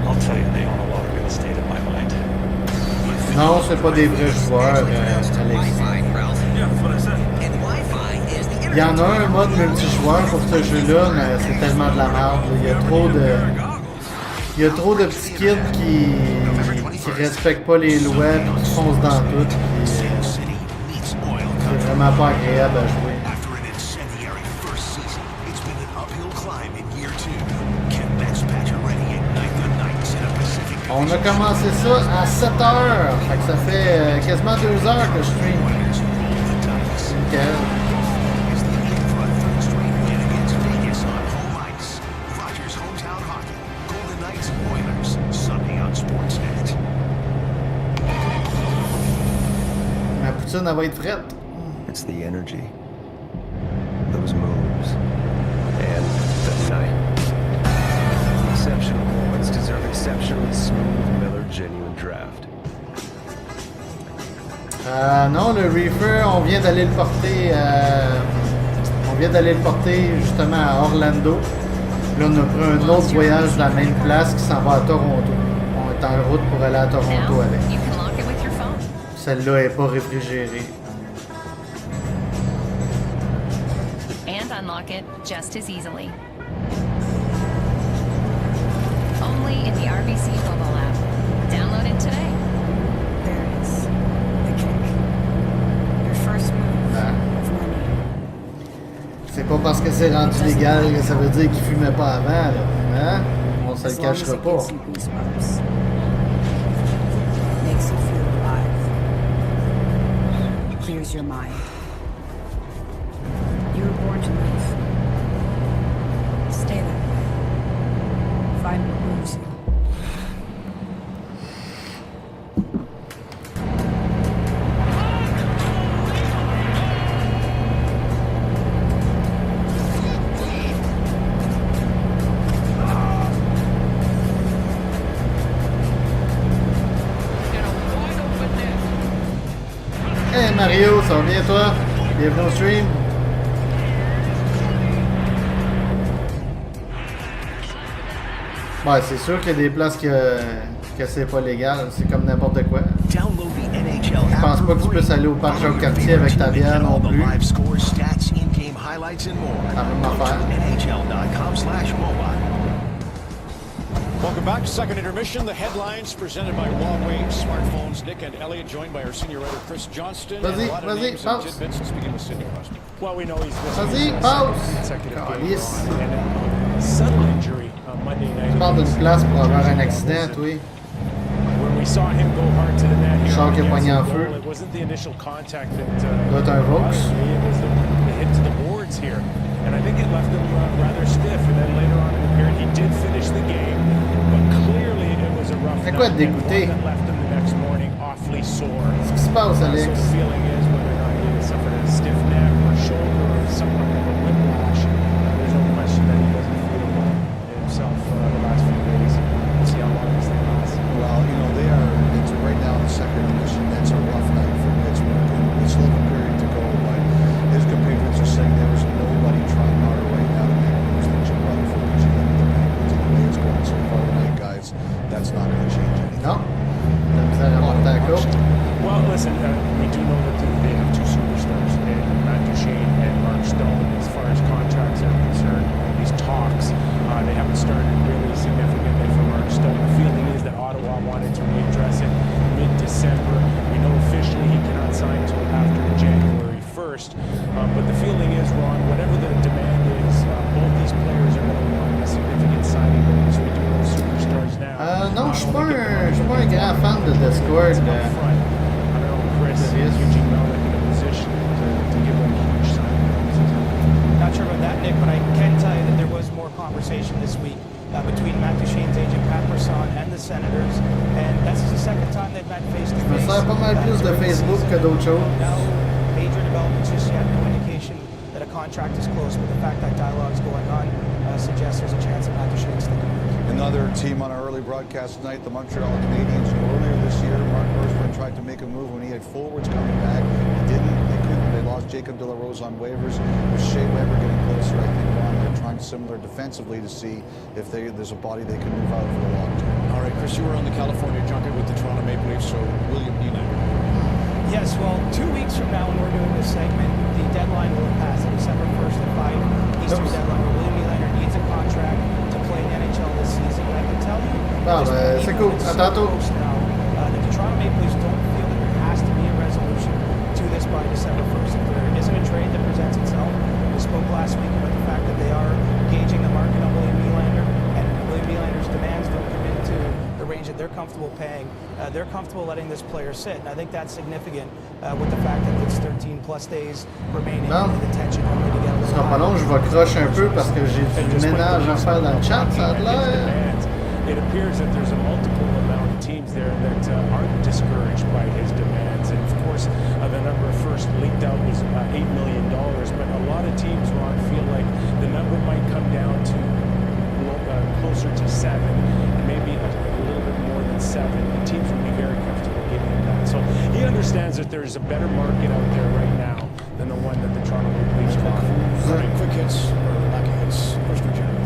I'll tell you, they own a lot of real estate in my mind. Non, c'est pas des vrais joueurs, Alexis. Il y en a un mode multijoueur pour ce jeu-là, mais c'est tellement de la merde. Il y a trop de petits kids qui respectent pas les lois et qui foncent dans tout. C'est vraiment pas agréable à jouer. On a commencé ça à 7h, fait que ça fait quasiment 2 heures que je stream. Nickel. Ma poutine, elle va être frette. It's the energy, those moves, and the night. Exceptional moments deserve exceptionally smooth Miller Genuine Draft. Non, le reefer, on vient d'aller le porter. On vient d'aller le porter justement à Orlando. Là, on a pris un autre voyage de la même place qui s'en va à Toronto. On est en route pour aller à Toronto avec. Celle-là n'est pas réfrigérée. And unlock it just as easily. Only in the RBC mobile app. Download it today. There it is. The kick. Your first move of money. C'est pas parce que c'est rendu légal que ça veut dire qu'il fumait pas avant, là. Hein? On se le cachera pas. Makes you feel alive. Clears your mind. You were born to live. Stay that way. Find what moves you. Hey Mario, ça va bien toi? Bienvenue au stream. Ouais, c'est sûr qu'il y a des places que c'est pas légal, c'est comme n'importe quoi. Je pense pas que tu puisses aller au parc Jacques-Cartier avec ta bière non plus. C'est la même affaire. Welcome back. Second intermission. The headlines presented by Huawei Smartphones. Nick and Elliot, joined by our senior writer Chris Johnston. And a lot of names and tidbits. Let's begin with Sidney Crosby. Well, we know he's Vas-y, pause! consecutive game Calice. and a sudden injury. Monday night. Tu parles d'une place pour avoir un accident, oui. When we saw him go hard to the net here, Char qui est pogné en feu. it wasn't the initial contact that doit être un Vaux. it was the hit to the boards here. And I think it left him rather stiff. And then later on in the period, he did finish the game. But clearly it was a rough C'est quoi night. dégoûté? That left him the next morning awfully sore. Qu'est-ce qui se passe, Alex? So the feeling is whether or not he suffered a stiff neck or shoulder or somewhat of a whiplash. There's no question that he doesn't feel well himself the last few days. We'll see how long this thing lasts. Well, you know, it's right now the second edition. It's a rough night for Pittsburgh. It's still a period to go, but his compatriots are saying there is nobody trying harder right now to make moves than Jim Rutherford and GM of the Penguins. And the way it's going so far tonight, guys, that's not going to change anything. No. Well, listen, we do know that they have two superstars, Matt Duchene and Mark Stone. As far as contracts are concerned, these talks, they haven't started really significantly for Mark Stone. The feeling is that Ottawa wanted to readdress it mid-December. We know officially he cannot sign until after January 1st. But the feeling is, Ron, whatever the demand is, both these players are going to want a significant signing bonus. We do know superstars now. Non, je suis pas un grand fan de Discord. I don't know, Chris, Eugene Melnick in a position to give them a huge signing bonus. Not sure about that, Nick, but I can tell you that there was more conversation this week between Matt Duchene's agent Pat Brisson and the Senators, and that's the second time they've met face-to-face. Je me sers pas mal plus de Facebook que d'autres choses. No major developments just yet, no indication that a contract is close, but the fact that dialogue is going on suggests there's a chance that Matt Duchene sticking around. Another team on our early broadcast tonight, the Montreal Canadiens. Earlier this year, Mark Bergevin tried to make a move when he had forwards coming back. He didn't. They couldn't. They lost Jacob De La Rose on waivers. With Shea Weber getting closer, I think they're trying similar defensively to see if there's a body they can move out for the long term. All right, Chris, you were on the California junket with the Toronto Maple Leafs, so William Nylander. Yes, well, 2 weeks from now when we're doing this segment, the deadline will have passed, December 1st at 5 Eastern deadline, where William Nylander needs a contract to play in NHL this season. And I can tell you, c'est cool. À tantôt. Now, that the Toronto Maple Leafs don't feel that there has to be a resolution to this by December 1st. If there isn't a trade that presents itself, we spoke last week about the fact that they are gauging the market on William Nylander, and William Nylander's demands don't come into the range that they're comfortable paying. They're comfortable letting this player sit, and I think that's significant with the fact that it's 13 plus days remaining in the detention only to get a little. Ce sera pas long, je vais croche un peu parce que j'ai du ménage à faire dans le chat, ça a l'air. It appears that there's a multiple amount of teams there that aren't discouraged by his demands. And of course, the number first leaked out was $8 million. But a lot of teams, Ron, feel like the number might come down to closer to 7, and maybe a little bit more than 7. And teams would be very comfortable giving him that. So he understands that there's a better market out there right now than the one that the Toronto Maple Leafs offer. All right, quick hits or lucky hits. First for Jeremy.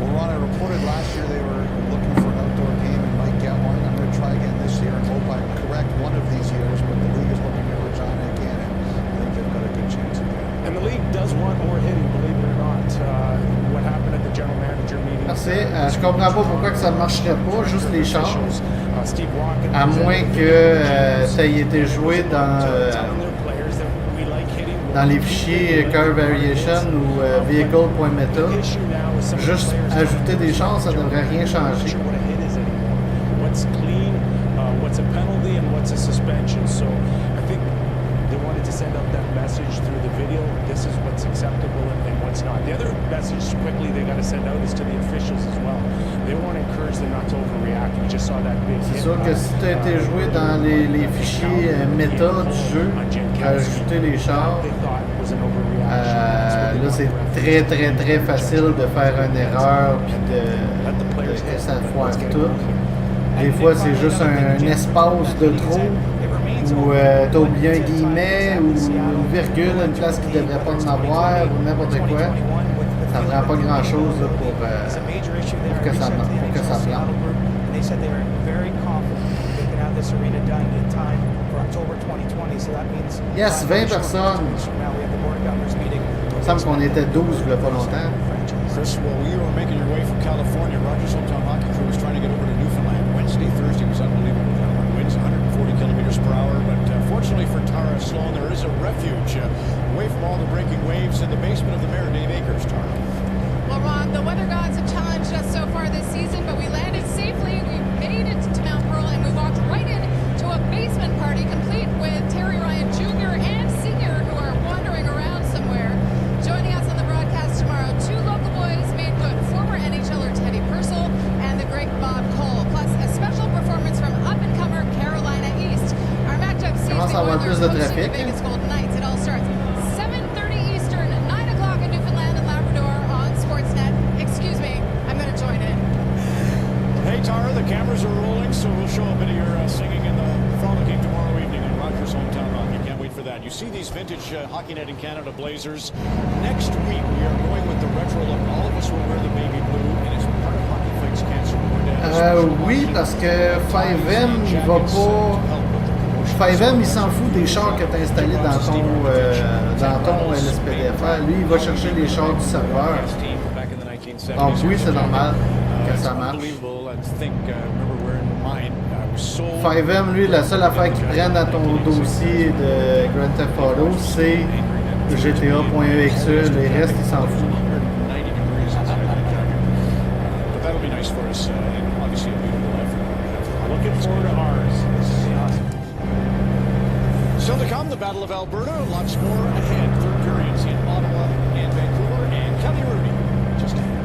Well, Ron, I reported last year they were looking for an outdoor game and might get one. I'm going to try again this year and hope I'm correct one of these years, but the league is looking at Regina again, and I think they've got a good chance of that. And the league does want more hitting, believe it or not. What happened at the general manager meeting? Merci. Je comprends pas pourquoi que ça ne marcherait pas, juste les chars. À moins que ça ait été joué dans les fichiers Car Variation ou Vehicle.meta. Juste ajouter des chars, ça ne devrait rien changer. What's clean, what's a penalty, and what's a suspension. So I think they wanted to send out that message through the video. This is what's acceptable and what's not. The other message quickly they got to send out is to the officials as well. They want to encourage them not to overreact. We just saw that big hit. C'est sûr que si tu as été joué dans les fichiers méta du jeu, ajouter les chars, là c'est très très très facile de faire une erreur puis que ça foire tout. Des fois c'est juste un espace de trop ou t'as oublié un guillemet ou une virgule, une place qui devrait pas en avoir ou n'importe quoi. Ça prend pas grand chose là, pour que ça plante. They said they were very confident they can have this arena done in time for October 2020. So that means yes, 20 personnes. Now we have the board of governors meeting. Il me semble qu'on était 12 il y a pas longtemps. Chris, while you were making your way from California, Rogers Hometown Hockey Crew was trying to get over to Newfoundland. Wednesday, Thursday was unbelievable. Winds 140 kilometers per hour, but fortunately for Tara Sloan, there is a refuge away from all the breaking waves in the basement of the Mayor Dave Akers. Tara. Well, Ron, the weather gods have challenged us so far this à avoir plus de trafic. Vegas Golden Knights. It all starts 7:30 Eastern, 9 o'clock in Newfoundland and Labrador on Sportsnet. Excuse me, I'm going to join in. Hey Tara, the cameras are rolling, so we'll show a bit of your singing in the frolicking tomorrow evening on Rogers Hometown Rock. You can't wait for that. You see these vintage HockeyNet in Canada Blazers. Next week we are going with the retro look. All of us will wear the baby blue, and it's part of Hockey Fights Cancer. Oui, parce que 5M, il va pas. 5M, il s'en fout des chars que tu as installés dans ton LSPDFR. Lui, il va chercher les chars du serveur. Donc oui, c'est normal que ça marche. 5M, lui, la seule affaire qu'il prend dans ton dossier de Grand Theft Auto, c'est GTA.exe. Les restes, il s'en fout. Looking forward to ours. This is awesome. Still to come, the Battle of Alberta. Lots more ahead. Third periods in Ottawa and Vancouver and Kelly Rudy. Just ahead.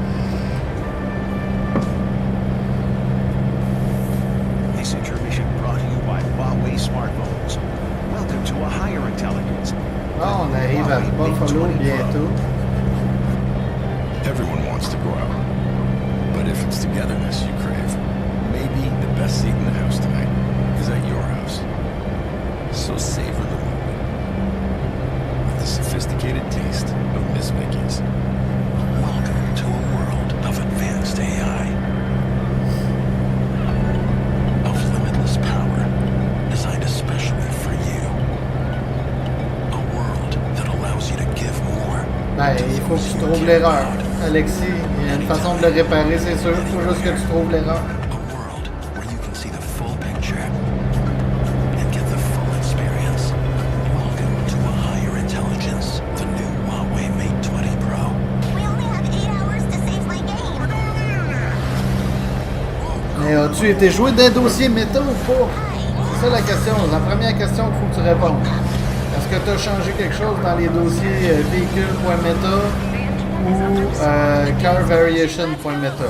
This intermission brought to you by Huawei smartphones. Welcome to a higher intelligence. Oh, on arrive à Buffalo bientôt. Everyone wants to go out, but if it's togetherness you crave, maybe the best seat in the house tonight is at your house. So savor the moment with the sophisticated taste of Miss Vicky's. Welcome to a world of advanced AI, of limitless power, designed especially for you. A world that allows you to give more. Ben, il faut que tu trouves l'erreur. Alexis, il y a une façon de le réparer, c'est sûr. Il faut juste que tu trouves l'erreur. Mais as-tu été joué d'un dossier méta ou pas? C'est ça la question, la première question qu'il faut que tu répondes. Est-ce que tu as changé quelque chose dans les dossiers véhicule.meta ou car variation.meta?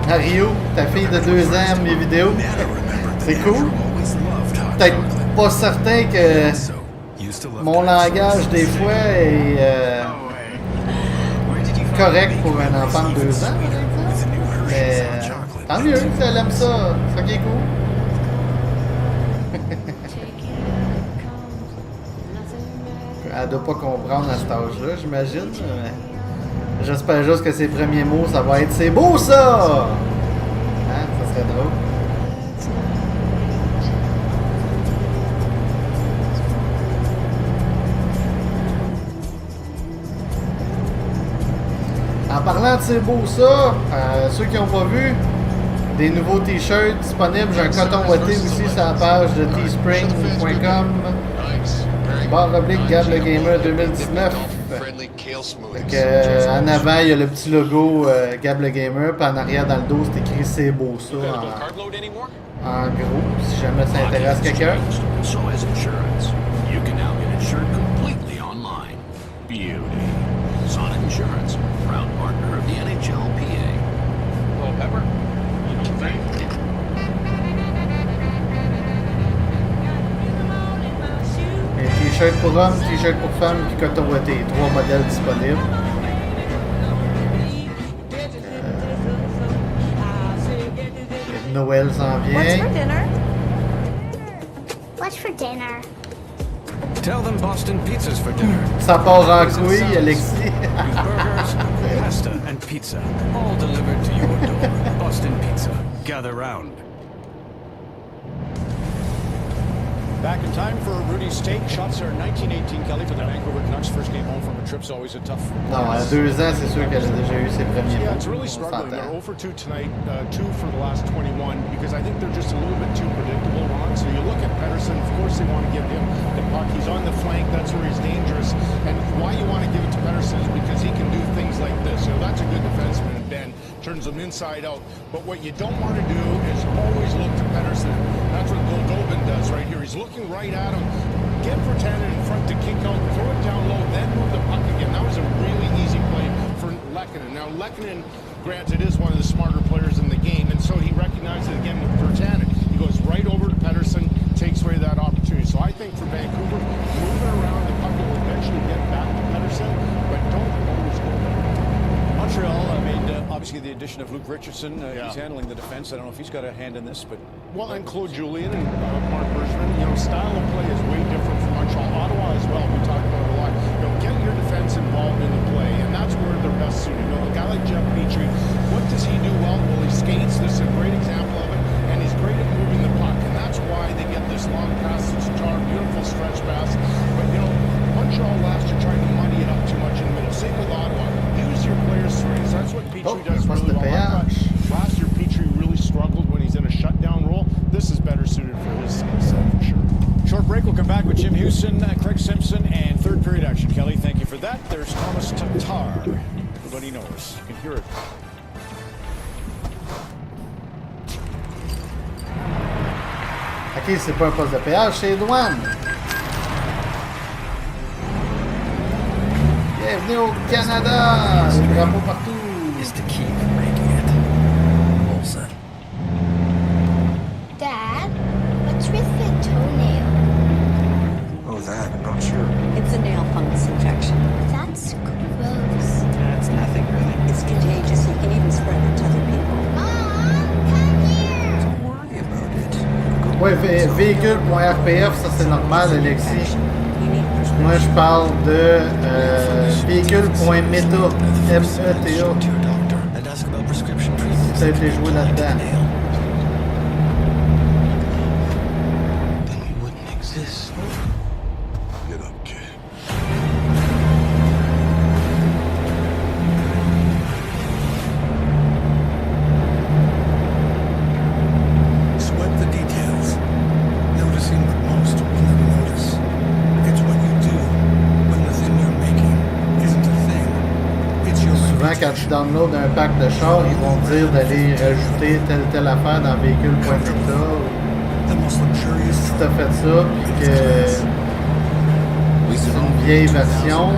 Mario, ta fille de 2 ans aime mes vidéos. C'est cool. Peut-être pas certain que mon langage des fois est correct pour un enfant de 2 ans. Mais tant mieux, si elle aime ça, c'est ça qui est cool. Elle doit pas comprendre à cet âge-là, j'imagine. J'espère juste que ses premiers mots, ça va être « C'est beau ça! » Hein, ça serait drôle. En parlant de C'est beau ça, ceux qui n'ont pas vu, des nouveaux t-shirts disponibles. J'ai un coton ouaté aussi sur la page de teespring.com. /Gab le Gamer 2019. En avant, il y a le petit logo Gab le Gamer, puis en arrière dans le dos, c'est écrit C'est beau ça en gros, si jamais ça intéresse quelqu'un. So as insurance, you can now get insured completely online. Beauty. Sonic Insurance, proud partner of the NHLPA. Hello, Pepper. You don't think? T-shirt pour hommes, t-shirt pour femmes, puis coton ouaté. 3 modèles disponibles. Noël s'en vient. What's for dinner? What's for dinner? Tell them Boston Pizza's for dinner. Ça part en couille, Alexis. Burgers, pasta, and pizza, all delivered to your door. Boston Pizza. Gather round. Back in time for Rudy's take. Shots are 1918, Kelly, for the Vancouver Canucks. First game home from a trip's always a tough. Non, à 2 ans, c'est sûr qu'elle a déjà eu ses premiers Yeah, mots. it's really struggling. They're 0 for 2 tonight, 2 for the last 21, because I think they're just a little bit too predictable, Ron. So you look at Pettersson, of course they want to give him the puck. He's on the flank, that's where he's dangerous. And why you want to give it to Pettersson is because he can do things like this. You know, that's a good defenseman, and Ben turns them inside out. But what you don't want to do is always look to Pettersson. That's what Goldobin does right here. He's looking right at him. Get Virtanen in front to kick out, throw it down low, then move the puck again. That was a really easy play Lehkonen, granted, is one of the smarter players in the game, and so he recognized it again with Virtanen. He goes right over to Pettersson, takes away that opportunity. So I think for Vancouver, moving around, the puck will eventually get back to Pettersson, but don't always go there. Montreal made, obviously, the addition of Luke Richardson. He's handling the defense. I don't know if he's got a hand in this, but... Well, and Claude Julien and Mark Bergevin, you know, style of play is way different from Montreal. Ottawa as well, we talked about it a lot. You know, get your defense involved in the play, and that's where they're best suited. You know, a guy like Jeff Petrie, what does he do well? Well, he skates. This is a great example of it, and he's great at moving the puck, and that's why they get this long pass to Tatar, beautiful stretch pass. But, you know, Montreal last year tried to muddy it up too much in the middle. Same with Ottawa. Use your players' strengths. That's what Petrie does really well. Last year, Petrie really struggled when he's in a shutdown role. This is better suited for his skill set, for sure. Short break. We'll come back with Jim Houston, Craig Simpson, and third period action. Kelly, thank you for that. There's Thomas Tatar. Everybody knows. You can hear it. Ok, c'est pas un poste de péage, c'est les douanes. Bienvenue au Canada! Les drapeaux partout! Is to keep making it. Olsen. Dad, what's with the toenail? Oh, that, I'm not sure. It's a nail fungus infection. That's gross. That's nothing really. It's contagious. You can even spread it to other people. Mom, come here! Don't worry about it. Ouais, véhicule.rpf, ça c'est normal, Alexis. Moi je parle de véhicule.meta, M-E-T-A. Si t'as été joué là-dedans. Quand tu downloads un pack de char, ils vont te dire d'aller rajouter telle affaire dans véhicule.meta. Si t'as fait ça, puis que c'est une vieille version.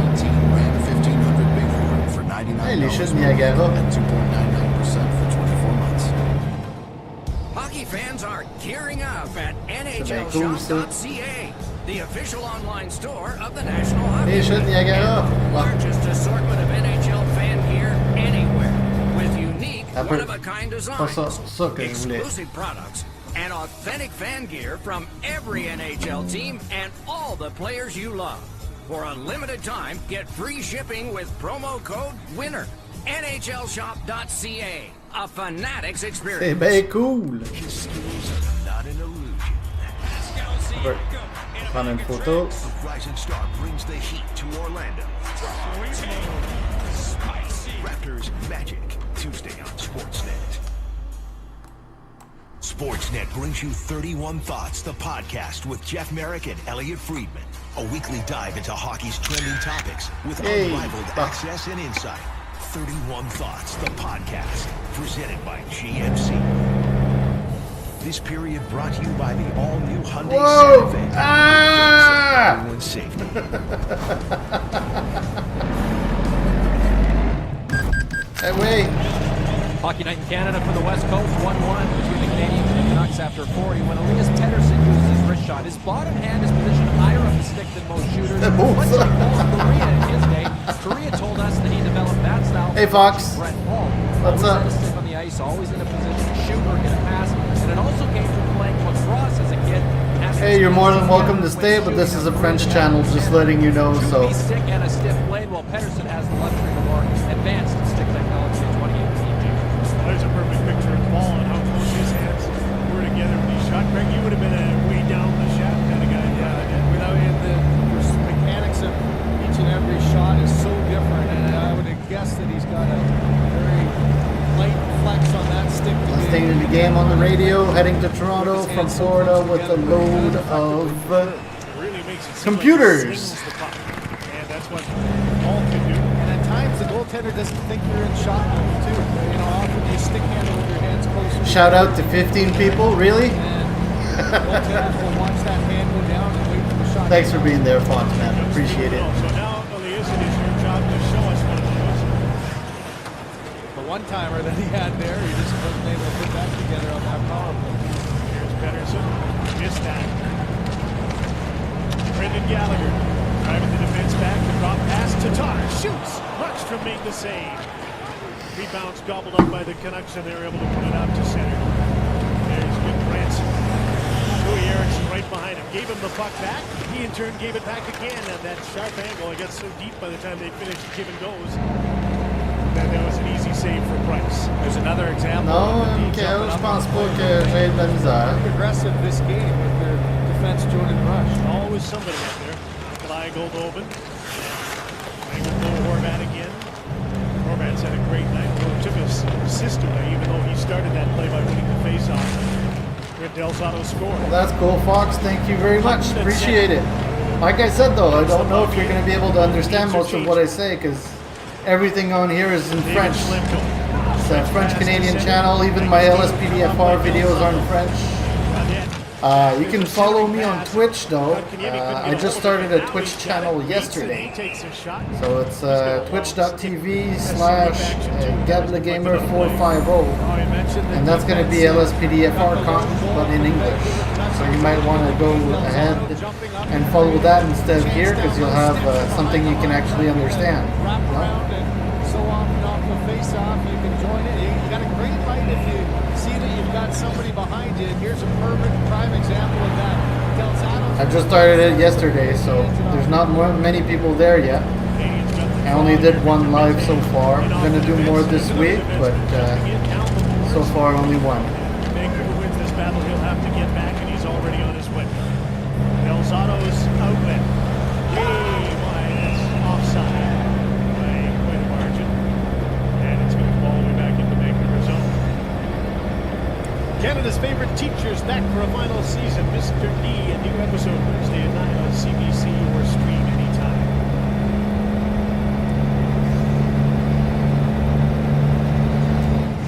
Hey, les chutes Niagara. Hockey fans are gearing up at NHLshop.ca, the official online store of the National Hockey Les chutes Niagara. Largest assortment of NHL fan gear anywhere, with unique, one-of-a-kind designs, exclusive products, and authentic fan gear from every NHL team and all the players you love. For a limited time, get free shipping with promo code WINNER. NHLshop.ca, a Fanatics experience. C'est bien cool. Ouais. Prendre une photo. Rising Star brings the heat to Orlando. Raptors Magic, Tuesday on Sportsnet. Sportsnet brings you 31 Thoughts, the podcast with Jeff Merrick and Elliot Friedman. A weekly dive into hockey's trending topics with unrivaled access and insight. 31 Thoughts, the podcast, presented by GMC. This period brought to you by the all-new Hyundai Santa Fe. Everyone's safety. Hey, wait. Hockey night in Canada for the West Coast, 1-1 between the Canadians and the Canucks after 40. When Elias Pettersson uses his wrist shot, his bottom hand is positioned higher up the stick than most shooters. Much like Korea in his day, Korea told us that he developed that style. Hey, Fox. Brett Hall. What's up? Always had a stick on the ice, always in a position to shoot or get a pass, and it also came from playing lacrosse as a kid. Hey, you're more than welcome to stay, but this is a French channel, just letting you know, so. Stick and a stiff blade, while Pettersson has the luxury of more advanced stick technology in 2018. There's a perfect picture of the ball and how close his hands were together when he shot. Greg, you would have been a way down the shaft kind of guy. Yeah, and without the mechanics of each and every shot is so different, and I would have guessed that he's got a very light flex on that stick. Staying in the game on the radio, heading to Toronto from Florida with a load of computers. And that's what Paul can do. And at times the goaltender doesn't think you're in shot mode too. You know, often you stick handle with your hands closer. Shout out to 15 people, really? Goaltenders will watch that hand go down and wait for the shot. Thanks for being there, Fox, man. Appreciate it. So now, Elias, it is your job to show us one of those. one-timer that he had there. He just wasn't able to put that together on that power play. Here's Pedersen. Missed that. Brendan Gallagher driving the defense back. The drop pass. Tatar shoots. Markstrom made the save. Rebounds gobbled up by the Canucks, and they're able to put it out to center. There's good Branson. Louis Erickson right behind him. Gave him the puck back. He in turn gave it back again. And that sharp angle, it got so deep by the time they finished give and goes. That was an easy save for Price. There's another example. Non, Michael, je pense pas que j'ai de la misère. Aggressive this game with their defense Jordan Rush. Always somebody out there. Nikolai Goldobin. Playing with Mo Horvat again. Horvat's had a great night. Took his system, even though he started that play by winning the faceoff. Del Zotto scored. Well, that's cool, Fox. Thank you very much. Appreciate it. Like I said, though, I don't know if you're going to be able to understand most of what I say because everything on here is in French. It's a French-Canadian channel. Even my LSPDFR videos are in French. You can follow me on Twitch, though. I just started a Twitch channel yesterday. So it's twitch.tv/GableGamer450. And that's going to be LSPDFR content, but in English. So you might want to go ahead and follow that instead of here, because you'll have something you can actually understand. So often off the face-off, you can join it. You got a great light if you see that you've got somebody behind you. Here's a perfect prime example of that. I just started it yesterday, so there's not many people there yet. I only did one live so far. I'm going to do more this week, but so far only one. Vancouver wins this battle, he'll have to get back, and he's already on his way. Del Zotto's outlet. Way wide. It's offside by quite a margin. And it's going to fall all the way back into Vancouver zone. Canada's favorite teachers back for a final season. Mr. D, a new episode Wednesday at 9 on CBC or stream anytime.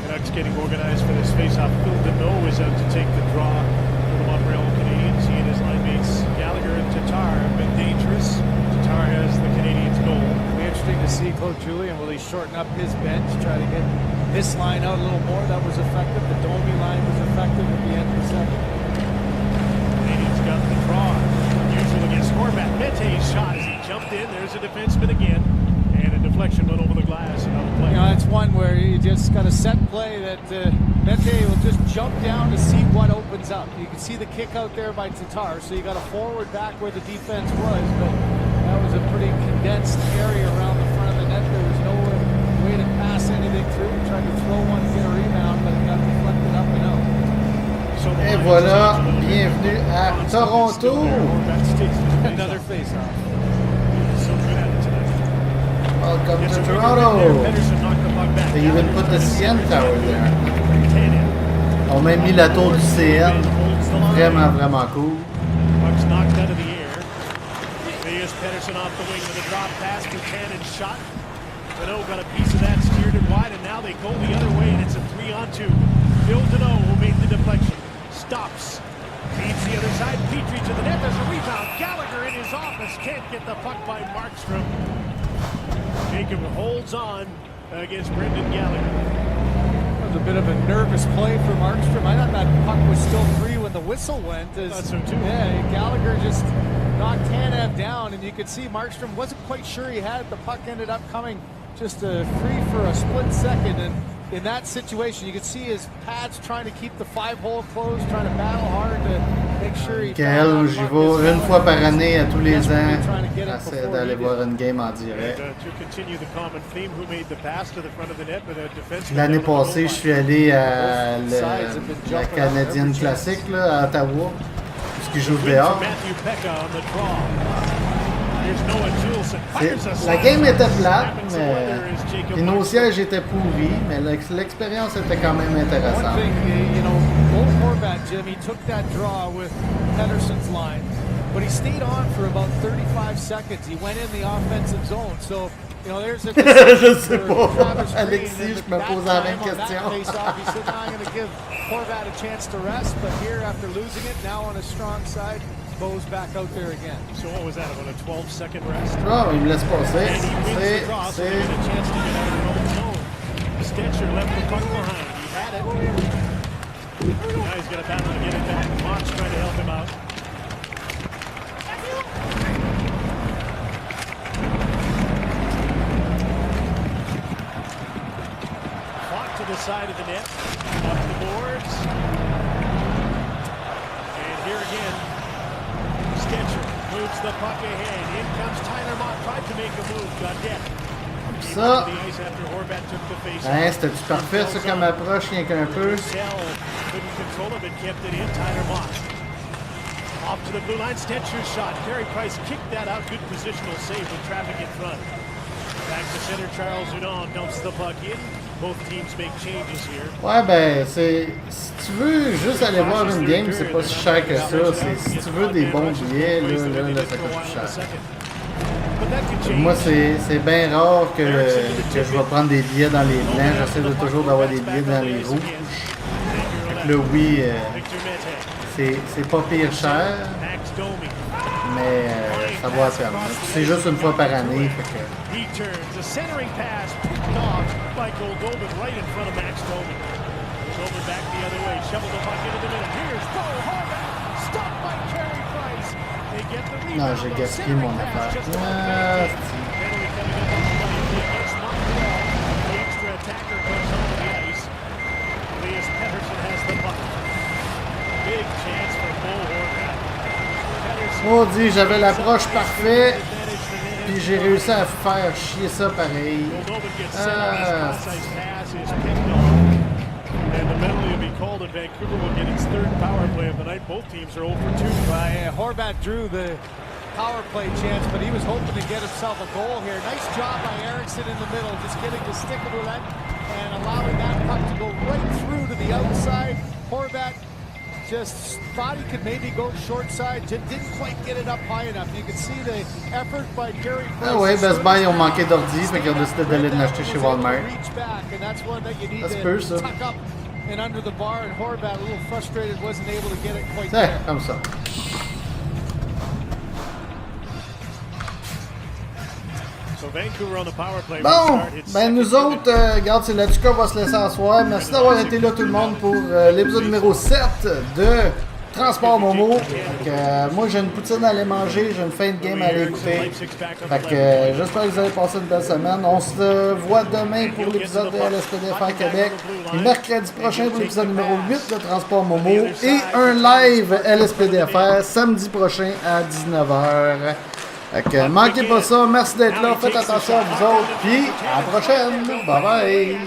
Canucks getting organized for this face-off. Phil Deneau is out to take the draw for the Montreal Canadiens. He and his line mates Gallagher and Tatar have been dangerous. Tatar has the Canadiens' goal. It'll be interesting to see Claude Julien. Will he shorten up his bench, try to get this line out a little more? That was effective. The Domi line was effective at the end of the second. Canadiens got the draw. Usually against Horvat. Mete's shot as he jumped in. There's a defenseman again. And a deflection went over the glass. Another play. You know, that's one where you just got a set play that Mete will just jump down to see what opens up. You can see the kick out there by Tatar, so you got a forward back where the defense was, but that was a pretty condensed area around the front of the net. There was no way to pass anything through. He tried to throw one to get a rebound, but it got deflected up and out. Et voilà, bienvenue à Toronto. Another face-off. Welcome to Toronto. They even put the CN tower there. On m'a mis la tour du CN. Vraiment, vraiment cool. Puck's knocked out of the air. Here's Pedersen off the wing with a drop pass. Buchanan shot. Deneau got a piece of that, steered it wide, and now they go the other way, and it's a 3-on-2. Phil Deneau, who made the deflection, stops. Feeds the other side. Petrie to the net. There's a rebound. Gallagher in his office can't get the puck by Markstrom. Jacob holds on against Brendan Gallagher. That was a bit of a nervous play for Markstrom. I thought that puck was still free when the whistle went. I thought so too. Yeah, Gallagher just knocked Tanev down, and you could see Markstrom wasn't quite sure he had it. The puck ended up coming just free for a split second, and in that situation, you could see his pads trying to keep the 5-hole closed, trying to battle hard to make sure he... Quel, j'y vais une fois par année, à tous les ans, j'essaie d'aller voir une game en direct. L'année passée, je suis allé à la Canadienne classique là, à Ottawa, puisqu'ils jouent dehors. La game était plate, mais nos sièges étaient pourris, mais l'expérience était quand même intéressante. Old Horvat, Jim, he took that draw with Pedersen's line, but he stayed on for about 35 seconds. He went in the offensive zone, so you know there's a... Je sais pas, Alexis, je me pose la même question. He said, now I'm going to give Horvat a chance to rest, but here, after losing it, now on a strong side, Bo's back out there again. So what was that, about a 12-second rest? Non, il me laisse passer. Stetcher left the puck behind. He had it. Now he's going to battle to get it back. Mott's trying to help him out. Fought to the side of the net. Up the boards. And here again, Stetcher moves the puck ahead. In comes Tyler Mott. Tried to make a move. Got dead. Ça, hein, c'était-tu parfait ça comme approche, rien qu'un peu? Off to the blue line, Stetcher's shot. Carey Price kicked that out. Good positional save with traffic in front. Back to center, Charles Hudon dumps the puck in. Both teams make changes here. Ouais, ben, c'est. Si tu veux juste aller voir une game, c'est pas si cher que ça. Si tu veux des bons billets, là ça coûte plus cher. Moi, c'est bien rare que je vais prendre des billets dans les blancs. J'essaie de toujours d'avoir des billets dans les rouges. Fait que là, oui, c'est pas pire cher, mais ça vaut la peine. C'est juste une fois par année. Fait que... Non, j'ai gaspillé mon affaire. Maudit, j'avais l'approche parfaite, puis j'ai réussi à faire chier ça pareil. And the penalty will be called, and Vancouver will get its third power play of the night. Both teams are 0 for 2. Horvat drew the power play chance, but he was hoping to get himself a goal here. Nice job by Eriksson in the middle, just getting the stick of roulette and allowing that puck to go right through to the outside. Horvat just thought he could maybe go short side, just didn't quite get it up high enough. You can see the effort by Carey Price. Ah ouais, Best Buy, ils ont manqué d'ordi, fait qu'ils ont décidé d'aller l'acheter chez Walmart. Ça se peut, ça. And under the bar, and Horvat, a little frustrated, wasn't able to get it quite there. there. Comme ça. Bon, ben nous autres, regarde, c'est là-dessus qu'on va se laisser asseoir. Merci d'avoir été là tout le monde pour l'épisode numéro 7 de Transport Momo. Moi j'ai une poutine à aller manger, j'ai une fin de game à aller écouter. Fait que j'espère que vous allez passer une belle semaine. On se voit demain pour l'épisode de LSPDFR Québec. Et mercredi prochain pour l'épisode numéro 8 de Transport Momo. Et un live LSPDFR samedi prochain à 19h. Fait que manquez pas ça, merci d'être là, faites attention à vous autres, puis à la prochaine, bye bye!